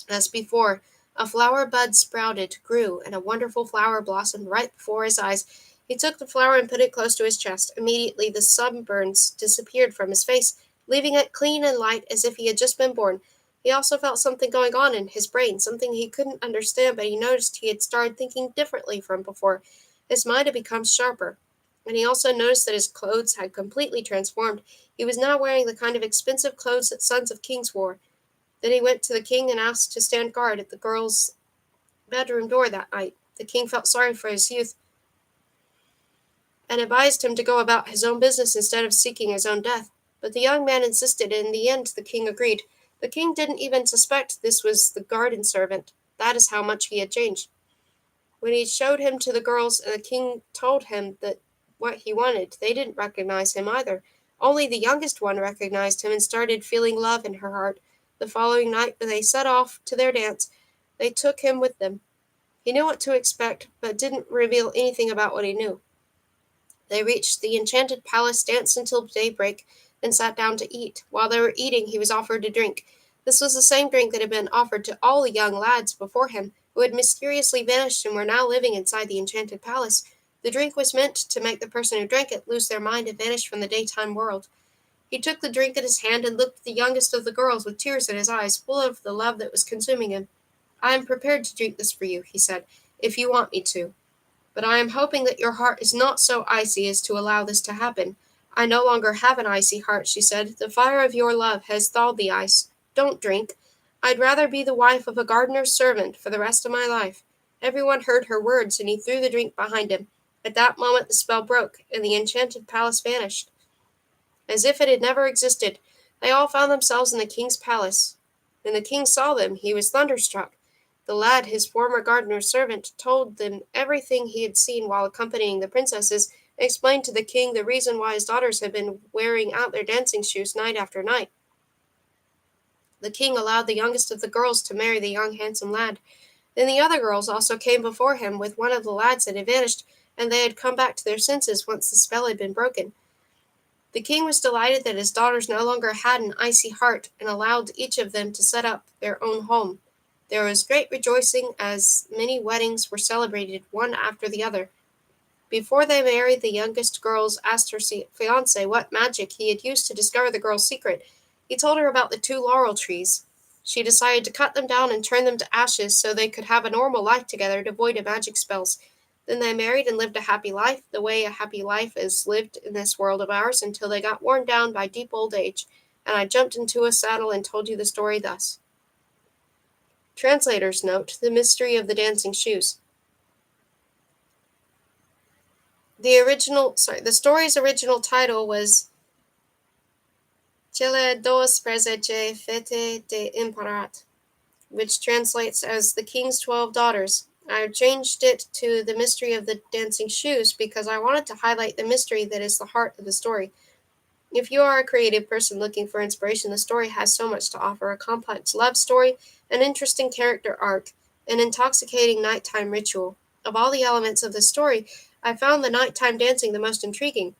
As before, a flower bud sprouted, grew, and a wonderful flower blossomed right before his eyes. He took the flower and put it close to his chest. Immediately the sunburns disappeared from his face, leaving it clean and light as if he had just been born. He also felt something going on in his brain, something he couldn't understand, but he noticed he had started thinking differently from before. His mind had become sharper. And he also noticed that his clothes had completely transformed. He was now wearing the kind of expensive clothes that sons of kings wore. Then he went to the king and asked to stand guard at the girl's bedroom door that night. The king felt sorry for his youth and advised him to go about his own business instead of seeking his own death. But the young man insisted, and in the end the king agreed. The king didn't even suspect this was the garden servant. That is how much he had changed. When he showed him to the girls and the king told him that what he wanted, they didn't recognize him either. Only the youngest one recognized him and started feeling love in her heart. The following night, when they set off to their dance, they took him with them. He knew what to expect, but didn't reveal anything about what he knew. They reached the enchanted palace, danced until daybreak, and sat down to eat. While they were eating, he was offered a drink. This was the same drink that had been offered to all the young lads before him, who had mysteriously vanished and were now living inside the enchanted palace. The drink was meant to make the person who drank it lose their mind and vanish from the daytime world. He took the drink in his hand and looked at the youngest of the girls with tears in his eyes, full of the love that was consuming him. "I am prepared to drink this for you," he said, "if you want me to. But I am hoping that your heart is not so icy as to allow this to happen." "I no longer have an icy heart," she said. "The fire of your love has thawed the ice. Don't drink. I'd rather be the wife of a gardener's servant for the rest of my life." Everyone heard her words, and he threw the drink behind him. At that moment the spell broke, and the enchanted palace vanished, as if it had never existed. They all found themselves in the king's palace. When the king saw them, he was thunderstruck. The lad, his former gardener's servant, told them everything he had seen while accompanying the princesses, and explained to the king the reason why his daughters had been wearing out their dancing shoes night after night. The king allowed the youngest of the girls to marry the young handsome lad. Then the other girls also came before him with one of the lads that had vanished, and they had come back to their senses once the spell had been broken. The king was delighted that his daughters no longer had an icy heart, and allowed each of them to set up their own home. There was great rejoicing as many weddings were celebrated one after the other. Before they married, the youngest girls asked her fiancé what magic he had used to discover the girl's secret. He told her about the 2 laurel trees. She decided to cut them down and turn them to ashes so they could have a normal life together, devoid of magic spells. Then they married and lived a happy life, the way a happy life is lived in this world of ours, until they got worn down by deep old age. And I jumped into a saddle and told you the story thus. Translator's note: The Mystery of the Dancing Shoes. The story's original title was Cele dos Prezece Fete de Imparat, which translates as The King's 12 Daughters. I changed it to The Mystery of the Dancing Shoes because I wanted to highlight the mystery that is the heart of the story. If you are a creative person looking for inspiration, the story has so much to offer: a complex love story, an interesting character arc, an intoxicating nighttime ritual. Of all the elements of the story, I found the nighttime dancing the most intriguing.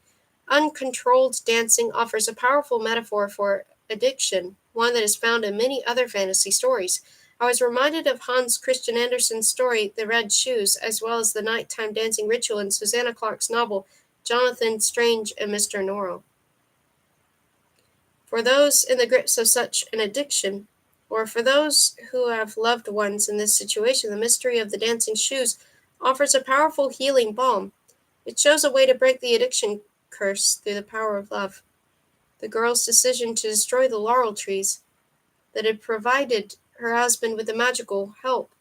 Uncontrolled dancing offers a powerful metaphor for addiction, one that is found in many other fantasy stories. I was reminded of Hans Christian Andersen's story, The Red Shoes, as well as the nighttime dancing ritual in Susanna Clarke's novel, Jonathan Strange and Mr. Norrell. For those in the grips of such an addiction, or for those who have loved ones in this situation, the mystery of the dancing shoes offers a powerful healing balm. It shows a way to break the addiction curse through the power of love. The girl's decision to destroy the laurel trees that had provided her husband with the magical help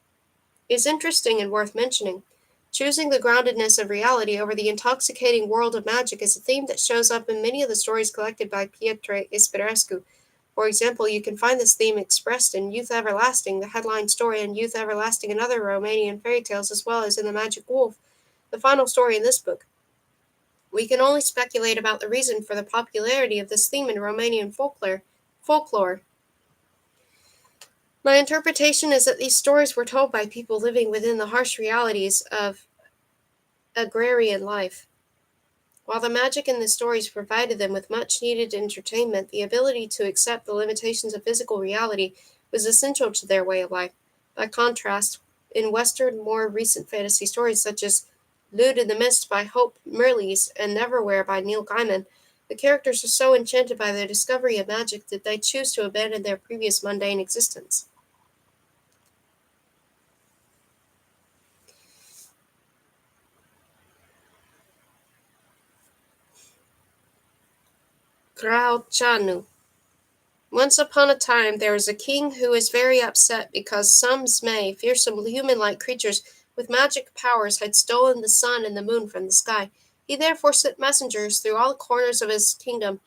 is interesting and worth mentioning. Choosing the groundedness of reality over the intoxicating world of magic is a theme that shows up in many of the stories collected by Petre Ispirescu. For example, you can find this theme expressed in Youth Everlasting, the headline story, and Youth Everlasting and other Romanian fairy tales, as well as in The Magic Wolf, the final story in this book. We can only speculate about the reason for the popularity of this theme in Romanian folklore. My interpretation is that these stories were told by people living within the harsh realities of agrarian life. While the magic in the stories provided them with much-needed entertainment, the ability to accept the limitations of physical reality was essential to their way of life. By contrast, in Western, more recent fantasy stories such as Lude in the Mist by Hope Mirrlees and Neverwhere by Neil Gaiman, The characters are so enchanted by their discovery of magic that they choose to abandon their previous mundane existence. Grauchanu. Once upon a time there was a king who was very upset because some Zmei, fearsome human-like creatures with magic powers, had stolen the sun and the moon from the sky. He therefore sent messengers through all corners of his kingdom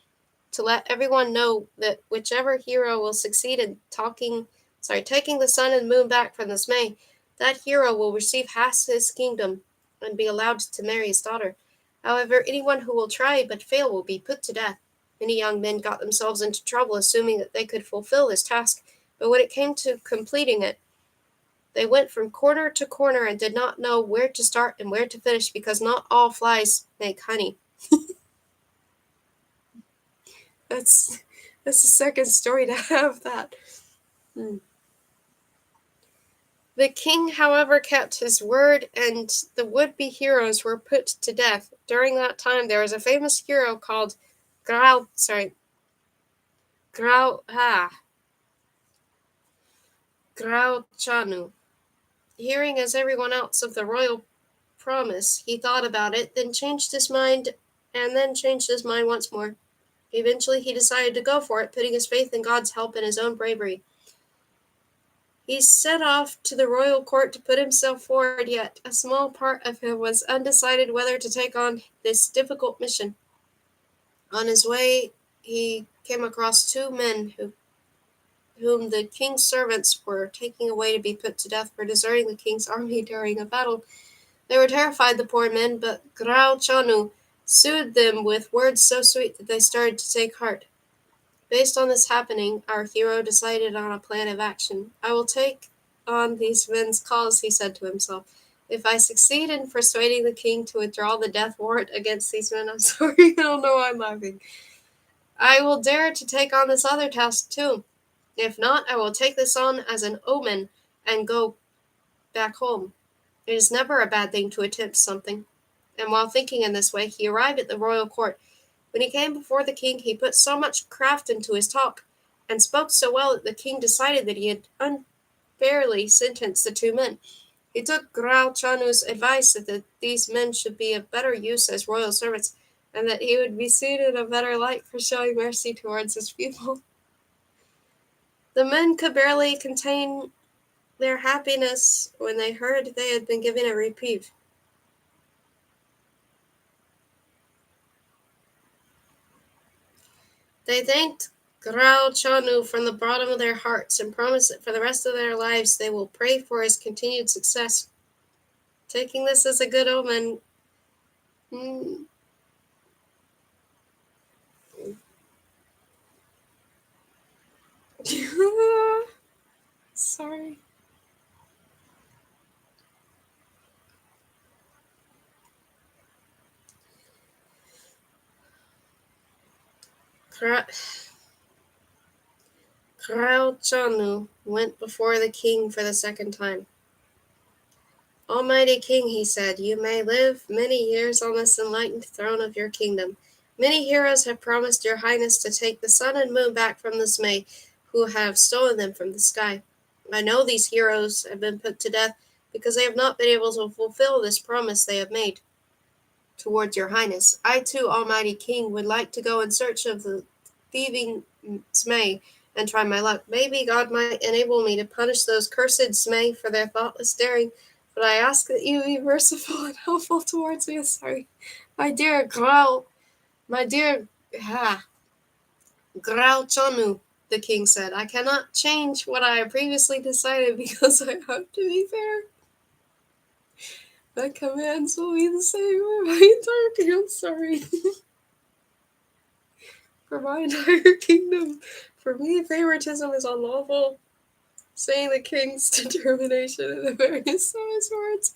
to let everyone know that whichever hero will succeed in taking the sun and moon back from the Zmei, that hero will receive half his kingdom and be allowed to marry his daughter. However, anyone who will try but fail will be put to death. Many young men got themselves into trouble assuming that they could fulfill this task, but when it came to completing it, they went from corner to corner and did not know where to start and where to finish because not all flies make honey. That's that's the second story to have that. Hmm. The king, however, kept his word, and the would-be heroes were put to death. During that time, there was a famous hero called Grau, sorry, Grau, Grauchanu. Hearing as everyone else of the royal promise, he thought about it, then changed his mind, and then changed his mind once more. Eventually, he decided to go for it, putting his faith in God's help and his own bravery. He set off to the royal court to put himself forward, yet a small part of him was undecided whether to take on this difficult mission. On his way, he came across two men whom the king's servants were taking away to be put to death for deserting the king's army during a battle. They were terrified, the poor men, but Grau Chanu soothed them with words so sweet that they started to take heart. Based on this happening, our hero decided on a plan of action. I will take on these men's cause, he said to himself. If I succeed in persuading the king to withdraw the death warrant against these men, I'm sorry, I don't know why I'm laughing. I will dare to take on this other task too. If not, I will take this on as an omen and go back home. It is never a bad thing to attempt something. And while thinking in this way, he arrived at the royal court. When he came before the king, he put so much craft into his talk, and spoke so well that the king decided that he had unfairly sentenced the two men. He took Grau Chanu's advice that these men should be of better use as royal servants, and that he would be seen in a better light for showing mercy towards his people. The men could barely contain their happiness when they heard they had been given a reprieve. They thanked Grau Chanu from the bottom of their hearts and promised that for the rest of their lives they will pray for his continued success. Taking this as a good omen. Mm, sorry. Grau Chanu went before the king for the second time. Almighty King, he said, you may live many years on this enlightened throne of your kingdom. Many heroes have promised your highness to take the sun and moon back from the Zmei, who have stolen them from the sky. I know these heroes have been put to death because they have not been able to fulfill this promise they have made towards your highness. I too, Almighty King, would like to go in search of the thieving Zmei and try my luck. Maybe God might enable me to punish those cursed Zmei for their thoughtless daring, but I ask that you be merciful and helpful towards me. Sorry. My dear Grau, my dear Grau Chonu, the king said, I cannot change what I have previously decided because I hope to be fair. My commands will be the same for my entire kingdom. Sorry. For my entire kingdom. For me, favoritism is unlawful. Saying the king's determination in the various of his words.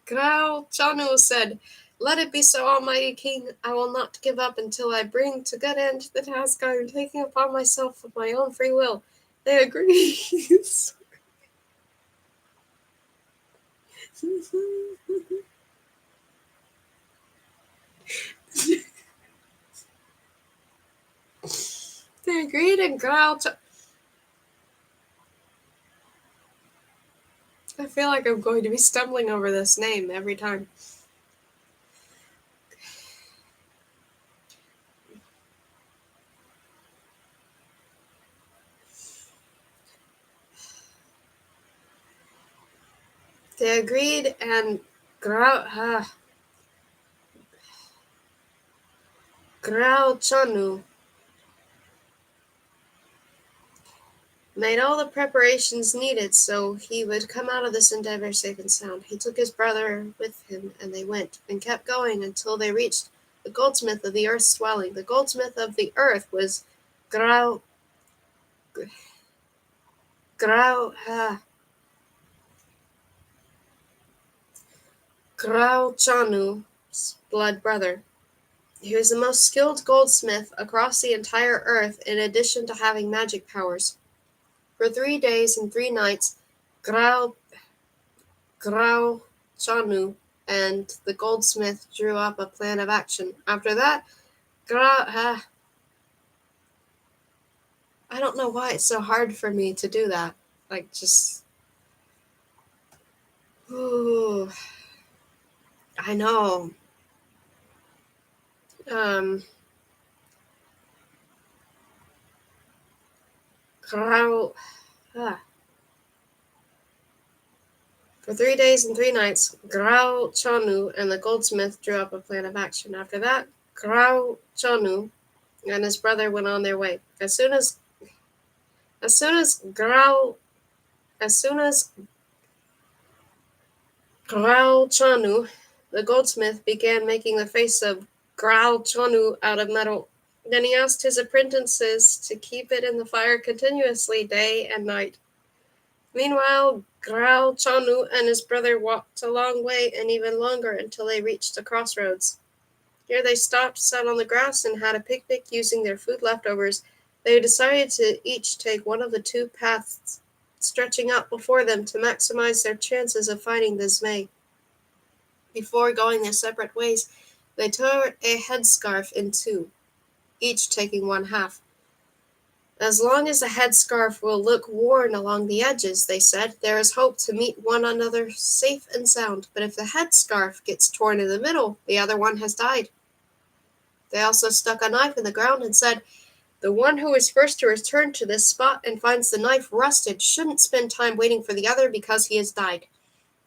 Grau Chanu said, Let it be so, Almighty King. I will not give up until I bring to good end the task I am taking upon myself of my own free will. They agree. agreed and growled. I feel like I'm going to be stumbling over this name every time. They agreed and Grauchanu made all the preparations needed so he would come out of this endeavor safe and sound. He took his brother with him, and they went, and kept going until they reached the goldsmith of the earth's dwelling. The goldsmith of the earth was Grau... Grau... Grauchanu's blood brother. He was the most skilled goldsmith across the entire earth, in addition to having magic powers. For 3 days and 3 nights, Grauchanu and the goldsmith drew up a plan of action. After that, I don't know why it's so hard for me to do that. Like, just... Ooh, I know. Grau... For 3 days and 3 nights, Grauchanu and the goldsmith drew up a plan of action. After that, Grauchanu and his brother went on their way. As soon as Grauchanu, the goldsmith, began making the face of Grauchanu out of metal. Then he asked his apprentices to keep it in the fire continuously day and night. Meanwhile, Grauchanu and his brother walked a long way and even longer until they reached a crossroads. Here they stopped, sat on the grass, and had a picnic using their food leftovers. They decided to each take one of the 2 paths stretching out before them to maximize their chances of finding the Zmei. Before going their separate ways, they tore a headscarf in 2, each taking 1 half. As long as the headscarf will look worn along the edges, they said, there is hope to meet one another safe and sound. But if the headscarf gets torn in the middle, the other one has died. They also stuck a knife in the ground and said, the one who is first to return to this spot and finds the knife rusted shouldn't spend time waiting for the other because he has died.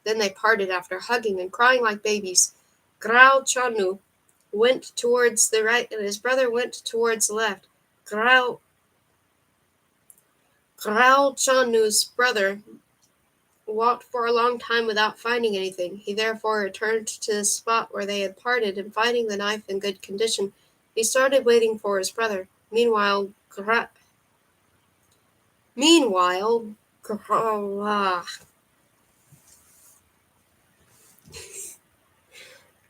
Then they parted after hugging and crying like babies. Grauchanu went towards the right and his brother went towards the left. Grauchanu's brother walked for a long time without finding anything. He therefore returned to the spot where they had parted, and finding the knife in good condition, he started waiting for his brother. Meanwhile,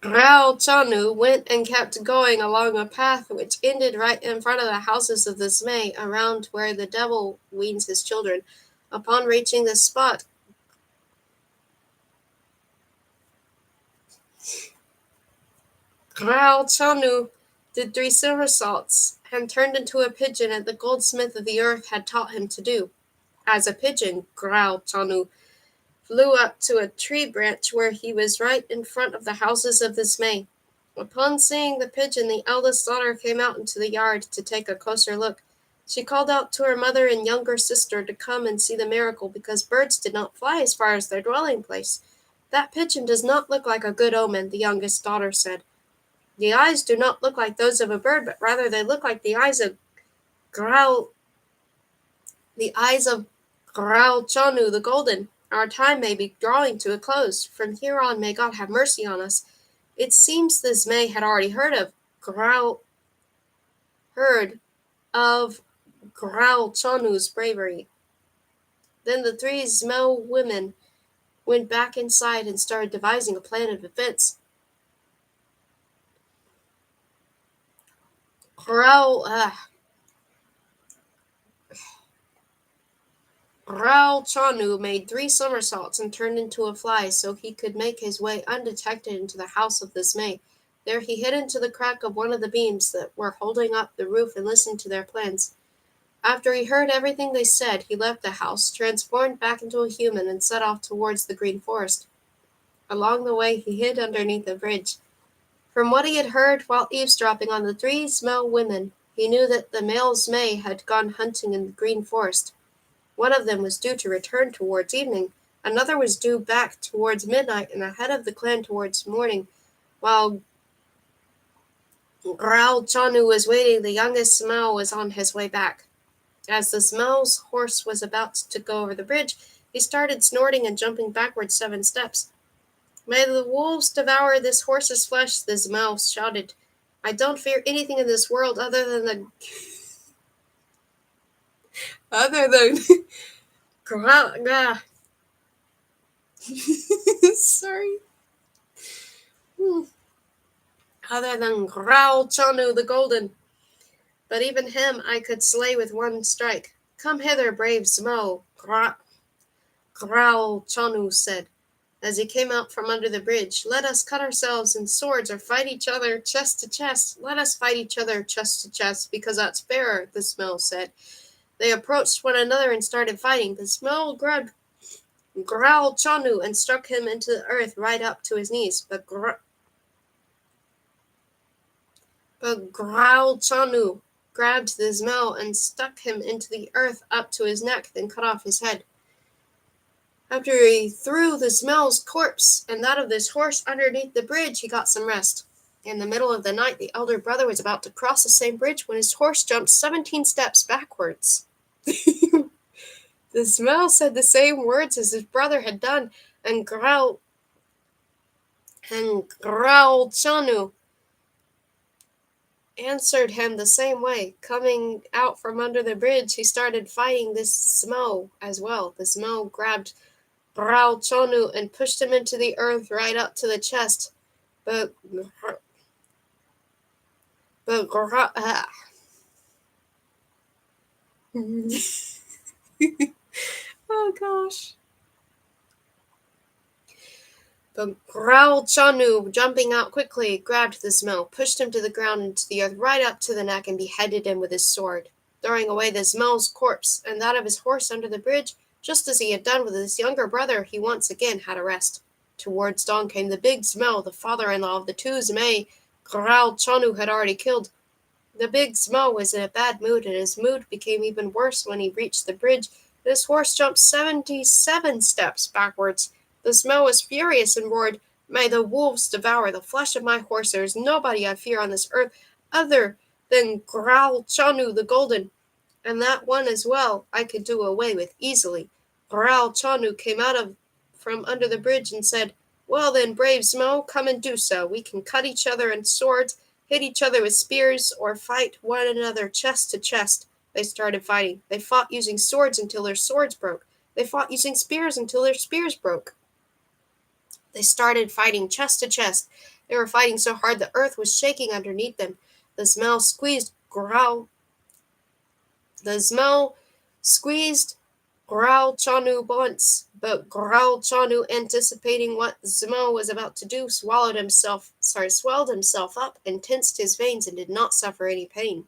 Grauchanu went and kept going along a path which ended right in front of the houses of the Zmei, around where the devil weans his children. Upon reaching this spot, Grauchanu did 3 somersaults and turned into a pigeon as the goldsmith of the earth had taught him to do. As a pigeon, Grauchanu flew up to a tree branch where he was right in front of the houses of the Zmei. Upon seeing the pigeon, the eldest daughter came out into the yard to take a closer look. She called out to her mother and younger sister to come and see the miracle, because birds did not fly as far as their dwelling place. That pigeon does not look like a good omen, the youngest daughter said. The eyes do not look like those of a bird, but rather they look like the eyes of Grauchanu the Golden. Our time may be drawing to a close. From here on, may God have mercy on us. It seems the Zmei had already heard of Grauchanu's bravery. Then the 3 Zmei women went back inside and started devising a plan of defense. Grauchanu made 3 somersaults and turned into a fly so he could make his way undetected into the house of the Zmei. There he hid into the crack of one of the beams that were holding up the roof and listened to their plans. After he heard everything they said, he left the house, transformed back into a human, and set off towards the green forest. Along the way, he hid underneath a bridge. From what he had heard while eavesdropping on the three small women, he knew that the male Zmei had gone hunting in the green forest. One of them was due to return towards evening, another was due back towards midnight, and the head of the clan towards morning. While Graal Chanu was waiting, the youngest Smell was on his way back. As the Smell's horse was about to go over the bridge, he started snorting and jumping backwards 7 steps. May the wolves devour this horse's flesh, the Smell shouted. I don't fear anything in this world other than sorry. Other than Graal Chanu the Golden. But even him I could slay with one strike. Come hither, brave Smo, Graal Chanu said, as he came out from under the bridge. Let us cut ourselves in swords or fight each other chest to chest. Let us fight each other chest to chest, because that's fairer, the Smell said. They approached one another and started fighting. The Smell grabbed Graal Chanu and struck him into the earth right up to his knees. But Graal Chanu grabbed the Smell and stuck him into the earth up to his neck, then cut off his head. After he threw the Smell's corpse and that of his horse underneath the bridge, he got some rest. In the middle of the night, the elder brother was about to cross the same bridge when his horse jumped 17 steps backwards. The Smell said the same words as his brother had done, and Graal Chanu answered him the same way. Coming out from under the bridge, he started fighting this Smell as well. The Smell grabbed Graal Chanu and pushed him into the earth right up to the chest. But oh gosh. But Graal Chanu, jumping out quickly, grabbed the Smell, pushed him to the ground into the earth right up to the neck, and beheaded him with his sword, throwing away the Smell's corpse and that of his horse under the bridge. Just as he had done with his younger brother, he once again had a rest. Towards dawn came the big Smell, the father-in-law of the two Zmei Graal Chanu had already killed. The big Smell was in a bad mood, and his mood became even worse when he reached the bridge. His horse jumped 77 steps backwards. The Smell was furious and roared, May the wolves devour the flesh of my horse. There is nobody I fear on this earth other than Graal Chanu the Golden, and that one as well I could do away with easily. Graal Chanu came out from under the bridge and said, Well then, brave Smo, come and do so. We can cut each other in swords, hit each other with spears, or fight one another chest to chest. They started fighting. They fought using swords until their swords broke. They fought using spears until their spears broke. They started fighting chest to chest. They were fighting so hard the earth was shaking underneath them. The Smell squeezed Graal Chanu once, but Graal Chanu, anticipating what Smell was about to do, swelled himself up and tensed his veins and did not suffer any pain.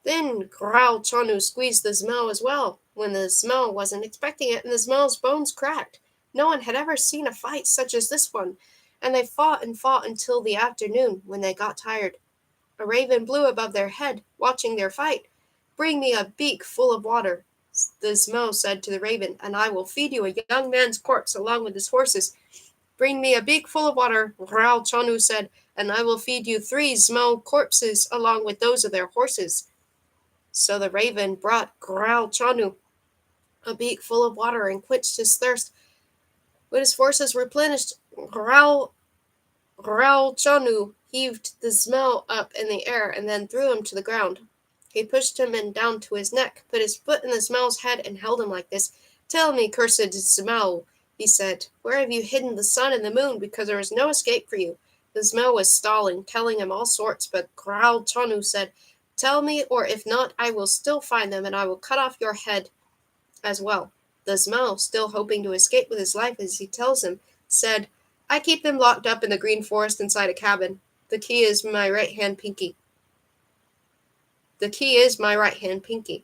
Then Graal Chanu squeezed the Smell as well, when the Smell wasn't expecting it, and the Smell's bones cracked. No one had ever seen a fight such as this one, and they fought and fought until the afternoon, when they got tired. A raven blew above their head, watching their fight. Bring me a beak full of water, the Smell said to the raven, and I will feed you a young man's corpse along with his horses. Bring me a beak full of water, Graal Chanu said, and I will feed you 3 Smell corpses along with those of their horses. So the raven brought Graal Chanu a beak full of water and quenched his thirst. When his forces replenished, Graal Chanu heaved the Smell up in the air and then threw him to the ground. He pushed him down to his neck, put his foot in the Smell's head, and held him like this. Tell me, cursed Smell, he said, where have you hidden the sun and the moon, because there is no escape for you? The Smell was stalling, telling him all sorts, but Graal Chanu said, Tell me, or if not, I will still find them, and I will cut off your head as well. The Smell, still hoping to escape with his life as he tells him, said, I keep them locked up in the green forest inside a cabin. The key is my right hand pinky. The key is my right hand pinky."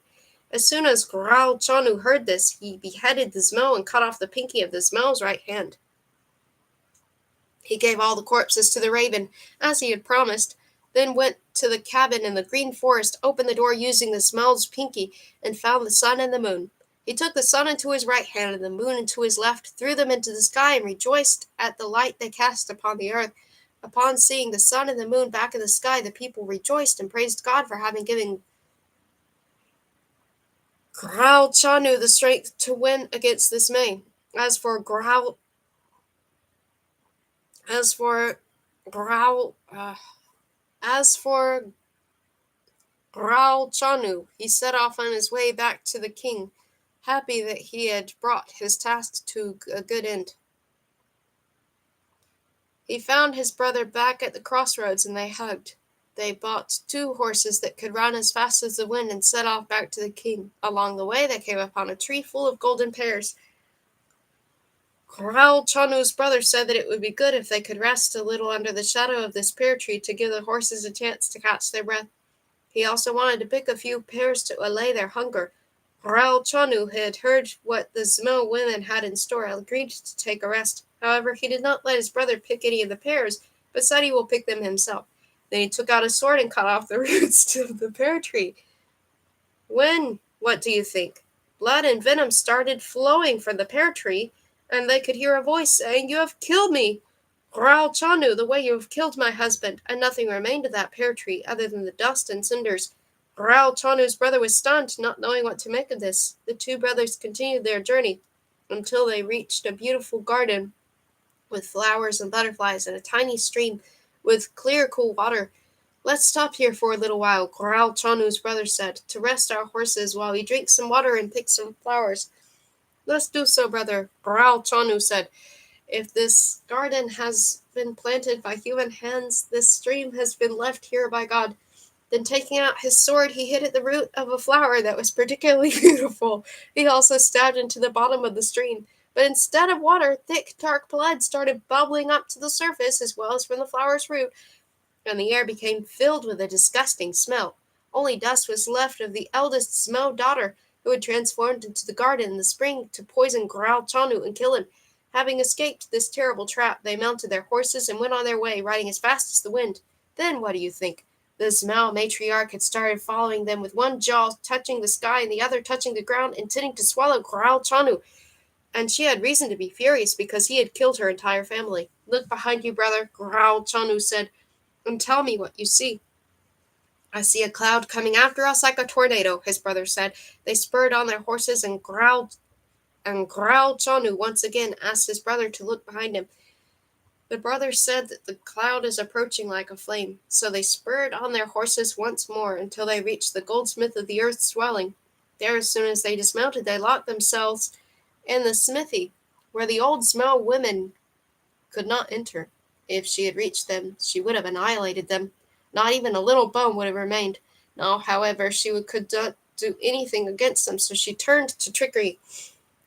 As soon as Growl Chanu heard this, he beheaded the Zmo and cut off the pinky of the Zmo's right hand. He gave all the corpses to the raven, as he had promised, then went to the cabin in the green forest, opened the door using the Zmo's pinky, and found the sun and the moon. He took the sun into his right hand and the moon into his left, threw them into the sky, and rejoiced at the light they cast upon the earth. Upon seeing the sun and the moon back in the sky, the people rejoiced and praised God for having given Growl Chanu the strength to win against this May. As for Growl Growl Chanu, he set off on his way back to the king, happy that he had brought his task to a good end. He found his brother back at the crossroads, and they hugged. They bought 2 horses that could run as fast as the wind and set off back to the king. Along the way they came upon a tree full of golden pears. Growl Chanu's brother said that it would be good if they could rest a little under the shadow of this pear tree to give the horses a chance to catch their breath. He also wanted to pick a few pears to allay their hunger. Growl Chanu had heard what the Zmo women had in store and agreed to take a rest. However, he did not let his brother pick any of the pears, but said he will pick them himself. Then he took out a sword and cut off the roots of the pear tree. What do you think? Blood and venom started flowing from the pear tree, and they could hear a voice saying, "You have killed me, Growl Chanu, the way you have killed my husband," and nothing remained of that pear tree other than the dust and cinders. Growl Chanu's brother was stunned, not knowing what to make of this. The 2 brothers continued their journey until they reached a beautiful garden with flowers and butterflies and a tiny stream with clear, cool water. "Let's stop here for a little while," Growl Chanu's brother said, "to rest our horses while we drink some water and pick some flowers." "Let's do so, brother," Growl Chanu said. "If this garden has been planted by human hands, this stream has been left here by God." Then taking out his sword, he hit at the root of a flower that was particularly beautiful. He also stabbed into the bottom of the stream. But instead of water, thick, dark blood started bubbling up to the surface as well as from the flower's root, and the air became filled with a disgusting smell. Only dust was left of the eldest Zmo daughter, who had transformed into the garden in the spring to poison Growl Chanu and kill him. Having escaped this terrible trap, they mounted their horses and went on their way, riding as fast as the wind. Then, what do you think? The Zmo matriarch had started following them with one jaw touching the sky and the other touching the ground, intending to swallow Growl Chanu. And she had reason to be furious because he had killed her entire family. "Look behind you, brother," Growl Chanu said, "and tell me what you see." "I see a cloud coming after us like a tornado," his brother said. They spurred on their horses, and Growl Chanu once again asked his brother to look behind him. The brother said that the cloud is approaching like a flame, so they spurred on their horses once more until they reached the goldsmith of the earth's dwelling. There, as soon as they dismounted, they locked themselves in the smithy, where the old Zmo woman could not enter. If she had reached them, she would have annihilated them. Not even a little bone would have remained. Now, however, she could not do anything against them, so she turned to trickery.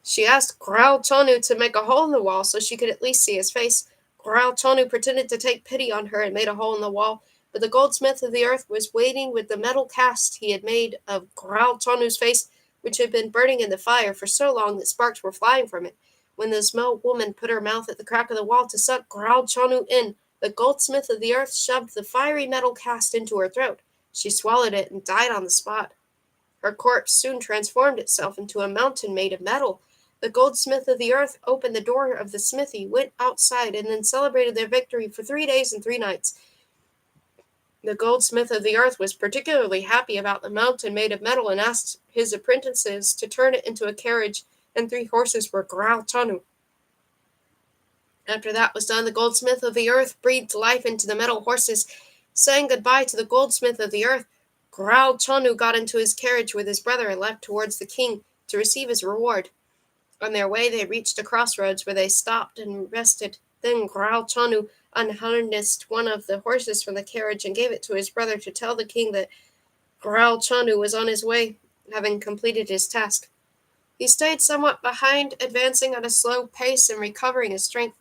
She asked Growl Chanu to make a hole in the wall so she could at least see his face. Growl Chanu pretended to take pity on her and made a hole in the wall, but the goldsmith of the earth was waiting with the metal cast he had made of Growl Chanu's face, which had been burning in the fire for so long that sparks were flying from it. When the Zmo woman put her mouth at the crack of the wall to suck Growl Chanu in, the goldsmith of the earth shoved the fiery metal cast into her throat. She swallowed it and died on the spot. Her corpse soon transformed itself into a mountain made of metal. The goldsmith of the earth opened the door of the smithy, went outside, and then celebrated their victory for 3 days and 3 nights. The goldsmith of the earth was particularly happy about the mountain made of metal and asked his apprentices to turn it into a carriage, and 3 horses for Growl Chanu. After that was done, the goldsmith of the earth breathed life into the metal horses. Saying goodbye to the goldsmith of the earth, Growl Chanu got into his carriage with his brother and left towards the king to receive his reward. On their way, they reached a crossroads where they stopped and rested. Then Growl Chanu unharnessed one of the horses from the carriage and gave it to his brother to tell the king that Growl Chanu was on his way, having completed his task. He stayed somewhat behind, advancing at a slow pace and recovering his strength.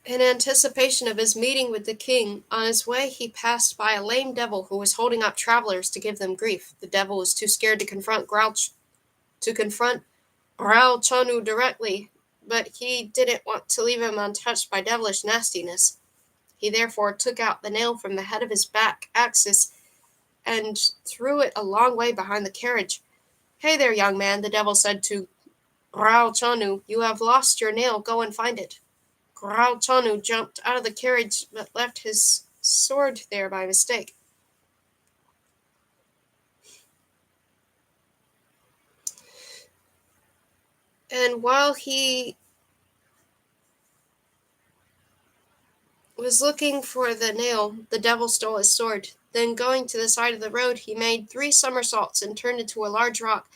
In anticipation of his meeting with the king, on his way he passed by a lame devil who was holding up travelers to give them grief. The devil was too scared to confront Raoul Chanu directly, but he didn't want to leave him untouched by devilish nastiness. He therefore took out the nail from the head of his back axis and threw it a long way behind the carriage. "Hey there, young man," the devil said to Raoul Chanu, "you have lost your nail. Go and find it." Raoul Chanu jumped out of the carriage but left his sword there by mistake. And while he was looking for the nail, the devil stole his sword. Then, going to the side of the road, he made 3 somersaults and turned into a large rock.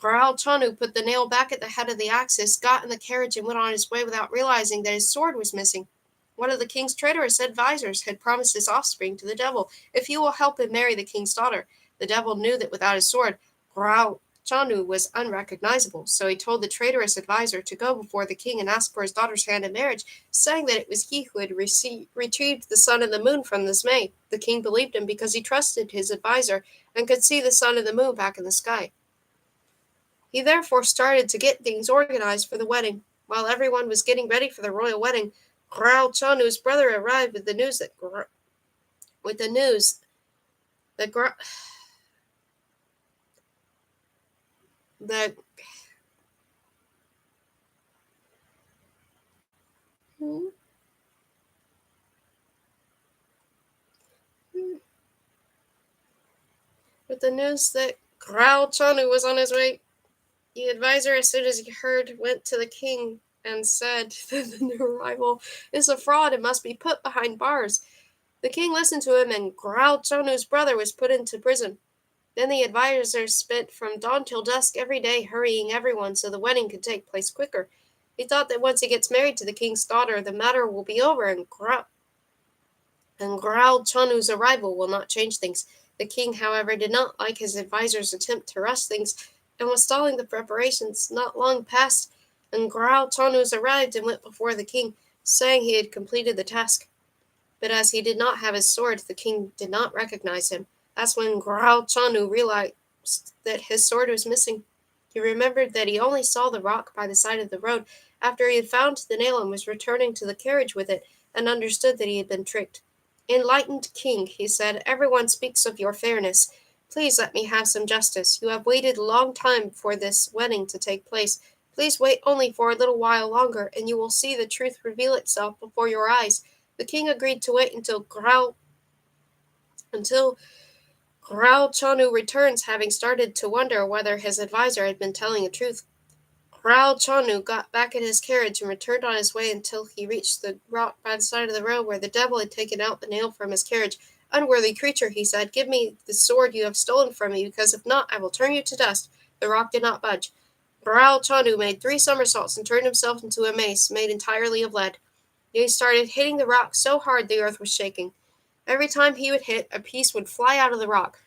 Raoul Chanu put the nail back at the head of the axis, got in the carriage, and went on his way without realizing that his sword was missing. One of the king's traitorous advisers had promised his offspring to the devil if he will help him marry the king's daughter. The devil knew that without his sword, Raoul Chanu was unrecognizable, so he told the traitorous adviser to go before the king and ask for his daughter's hand in marriage, saying that it was he who had retrieved the sun and the moon from this maid. The king believed him because he trusted his adviser and could see the sun and the moon back in the sky. He therefore started to get things organized for the wedding. While everyone was getting ready for the royal wedding, Raoul Chanu's brother arrived with the news that that Raoul Chanu was on his way. The adviser, as soon as he heard, went to the king and said that the new arrival is a fraud and must be put behind bars. The king listened to him, and Raoul Chanu's brother was put into prison. Then the adviser spent from dawn till dusk every day hurrying everyone so the wedding could take place quicker. He thought that once he gets married to the king's daughter, the matter will be over, and Raoul Chanu's arrival will not change things. The king, however, did not like his adviser's attempt to rush things and was stalling the preparations. Not long passed, and Raoul Chanu arrived and went before the king, saying he had completed the task. But as he did not have his sword, the king did not recognize him. That's when Raoul Chanu realized that his sword was missing. He remembered that he only saw the rock by the side of the road after he had found the nail and was returning to the carriage with it, and understood that he had been tricked. "Enlightened king," he said, "everyone speaks of your fairness. Please let me have some justice. You have waited a long time for this wedding to take place. Please wait only for a little while longer, and you will see the truth reveal itself before your eyes." The king agreed to wait until Raoul Chanu returns, having started to wonder whether his adviser had been telling the truth. Raoul Chanu got back in his carriage and returned on his way until he reached the rock by the side of the road where the devil had taken out the nail from his carriage. "Unworthy creature," he said, "give me the sword you have stolen from me, because if not, I will turn you to dust." The rock did not budge. Raoul Chanu made 3 somersaults and turned himself into a mace made entirely of lead. He started hitting the rock so hard the earth was shaking. Every time he would hit, a piece would fly out of the rock,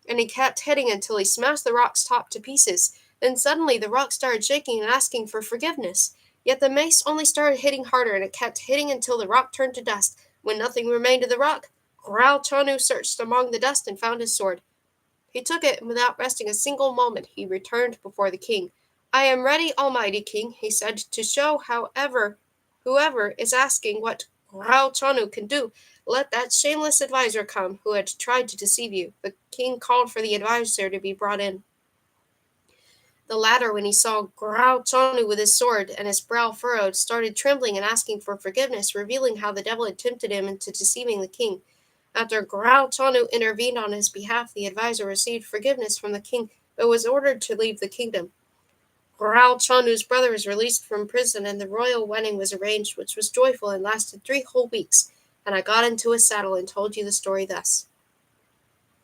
and he kept hitting until he smashed the rock's top to pieces. Then suddenly the rock started shaking and asking for forgiveness. Yet the mace only started hitting harder, and it kept hitting until the rock turned to dust. When nothing remained of the rock, Raoul Chanu searched among the dust and found his sword. He took it, and without resting a single moment, he returned before the king. "I am ready, almighty king," he said, "to show whoever is asking what Raoul Chanu can do. Let that shameless adviser come who had tried to deceive you." The king called for the adviser to be brought in. The latter, when he saw Raoul Chanu with his sword and his brow furrowed, started trembling and asking for forgiveness, revealing how the devil had tempted him into deceiving the king. After Raoul Chanu intervened on his behalf, the adviser received forgiveness from the king, but was ordered to leave the kingdom. Raoul Chanu's brother was released from prison, and the royal wedding was arranged, which was joyful and lasted 3 whole weeks. And I got into a saddle and told you the story thus.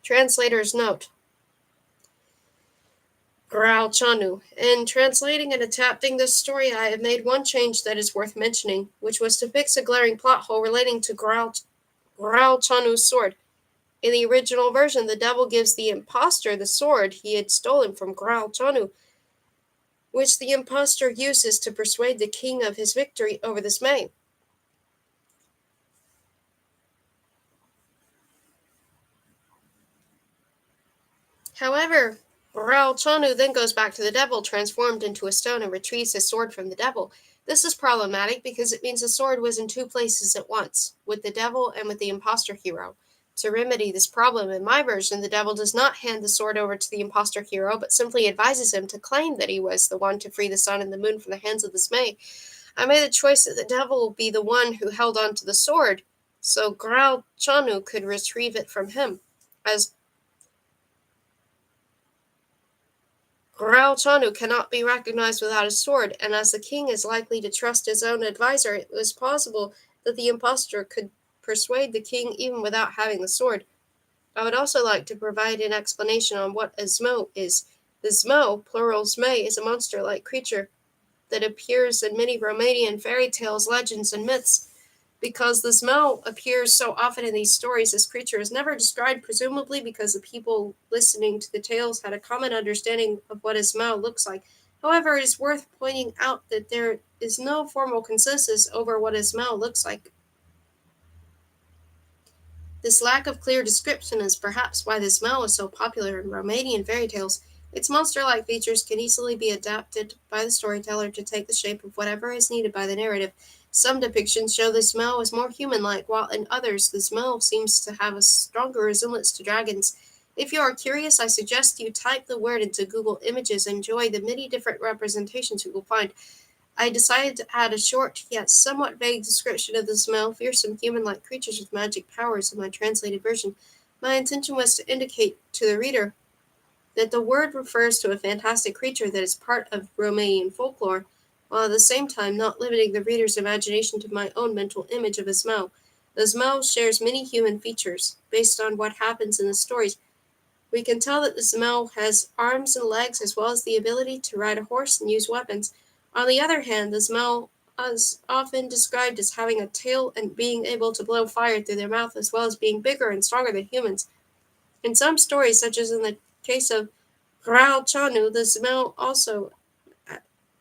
Translator's note. Raoul Chanu. In translating and adapting this story, I have made one change that is worth mentioning, which was to fix a glaring plot hole relating to Raoul Chanu's sword. In the original version, the devil gives the impostor the sword he had stolen from Raoul Chanu, which the impostor uses to persuade the king of his victory over this maid. However, Chanu then goes back to the devil, transformed into a stone, and retrieves his sword from the devil. This is problematic because it means the sword was in two places at once, with the devil and with the impostor hero. To remedy this problem, in my version, the devil does not hand the sword over to the impostor hero, but simply advises him to claim that he was the one to free the sun and the moon from the hands of the Zmei. I made the choice that the devil will be the one who held on to the sword, so Graal Chanu could retrieve it from him. As Graal Chanu cannot be recognized without his sword, and as the king is likely to trust his own advisor, it was possible that the impostor could persuade the king even without having the sword. I would also like to provide an explanation on what a Zmo is. The Zmo, plural Zmei, is a monster-like creature that appears in many Romanian fairy tales, legends, and myths. Because the smell appears so often in these stories, this creature is never described, presumably because the people listening to the tales had a common understanding of what a smell looks like. However, it is worth pointing out that there is no formal consensus over what a smell looks like. This lack of clear description is perhaps why the smell is so popular in Romanian fairy tales. Its monster-like features can easily be adapted by the storyteller to take the shape of whatever is needed by the narrative. Some depictions show the smell as more human-like, while in others the smell seems to have a stronger resemblance to dragons. If you are curious, I suggest you type the word into Google Images and enjoy the many different representations you will find. I decided to add a short yet somewhat vague description of the smell, fearsome human-like creatures with magic powers in my translated version. My intention was to indicate to the reader that the word refers to a fantastic creature that is part of Romanian folklore, while at the same time not limiting the reader's imagination to my own mental image of a smell. The smell shares many human features. Based on what happens in the stories, we can tell that the Zmel has arms and legs as well as the ability to ride a horse and use weapons. On the other hand, the Zmel is often described as having a tail and being able to blow fire through their mouth as well as being bigger and stronger than humans. In some stories, such as in the case of Graal Chanu, the Zmel also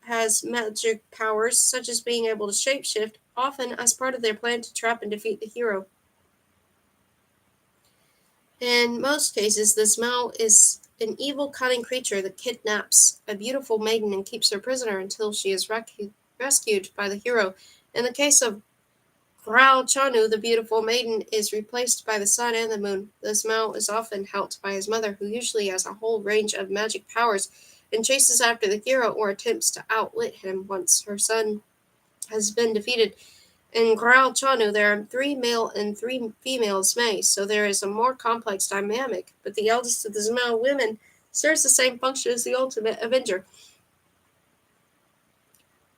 has magic powers such as being able to shapeshift, often as part of their plan to trap and defeat the hero. In most cases, the Zmel is an evil, cunning creature that kidnaps a beautiful maiden and keeps her prisoner until she is rescued by the hero. In the case of Graal Chanu, the beautiful maiden is replaced by the sun and the moon. The Zmel is often helped by his mother, who usually has a whole range of magic powers and chases after the hero or attempts to outwit him once her son has been defeated. In Graal Chanu, there are 3 male and 3 female Zmei, so there is a more complex dynamic, but the eldest of the Zmei women serves the same function as the ultimate avenger.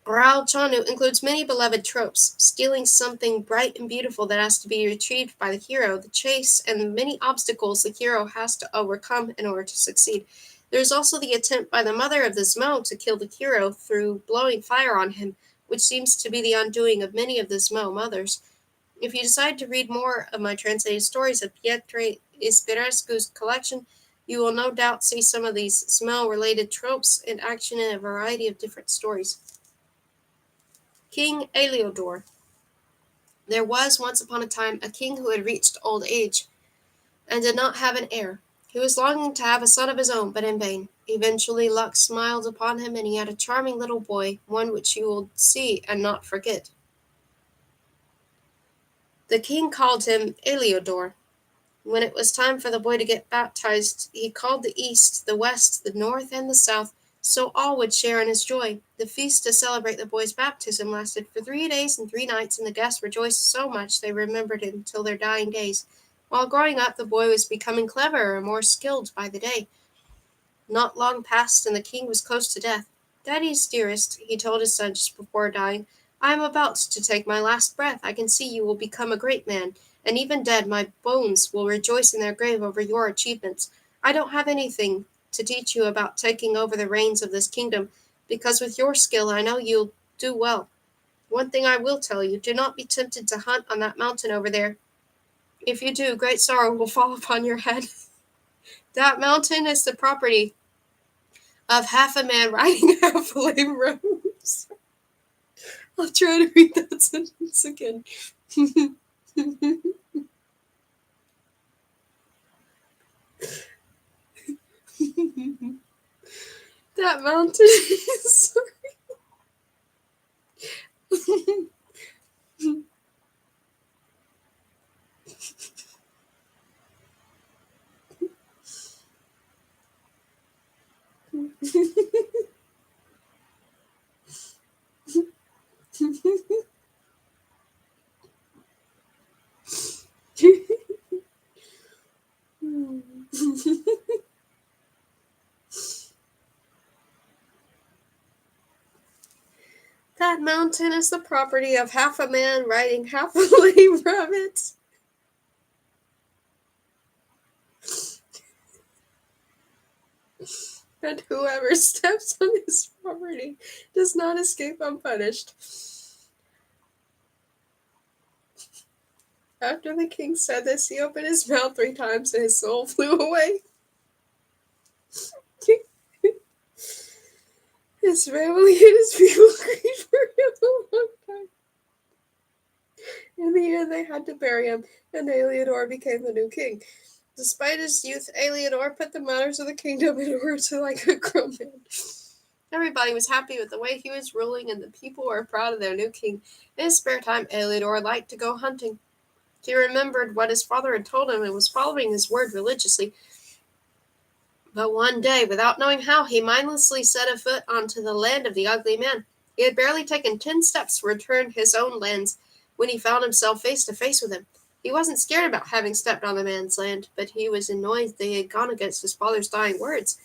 Graal Chanu includes many beloved tropes: stealing something bright and beautiful that has to be retrieved by the hero, the chase, and the many obstacles the hero has to overcome in order to succeed. There is also the attempt by the mother of the Zmei to kill the hero through blowing fire on him, which seems to be the undoing of many of the Zmei mothers. If you decide to read more of my translated stories of Petre Ispirescu's collection, you will no doubt see some of these smell-related tropes in action in a variety of different stories. King Eliodor. There was once upon a time a king who had reached old age and did not have an heir. He was longing to have a son of his own, but in vain. Eventually luck smiled upon him, and he had a charming little boy, one which you will see and not forget. The king called him Eliodor. When it was time for the boy to get baptized, he called the east, the west, the north, and the south, so all would share in his joy. The feast to celebrate the boy's baptism lasted for 3 days and 3 nights, and the guests rejoiced so much they remembered it until their dying days. While growing up, the boy was becoming cleverer and more skilled by the day. Not long passed, and the king was close to death. "Daddy's dearest," he told his son just before dying, "I am about to take my last breath. I can see you will become a great man, and even dead, my bones will rejoice in their grave over your achievements. I don't have anything to teach you about taking over the reins of this kingdom, because with your skill I know you'll do well. One thing I will tell you, do not be tempted to hunt on that mountain over there. If you do, great sorrow will fall upon your head. That mountain is the property of half a man riding half a lame rose." I'll try to read that sentence again. mountain is... That mountain is the property of half a man riding half a lame rabbit. And whoever steps on his property does not escape unpunished. After the king said this, he opened his mouth 3 times and his soul flew away. His family and his people grieved for him a long time. In the end, they had to bury him, and Eleanor became the new king. Despite his youth, Eleanor put the matters of the kingdom in order to like a grown man. Everybody was happy with the way he was ruling, and the people were proud of their new king. In his spare time, Eleanor liked to go hunting. He remembered what his father had told him and was following his word religiously. But one day, without knowing how, he mindlessly set a foot onto the land of the ugly man. He had barely taken 10 steps to return his own lands when he found himself face to face with him. He wasn't scared about having stepped on the man's land, but he was annoyed that he had gone against his father's dying words.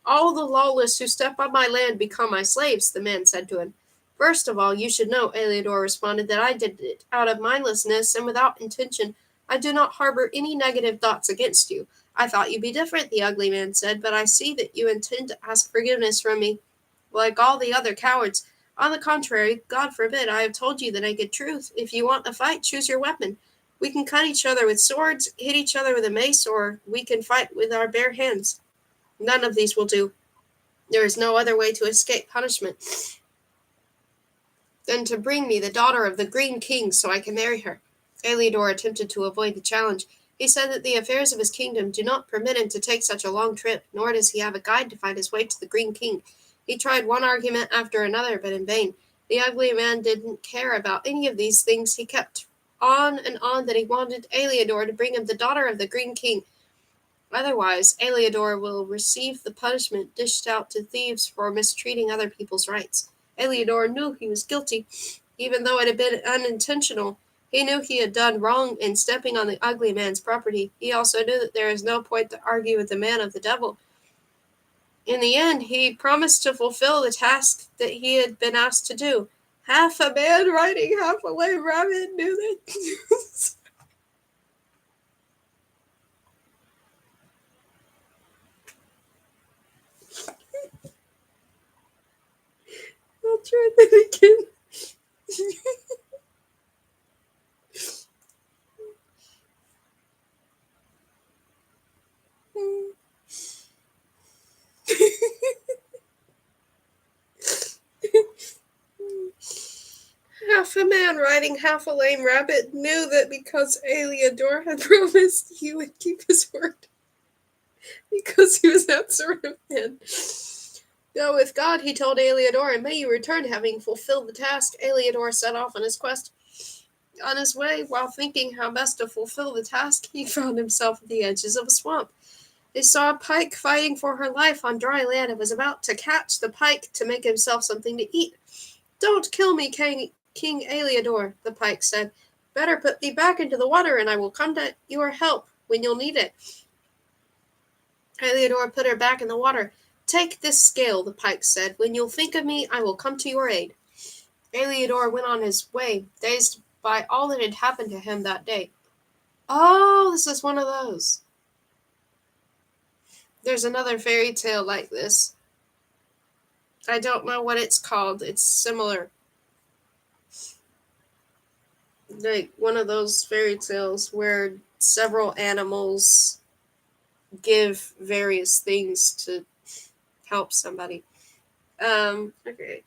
All the lawless who step on my land become my slaves, the man said to him. First of all, you should know, Eleanor responded, that I did it out of mindlessness and without intention. I do not harbor any negative thoughts against you. I thought you'd be different, the ugly man said, but I see that you intend to ask forgiveness from me, like all the other cowards. On the contrary, God forbid, I have told you the naked truth. If you want a fight, choose your weapon. We can cut each other with swords, hit each other with a mace, or we can fight with our bare hands. None of these will do. There is no other way to escape punishment than to bring me the daughter of the Green King so I can marry her. Eleanor attempted to avoid the challenge. He said that the affairs of his kingdom do not permit him to take such a long trip, nor does he have a guide to find his way to the Green King. He tried one argument after another, but in vain. The ugly man didn't care about any of these things. He kept on and on that he wanted Eleanor to bring him the daughter of the Green King. Otherwise, Eleanor will receive the punishment dished out to thieves for mistreating other people's rights. Eleanor knew he was guilty, even though it had been unintentional. He knew he had done wrong in stepping on the ugly man's property. He also knew that there is no point to argue with the man of the devil. In the end, he promised to fulfill the task that he had been asked to do. Half a man riding half a lame rabbit knew that. I'll try that again. Half a man riding half a lame rabbit knew that because Eleanor had promised he would keep his word, because he was that sort of man. Go with God, he told Eleanor, and may you return having fulfilled the task. Eleanor set off on his quest. On his way, while thinking how best to fulfill the task, he found himself at the edges of a swamp. He saw a pike fighting for her life on dry land and was about to catch the pike to make himself something to eat. Don't kill me, King Eleanor, the pike said. Better put thee back into the water, and I will come to your help when you'll need it. Eleanor put her back in the water. Take this scale, the pike said. When you'll think of me, I will come to your aid. Eleanor went on his way, dazed by all that had happened to him that day. Oh, this is one of those. There's another fairy tale like this. I don't know what it's called. It's similar. Like one of those fairy tales where several animals give various things to help somebody. Okay.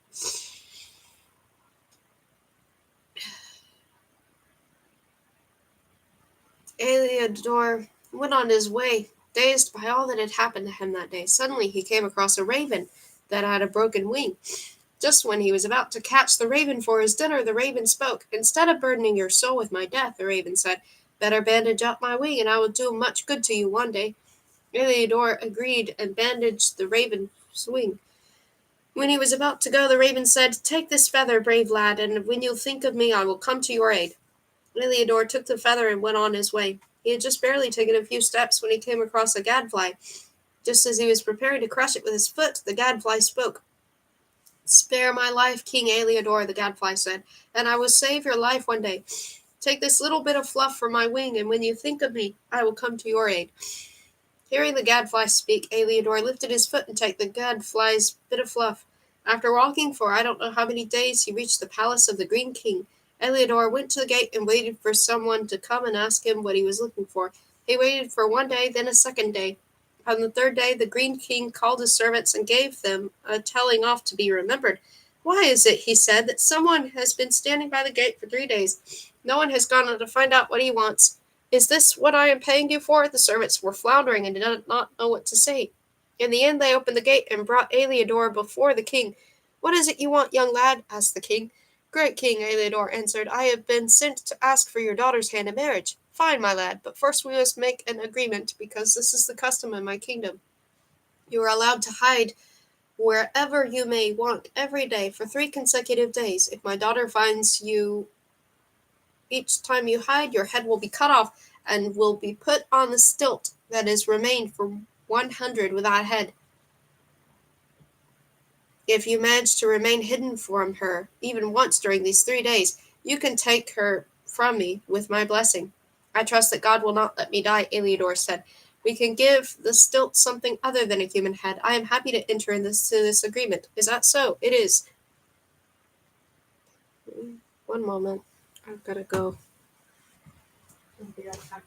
Eleanor went on his way, dazed by all that had happened to him that day. Suddenly he came across a raven. that had a broken wing. Just when he was about to catch the raven for his dinner, the raven spoke. "Instead of burdening your soul with my death," the raven said, "better bandage up my wing, and I will do much good to you one day." Eleodor agreed and bandaged the raven's wing. When he was about to go, the raven said, "Take this feather, brave lad, and when you think of me, I will come to your aid." Eleodor took the feather and went on his way. He had just barely taken a few steps when he came across a gadfly. Just as he was preparing to crush it with his foot, the gadfly spoke. "Spare my life, King Eleodor," the gadfly said, "and I will save your life one day. Take this little bit of fluff from my wing, and when you think of me, I will come to your aid." Hearing the gadfly speak, Eleodor lifted his foot and took the gadfly's bit of fluff. After walking for I don't know how many days, he reached the palace of the Green King. Eleodor went to the gate and waited for someone to come and ask him what he was looking for. He waited for one day, then a second day. On the third day, the Green King called his servants and gave them a telling off to be remembered. "Why is it," he said, "that someone has been standing by the gate for 3 days? No one has gone to find out what he wants. Is this what I am paying you for?" The servants were floundering and did not know what to say. In the end, they opened the gate and brought Eleodor before the king. "What is it you want, young lad?" asked the king. "Great king," Eleodor answered, "I have been sent to ask for your daughter's hand in marriage." "Fine, my lad, but first we must make an agreement, because this is the custom in my kingdom. You are allowed to hide wherever you may want every day for 3 consecutive days. If my daughter finds you each time you hide, your head will be cut off and will be put on the stilt that has remained for 100 without a head. If you manage to remain hidden from her even once during these 3 days, you can take her from me with my blessing." "I trust that God will not let me die," Eleodor said. "We can give the stilt something other than a human head. I am happy to enter into this agreement. Is that so?" "It is." One moment. I've got to go. I'll be right back.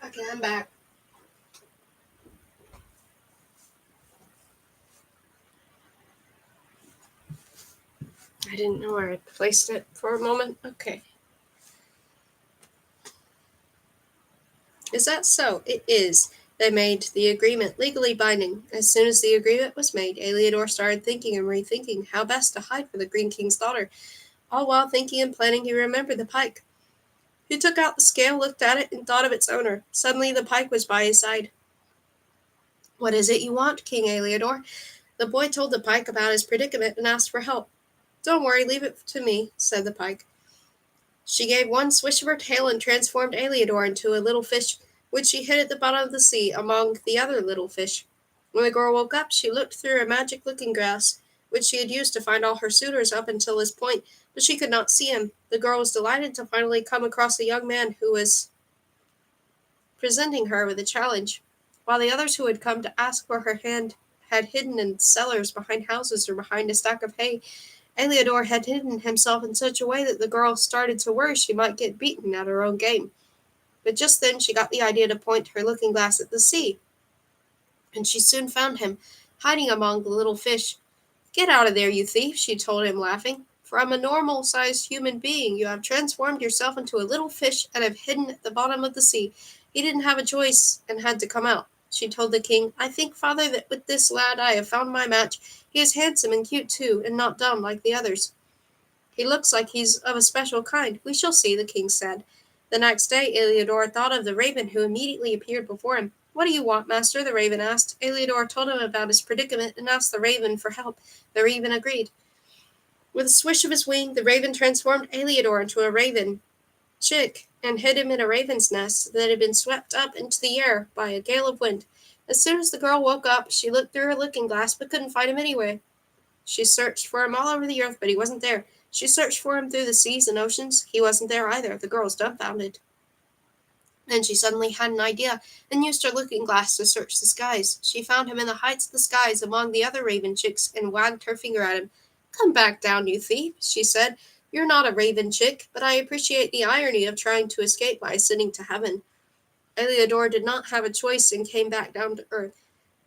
Okay, I'm back. I didn't know where I placed it for a moment. Okay. Is that so? It is. They made the agreement legally binding. As soon as the agreement was made, Eleodor started thinking and rethinking how best to hide from the Green King's daughter. All while thinking and planning, he remembered the pike. He took out the scale, looked at it, and thought of its owner. Suddenly the pike was by his side. "What is it you want, King Eleodor?" The boy told the pike about his predicament and asked for help. "Don't worry, leave it to me," said the pike. She gave one swish of her tail and transformed Eleodor into a little fish, which she hid at the bottom of the sea among the other little fish. When the girl woke up, she looked through a magic looking-glass, which she had used to find all her suitors up until this point, but she could not see him. The girl was delighted to finally come across a young man who was presenting her with a challenge. While the others who had come to ask for her hand had hidden in cellars behind houses or behind a stack of hay, Eleodor had hidden himself in such a way that the girl started to worry she might get beaten at her own game. But just then she got the idea to point her looking-glass at the sea, and she soon found him, hiding among the little fish. "Get out of there, you thief," she told him, laughing. "From a normal-sized human being, you have transformed yourself into a little fish and have hidden at the bottom of the sea. He didn't have a choice and had to come out." She told the king, "I think, father, that with this lad I have found my match. He is handsome and cute, too, and not dumb like the others. He looks like he's of a special kind. We shall see," the king said. The next day, Eleodor thought of the raven, who immediately appeared before him. "What do you want, master?" the raven asked. Eleodor told him about his predicament and asked the raven for help. The raven agreed. With a swish of his wing, the raven transformed Eleodor into a raven chick and hid him in a raven's nest that had been swept up into the air by a gale of wind. As soon as the girl woke up, she looked through her looking glass but couldn't find him anywhere. She searched for him all over the earth, but he wasn't there. She searched for him through the seas and oceans. He wasn't there either. The girl was dumbfounded. Then she suddenly had an idea, and used her looking glass to search the skies. She found him in the heights of the skies among the other raven chicks, and wagged her finger at him. "Come back down, you thief," she said. "You're not a raven chick, but I appreciate the irony of trying to escape by ascending to heaven." Eleodor did not have a choice and came back down to earth.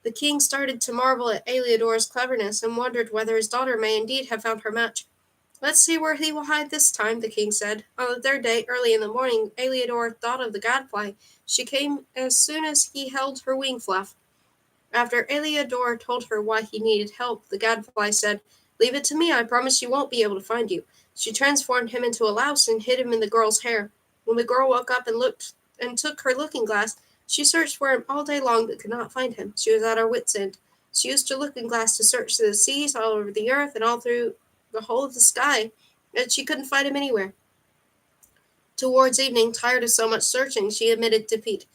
The king started to marvel at Eleodor's cleverness, and wondered whether his daughter may indeed have found her match. "Let's see where he will hide this time," the king said. On the third day, early in the morning, Eleodor thought of the gadfly. She came as soon as he held her wing fluff. After Eleodor told her why he needed help, the gadfly said, "Leave it to me, I promise she won't be able to find you." She transformed him into a louse and hid him in the girl's hair. When the girl woke up and took her looking glass, she searched for him all day long but could not find him. She was at her wits' end. She used her looking glass to search the seas, all over the earth, and all through the whole of the sky, and she couldn't find him anywhere. Towards evening, tired of so much searching, she admitted defeat.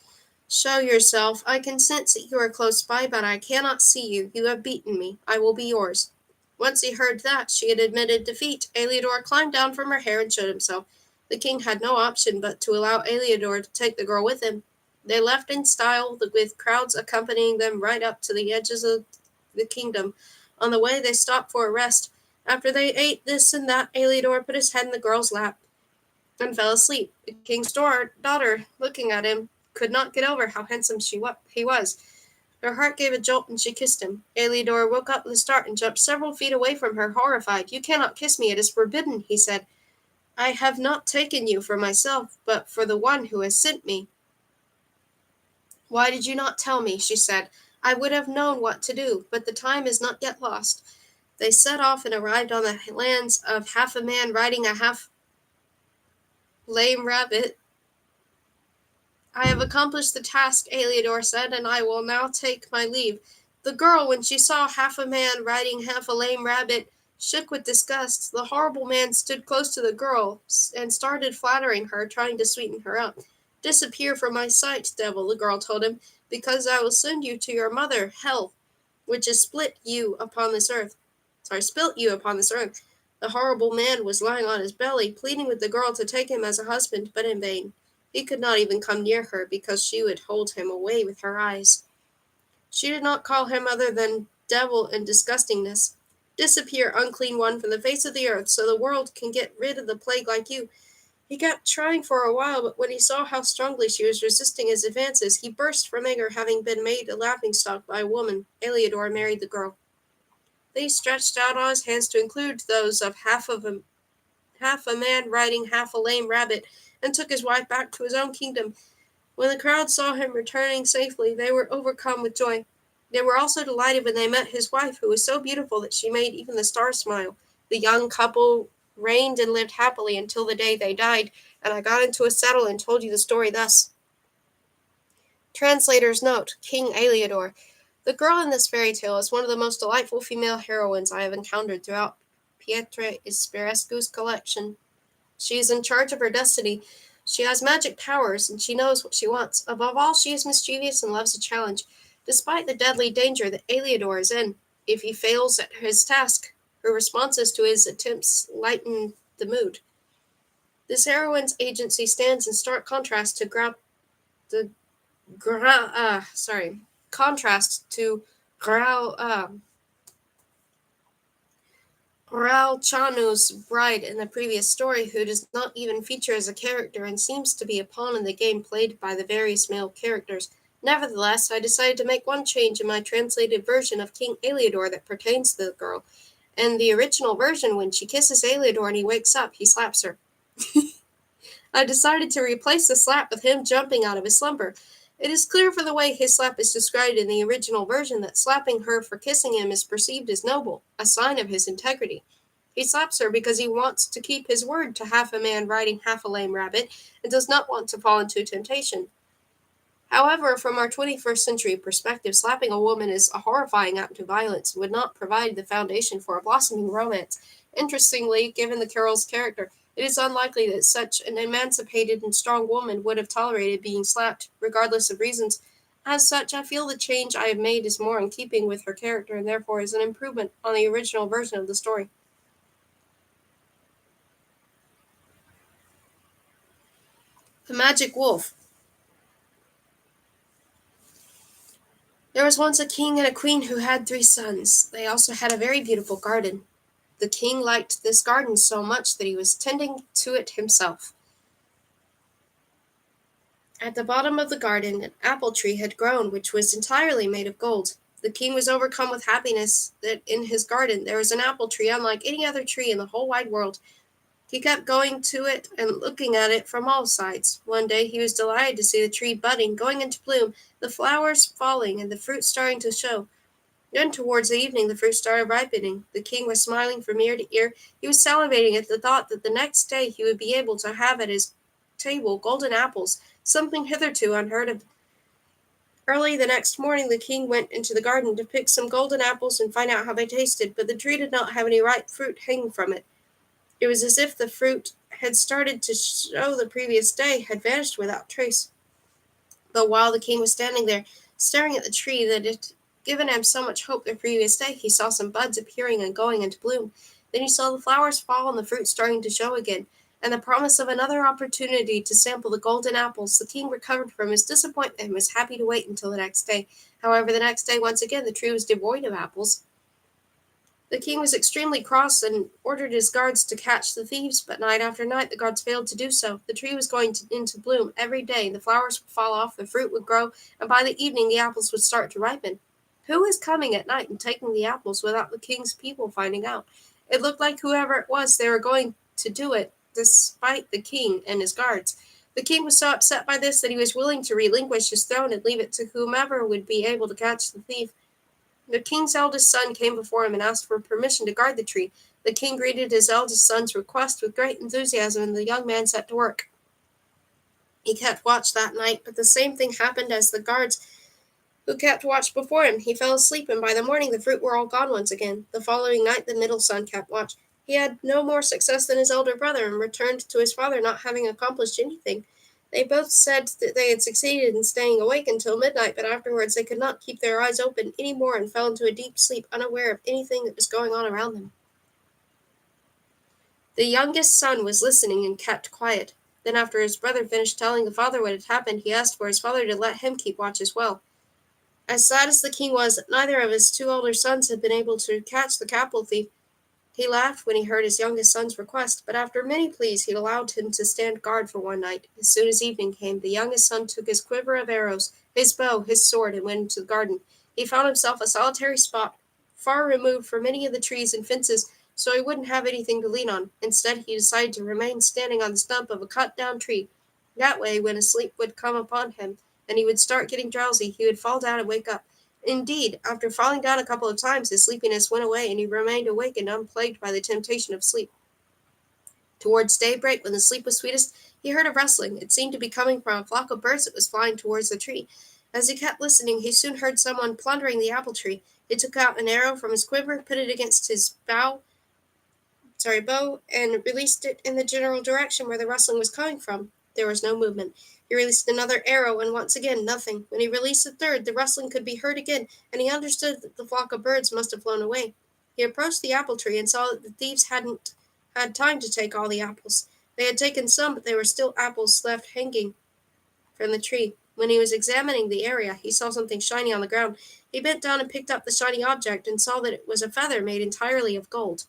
"Show yourself. I can sense that you are close by, but I cannot see you. You have beaten me. I will be yours." Once he heard that she had admitted defeat, Eleodor climbed down from her hair and showed himself. The king had no option but to allow Eleodor to take the girl with him. They left in style, with crowds accompanying them right up to the edges of the kingdom. On the way, they stopped for a rest. After they ate this and that, Eleodor put his head in the girl's lap and fell asleep. The king's daughter, looking at him, could not get over how handsome he was. Her heart gave a jolt, and she kissed him. Eleodor woke up with a start and jumped several feet away from her, horrified. "You cannot kiss me. It is forbidden," he said. "I have not taken you for myself, but for the one who has sent me." "Why did you not tell me?" she said. "I would have known what to do, but the time is not yet lost." They set off and arrived on the lands of half a man riding a half lame rabbit. "I have accomplished the task," Eleodor said, "and I will now take my leave." The girl, when she saw half a man riding half a lame rabbit, shook with disgust. The horrible man stood close to the girl and started flattering her, trying to sweeten her up. "Disappear from my sight, devil," the girl told him, "because I will send you to your mother, Hell, which has spilt you upon this earth." The horrible man was lying on his belly, pleading with the girl to take him as a husband, but in vain. He could not even come near her, because she would hold him away with her eyes. She did not call him other than devil and disgustingness. "Disappear, unclean one, from the face of the earth, so the world can get rid of the plague like you." He kept trying for a while, but when he saw how strongly she was resisting his advances, he burst from anger, having been made a laughingstock by a woman. Eleodor married the girl. They stretched out all his hands to include those of half a man riding half a lame rabbit, and took his wife back to his own kingdom. When the crowd saw him returning safely, they were overcome with joy. They were also delighted when they met his wife, who was so beautiful that she made even the stars smile. The young couple reigned and lived happily until the day they died, and I got into a saddle and told you the story thus. Translator's note: King Eleodor. The girl in this fairy tale is one of the most delightful female heroines I have encountered throughout Petre Ispirescu's collection. She is in charge of her destiny. She has magic powers, and she knows what she wants. Above all, she is mischievous and loves a challenge, despite the deadly danger that Eleodor is in. If he fails at his task, her responses to his attempts lighten the mood. This heroine's agency stands in stark contrast to contrast to Raochanu's bride in the previous story, who does not even feature as a character and seems to be a pawn in the game played by the various male characters. Nevertheless, I decided to make one change in my translated version of King Eleodor that pertains to the girl. In the original version, when she kisses Eleodor and he wakes up, he slaps her. I decided to replace the slap with him jumping out of his slumber. It is clear from the way his slap is described in the original version that slapping her for kissing him is perceived as noble, a sign of his integrity. He slaps her because he wants to keep his word to half a man riding half a lame rabbit, and does not want to fall into temptation. However, from our 21st century perspective, slapping a woman is a horrifying act of violence and would not provide the foundation for a blossoming romance. Interestingly, given the Carol's character, it is unlikely that such an emancipated and strong woman would have tolerated being slapped, regardless of reasons. As such, I feel the change I have made is more in keeping with her character and therefore is an improvement on the original version of the story. The Magic Wolf. There was once a king and a queen who had 3 sons. They also had a very beautiful garden. The king liked this garden so much that he was tending to it himself. At the bottom of the garden an apple tree had grown which was entirely made of gold. The king was overcome with happiness that in his garden there was an apple tree unlike any other tree in the whole wide world. He kept going to it and looking at it from all sides. One day he was delighted to see the tree budding, going into bloom, the flowers falling, and the fruit starting to show. Then towards the evening the fruit started ripening. The king was smiling from ear to ear. He was salivating at the thought that the next day he would be able to have at his table golden apples, something hitherto unheard of. Early the next morning the king went into the garden to pick some golden apples and find out how they tasted, but the tree did not have any ripe fruit hanging from it. It was as if the fruit had started to show the previous day had vanished without trace. But while the king was standing there, staring at the tree that had given him so much hope the previous day, he saw some buds appearing and going into bloom. Then he saw the flowers fall and the fruit starting to show again, and the promise of another opportunity to sample the golden apples. The king recovered from his disappointment and was happy to wait until the next day. However, the next day, once again, the tree was devoid of apples. The king was extremely cross and ordered his guards to catch the thieves, but night after night the guards failed to do so. The tree was going into bloom every day, the flowers would fall off, the fruit would grow, and by the evening the apples would start to ripen. Who was coming at night and taking the apples without the king's people finding out? It looked like whoever it was, they were going to do it, despite the king and his guards. The king was so upset by this that he was willing to relinquish his throne and leave it to whomever would be able to catch the thief. The king's eldest son came before him and asked for permission to guard the tree. The king greeted his eldest son's request with great enthusiasm, and the young man set to work. He kept watch that night, but the same thing happened as the guards who kept watch before him. He fell asleep, and by the morning the fruit were all gone once again. The following night the middle son kept watch. He had no more success than his elder brother, and returned to his father not having accomplished anything. They both said that they had succeeded in staying awake until midnight, but afterwards they could not keep their eyes open any more and fell into a deep sleep, unaware of anything that was going on around them. The youngest son was listening and kept quiet. Then after his brother finished telling the father what had happened, he asked for his father to let him keep watch as well. As sad as the king was that neither of his 2 older sons had been able to catch the apple thief, he laughed when he heard his youngest son's request, but after many pleas he allowed him to stand guard for one night. As soon as evening came, the youngest son took his quiver of arrows, his bow, his sword, and went into the garden. He found himself a solitary spot, far removed from any of the trees and fences, so he wouldn't have anything to lean on. Instead, he decided to remain standing on the stump of a cut-down tree. That way, when a sleep would come upon him, and he would start getting drowsy, he would fall down and wake up. Indeed, after falling down a couple of times, his sleepiness went away, and he remained awake and unplagued by the temptation of sleep. Towards daybreak, when the sleep was sweetest, he heard a rustling. It seemed to be coming from a flock of birds that was flying towards the tree. As he kept listening, he soon heard someone plundering the apple tree. He took out an arrow from his quiver, put it against his bow, and released it in the general direction where the rustling was coming from. There was no movement. He released another arrow, and once again nothing. When he released the third, the rustling could be heard again, and he understood that the flock of birds must have flown away. He approached the apple tree and saw that the thieves hadn't had time to take all the apples. They had taken some, but there were still apples left hanging from the tree. When he was examining the area, he saw something shiny on the ground. He bent down and picked up the shiny object and saw that it was a feather made entirely of gold.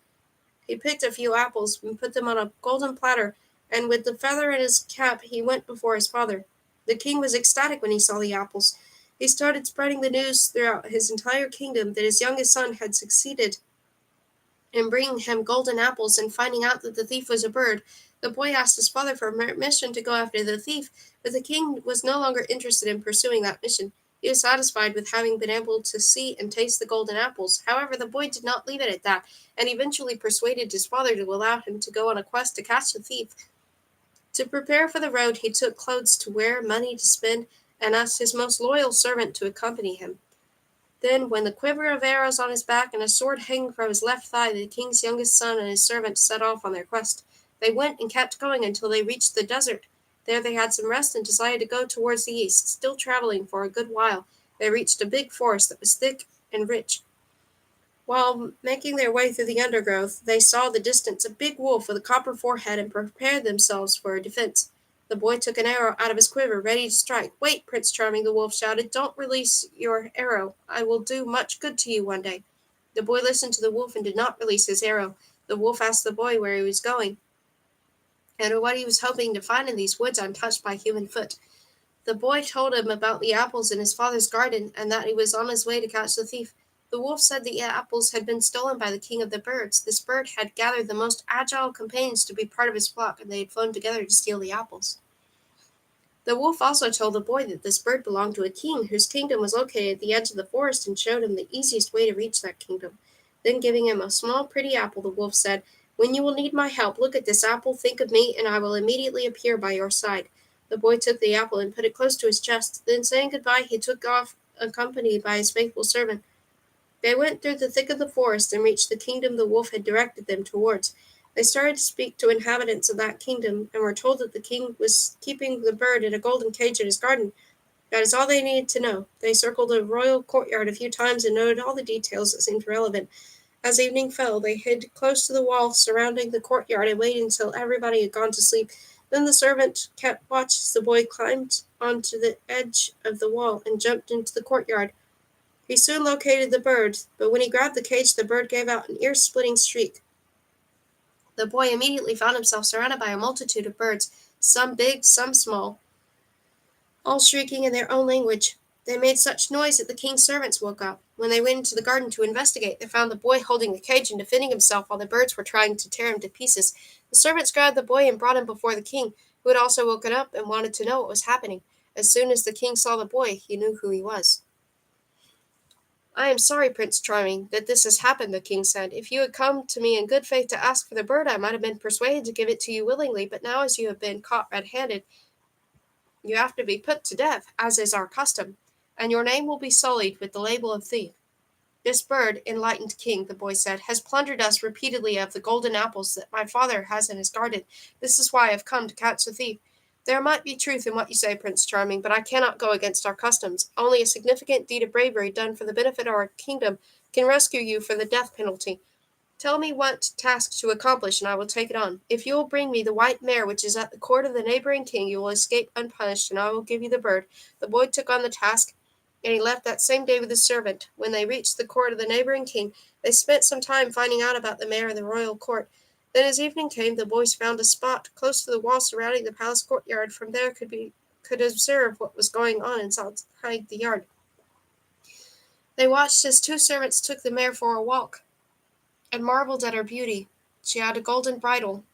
He picked a few apples and put them on a golden platter, and with the feather in his cap he went before his father. The king was ecstatic when he saw the apples. He started spreading the news throughout his entire kingdom that his youngest son had succeeded in bringing him golden apples and finding out that the thief was a bird. The boy asked his father for permission to go after the thief, but the king was no longer interested in pursuing that mission. He was satisfied with having been able to see and taste the golden apples. However, the boy did not leave it at that, and eventually persuaded his father to allow him to go on a quest to catch the thief. To prepare for the road, he took clothes to wear, money to spend, and asked his most loyal servant to accompany him. Then, when the quiver of arrows on his back and a sword hanging from his left thigh, the king's youngest son and his servant set off on their quest. They went and kept going until they reached the desert. There they had some rest and decided to go towards the east. Still traveling for a good while, they reached a big forest that was thick and rich. While making their way through the undergrowth, they saw in the distance a big wolf with a copper forehead and prepared themselves for a defense. The boy took an arrow out of his quiver, ready to strike. "Wait, Prince Charming," the wolf shouted. "Don't release your arrow. I will do much good to you one day." The boy listened to the wolf and did not release his arrow. The wolf asked the boy where he was going and what he was hoping to find in these woods untouched by human foot. The boy told him about the apples in his father's garden and that he was on his way to catch the thief. The wolf said the apples had been stolen by the king of the birds. This bird had gathered the most agile companions to be part of his flock, and they had flown together to steal the apples. The wolf also told the boy that this bird belonged to a king whose kingdom was located at the edge of the forest and showed him the easiest way to reach that kingdom. Then, giving him a small, pretty apple, the wolf said, "When you will need my help, look at this apple, think of me, and I will immediately appear by your side." The boy took the apple and put it close to his chest. Then, saying goodbye, he took off, accompanied by his faithful servant. They went through the thick of the forest and reached the kingdom the wolf had directed them towards. They started to speak to inhabitants of that kingdom and were told that the king was keeping the bird in a golden cage in his garden. That is all they needed to know. They circled the royal courtyard a few times and noted all the details that seemed relevant. As evening fell, they hid close to the wall surrounding the courtyard and waited until everybody had gone to sleep. Then the servant kept watch as the boy climbed onto the edge of the wall and jumped into the courtyard. He soon located the bird, but when he grabbed the cage, the bird gave out an ear-splitting shriek. The boy immediately found himself surrounded by a multitude of birds, some big, some small, all shrieking in their own language. They made such noise that the king's servants woke up. When they went into the garden to investigate, they found the boy holding the cage and defending himself while the birds were trying to tear him to pieces. The servants grabbed the boy and brought him before the king, who had also woken up and wanted to know what was happening. As soon as the king saw the boy, he knew who he was. "I am sorry, Prince Charming, that this has happened," the king said. "If you had come to me in good faith to ask for the bird, I might have been persuaded to give it to you willingly, but now as you have been caught red-handed, you have to be put to death, as is our custom, and your name will be sullied with the label of thief. This bird, enlightened king," the boy said, "has plundered us repeatedly of the golden apples that my father has in his garden. This is why I have come to catch the thief. There might be truth in what you say, Prince Charming, but I cannot go against our customs. Only a significant deed of bravery done for the benefit of our kingdom can rescue you from the death penalty. Tell me what task to accomplish, and I will take it on. If you will bring me the white mare which is at the court of the neighboring king, you will escape unpunished, and I will give you the bird." The boy took on the task, and he left that same day with his servant. When they reached the court of the neighboring king, they spent some time finding out about the mare in the royal court. Then, as evening came, the boys found a spot close to the wall surrounding the palace courtyard. From there could observe what was going on inside the yard. They watched as two servants took the mare for a walk, and marveled at her beauty. She had a golden bridle,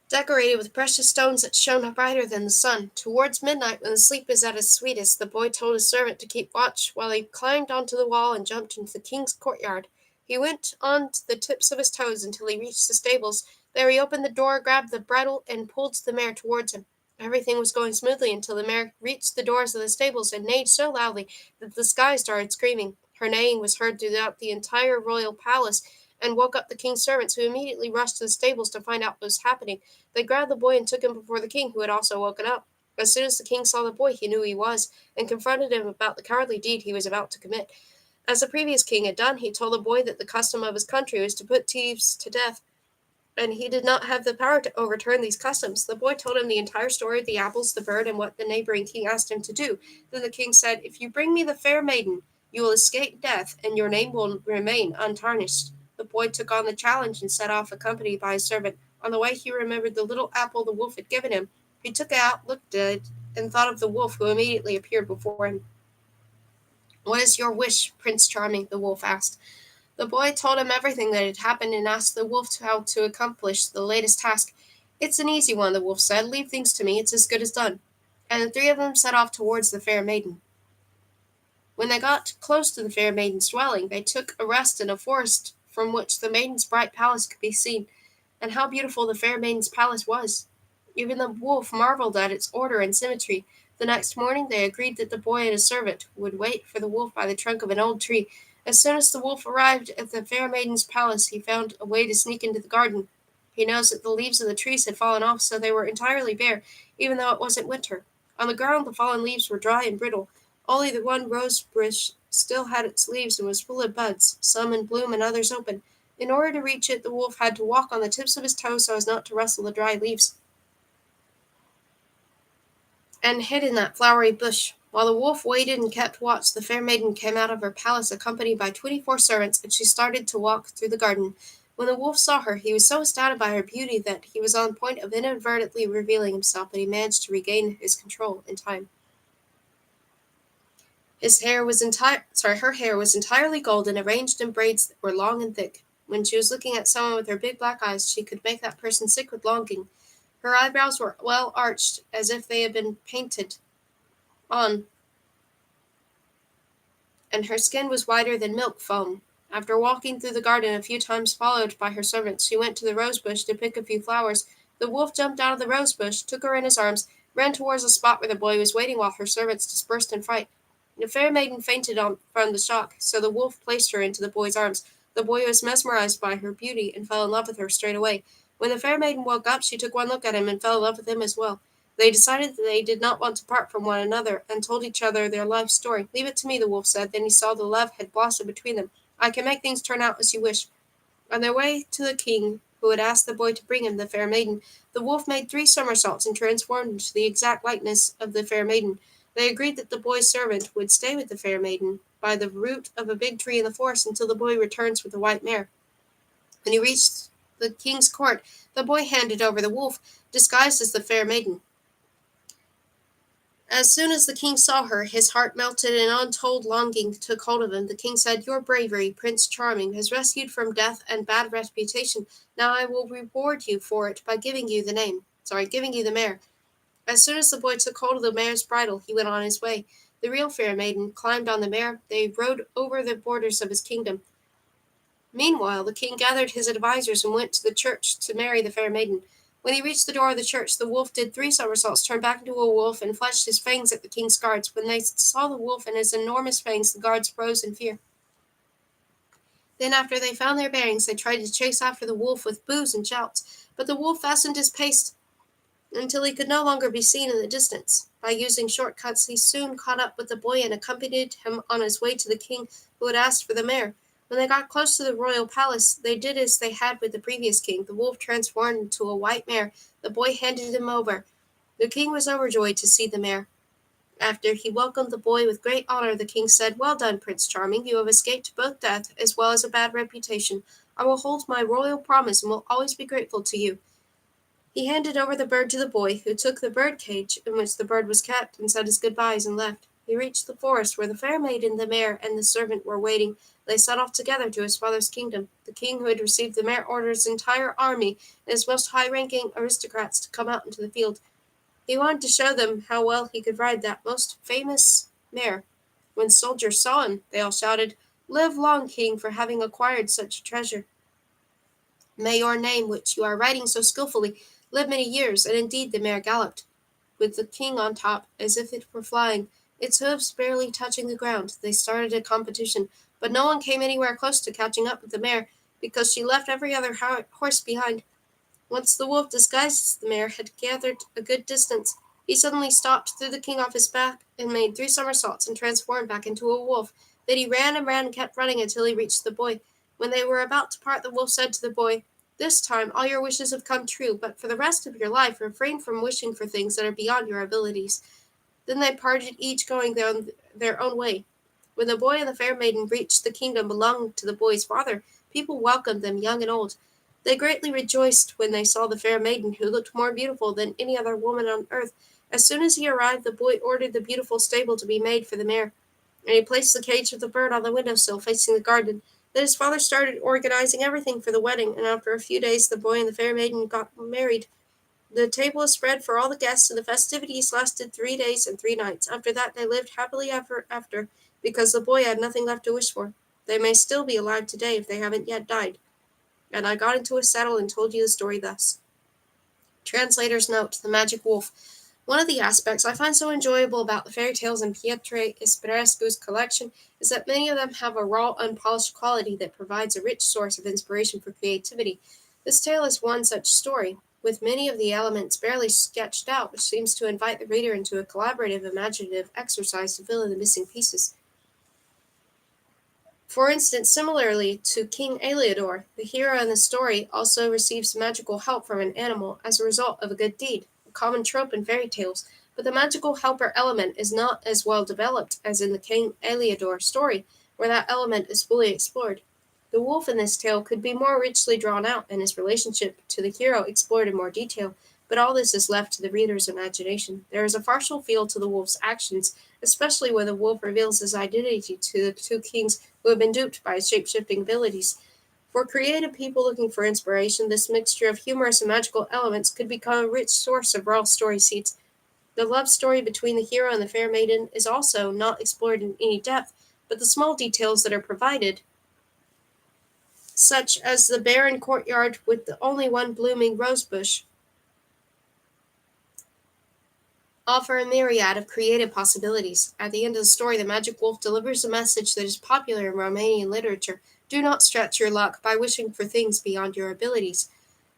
decorated with precious stones that shone brighter than the sun. Towards midnight, when the sleep is at its sweetest, the boy told his servant to keep watch while he climbed onto the wall and jumped into the king's courtyard. He went on to the tips of his toes until he reached the stables. There he opened the door, grabbed the bridle, and pulled the mare towards him. Everything was going smoothly until the mare reached the doors of the stables and neighed so loudly that the sky started screaming. Her neighing was heard throughout the entire royal palace and woke up the king's servants, who immediately rushed to the stables to find out what was happening. They grabbed the boy and took him before the king, who had also woken up. As soon as the king saw the boy, he knew who he was, and confronted him about the cowardly deed he was about to commit. As the previous king had done, he told the boy that the custom of his country was to put thieves to death, and he did not have the power to overturn these customs. The boy told him the entire story of the apples, the bird, and what the neighboring king asked him to do. Then the king said, "If you bring me the fair maiden, you will escape death, and your name will remain untarnished." The boy took on the challenge and set off, accompanied by his servant. On the way, he remembered the little apple the wolf had given him. He took it out, looked at it, and thought of the wolf, who immediately appeared before him. "What is your wish, Prince Charming?" the wolf asked. The boy told him everything that had happened and asked the wolf how to accomplish the latest task. "It's an easy one," the wolf said. "Leave things to me. It's as good as done." And the three of them set off towards the fair maiden. When they got close to the fair maiden's dwelling, they took a rest in a forest from which the maiden's bright palace could be seen. And how beautiful the fair maiden's palace was! Even the wolf marveled at its order and symmetry. The next morning they agreed that the boy and his servant would wait for the wolf by the trunk of an old tree. As soon as the wolf arrived at the fair maiden's palace, he found a way to sneak into the garden. He knows that the leaves of the trees had fallen off, so they were entirely bare, even though it wasn't winter. On the ground, the fallen leaves were dry and brittle. Only the one rose bush still had its leaves and was full of buds, some in bloom and others open. In order to reach it, the wolf had to walk on the tips of his toes so as not to rustle the dry leaves, and hid in that flowery bush. While the wolf waited and kept watch, the fair maiden came out of her palace accompanied by 24 servants, and she started to walk through the garden. When the wolf saw her, he was so astounded by her beauty that he was on the point of inadvertently revealing himself, but he managed to regain his control in time. Her hair was entirely golden, arranged in braids that were long and thick. When she was looking at someone with her big black eyes, she could make that person sick with longing. Her eyebrows were well arched, as if they had been painted on, and her skin was whiter than milk foam. After walking through the garden a few times, followed by her servants, she went to the rose bush to pick a few flowers. The wolf jumped out of the rose bush, took her in his arms, ran towards the spot where the boy was waiting while her servants dispersed in fright. The fair maiden fainted from the shock, so the wolf placed her into the boy's arms. The boy was mesmerized by her beauty and fell in love with her straight away. When the fair maiden woke up, she took one look at him and fell in love with him as well. They decided that they did not want to part from one another, and told each other their life story. "Leave it to me," the wolf said. Then he saw the love had blossomed between them. "I can make things turn out as you wish." On their way to the king, who had asked the boy to bring him the fair maiden, the wolf made 3 somersaults and transformed into the exact likeness of the fair maiden. They agreed that the boy's servant would stay with the fair maiden by the root of a big tree in the forest until the boy returns with the white mare. When he reached the king's court, the boy handed over the wolf, disguised as the fair maiden. As soon as the king saw her, his heart melted and untold longing took hold of him. The king said, "Your bravery, Prince Charming, has rescued from death and bad reputation. Now I will reward you for it by giving you the mare." As soon as the boy took hold of the mare's bridle, he went on his way. The real fair maiden climbed on the mare. They rode over the borders of his kingdom. Meanwhile, the king gathered his advisers and went to the church to marry the fair maiden. When he reached the door of the church, the wolf did 3 somersaults, turned back into a wolf, and fleshed his fangs at the king's guards. When they saw the wolf and his enormous fangs, the guards froze in fear. Then, after they found their bearings, they tried to chase after the wolf with boos and shouts, but the wolf fastened his pace until he could no longer be seen in the distance. By using shortcuts, he soon caught up with the boy and accompanied him on his way to the king, who had asked for the mare. When they got close to the royal palace, they did as they had with the previous king. The wolf transformed into a white mare. The boy handed him over. The king was overjoyed to see the mare. After he welcomed the boy with great honor, the king said, "Well done, Prince Charming. You have escaped both death as well as a bad reputation. I will hold my royal promise and will always be grateful to you." He handed over the bird to the boy, who took the bird cage in which the bird was kept and said his goodbyes and left. He reached the forest where the fair maiden, the mare, and the servant were waiting. They set off together to his father's kingdom. The king, who had received the mare, ordered his entire army and his most high-ranking aristocrats to come out into the field. He wanted to show them how well he could ride that most famous mare. When soldiers saw him, they all shouted, "Live long, king, for having acquired such a treasure. May your name, which you are riding so skillfully, live many years." And indeed the mare galloped, with the king on top, as if it were flying, its hoofs barely touching the ground. They started a competition, but no one came anywhere close to catching up with the mare, because she left every other horse behind. Once the wolf, disguised as the mare, had gathered a good distance, he suddenly stopped, threw the king off his back, and made 3 somersaults and transformed back into a wolf. Then he ran and kept running until he reached the boy. When they were about to part, the wolf said to the boy, "This time all your wishes have come true, but for the rest of your life refrain from wishing for things that are beyond your abilities." Then they parted, each going their own way. When the boy and the fair maiden reached the kingdom belonging to the boy's father, people welcomed them, young and old. They greatly rejoiced when they saw the fair maiden, who looked more beautiful than any other woman on earth. As soon as he arrived, the boy ordered the beautiful stable to be made for the mare, and he placed the cage of the bird on the window-sill facing the garden. Then his father started organizing everything for the wedding, and after a few days the boy and the fair maiden got married. The table was spread for all the guests, and the festivities lasted 3 days and 3 nights. After that they lived happily ever after, because the boy had nothing left to wish for. They may still be alive today if they haven't yet died. And I got into a saddle and told you the story thus. Translator's note: The Magic Wolf. One of the aspects I find so enjoyable about the fairy tales in Petre Ispirescu's collection is that many of them have a raw, unpolished quality that provides a rich source of inspiration for creativity. This tale is one such story, with many of the elements barely sketched out, which seems to invite the reader into a collaborative, imaginative exercise to fill in the missing pieces. For instance, similarly to King Eliodor, the hero in the story also receives magical help from an animal as a result of a good deed, a common trope in fairy tales, but the magical helper element is not as well developed as in the King Eliodor story, where that element is fully explored. The wolf in this tale could be more richly drawn out and his relationship to the hero explored in more detail, but all this is left to the reader's imagination. There is a farcical feel to the wolf's actions, especially when the wolf reveals his identity to the two kings who have been duped by his shape-shifting abilities. For creative people looking for inspiration, this mixture of humorous and magical elements could become a rich source of raw story seeds. The love story between the hero and the fair maiden is also not explored in any depth, but the small details that are provided, such as the barren courtyard with the only one blooming rosebush, offer a myriad of creative possibilities. At the end of the story, the magic wolf delivers a message that is popular in Romanian literature: do not stretch your luck by wishing for things beyond your abilities.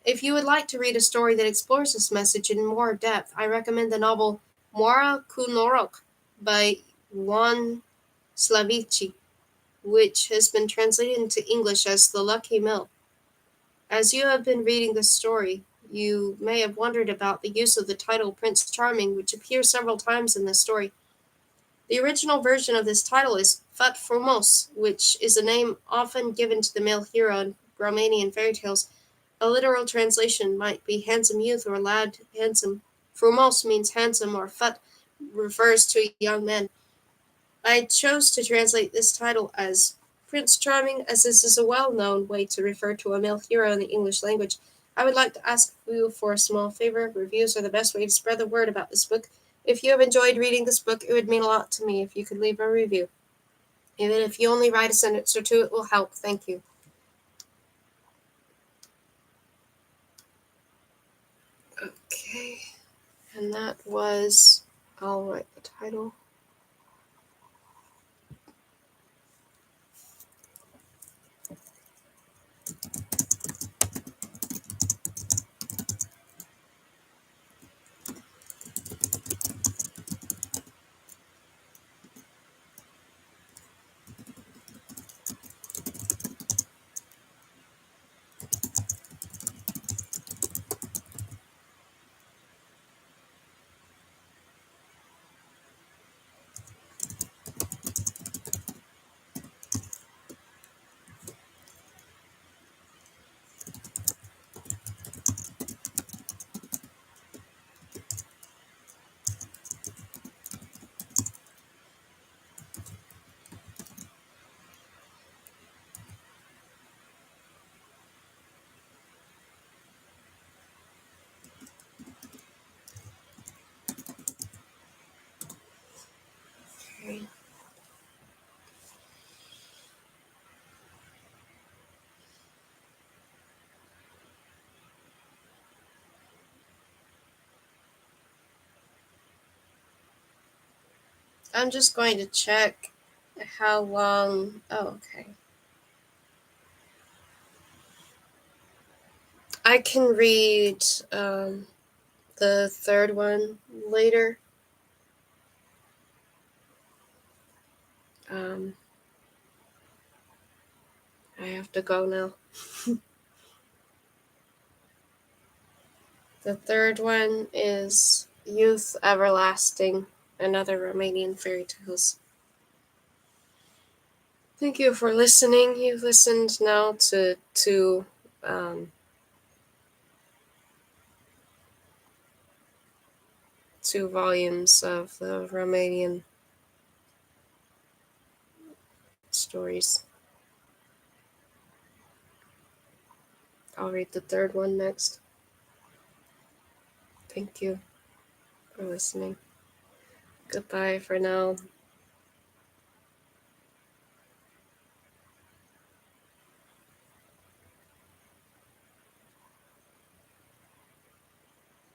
If you would like to read a story that explores this message in more depth, I recommend the novel Moara cu Noroc by Juan Slavici, which has been translated into English as The Lucky Mill. As you have been reading this story, you may have wondered about the use of the title Prince Charming, which appears several times in the story. The original version of this title is Fat Frumos, which is a name often given to the male hero in Romanian fairy tales. A literal translation might be handsome youth or lad handsome. Frumos means handsome, or fat refers to young men. I chose to translate this title as Prince Charming, as this is a well-known way to refer to a male hero in the English language. I would like to ask you for a small favor. Reviews are the best way to spread the word about this book. If you have enjoyed reading this book, it would mean a lot to me if you could leave a review. Even if you only write a sentence or two, it will help. Thank you. Okay, and that was, I'll write the title. Okay. I'm just going to check how long. Oh, okay. I can read the third one later. Um, I have to go now. The third one is Youth Everlasting, another Romanian fairy tales. Thank you for listening. You've listened now to um, two volumes of the Romanian stories. I'll read the third one next. Thank you for listening. Goodbye for now.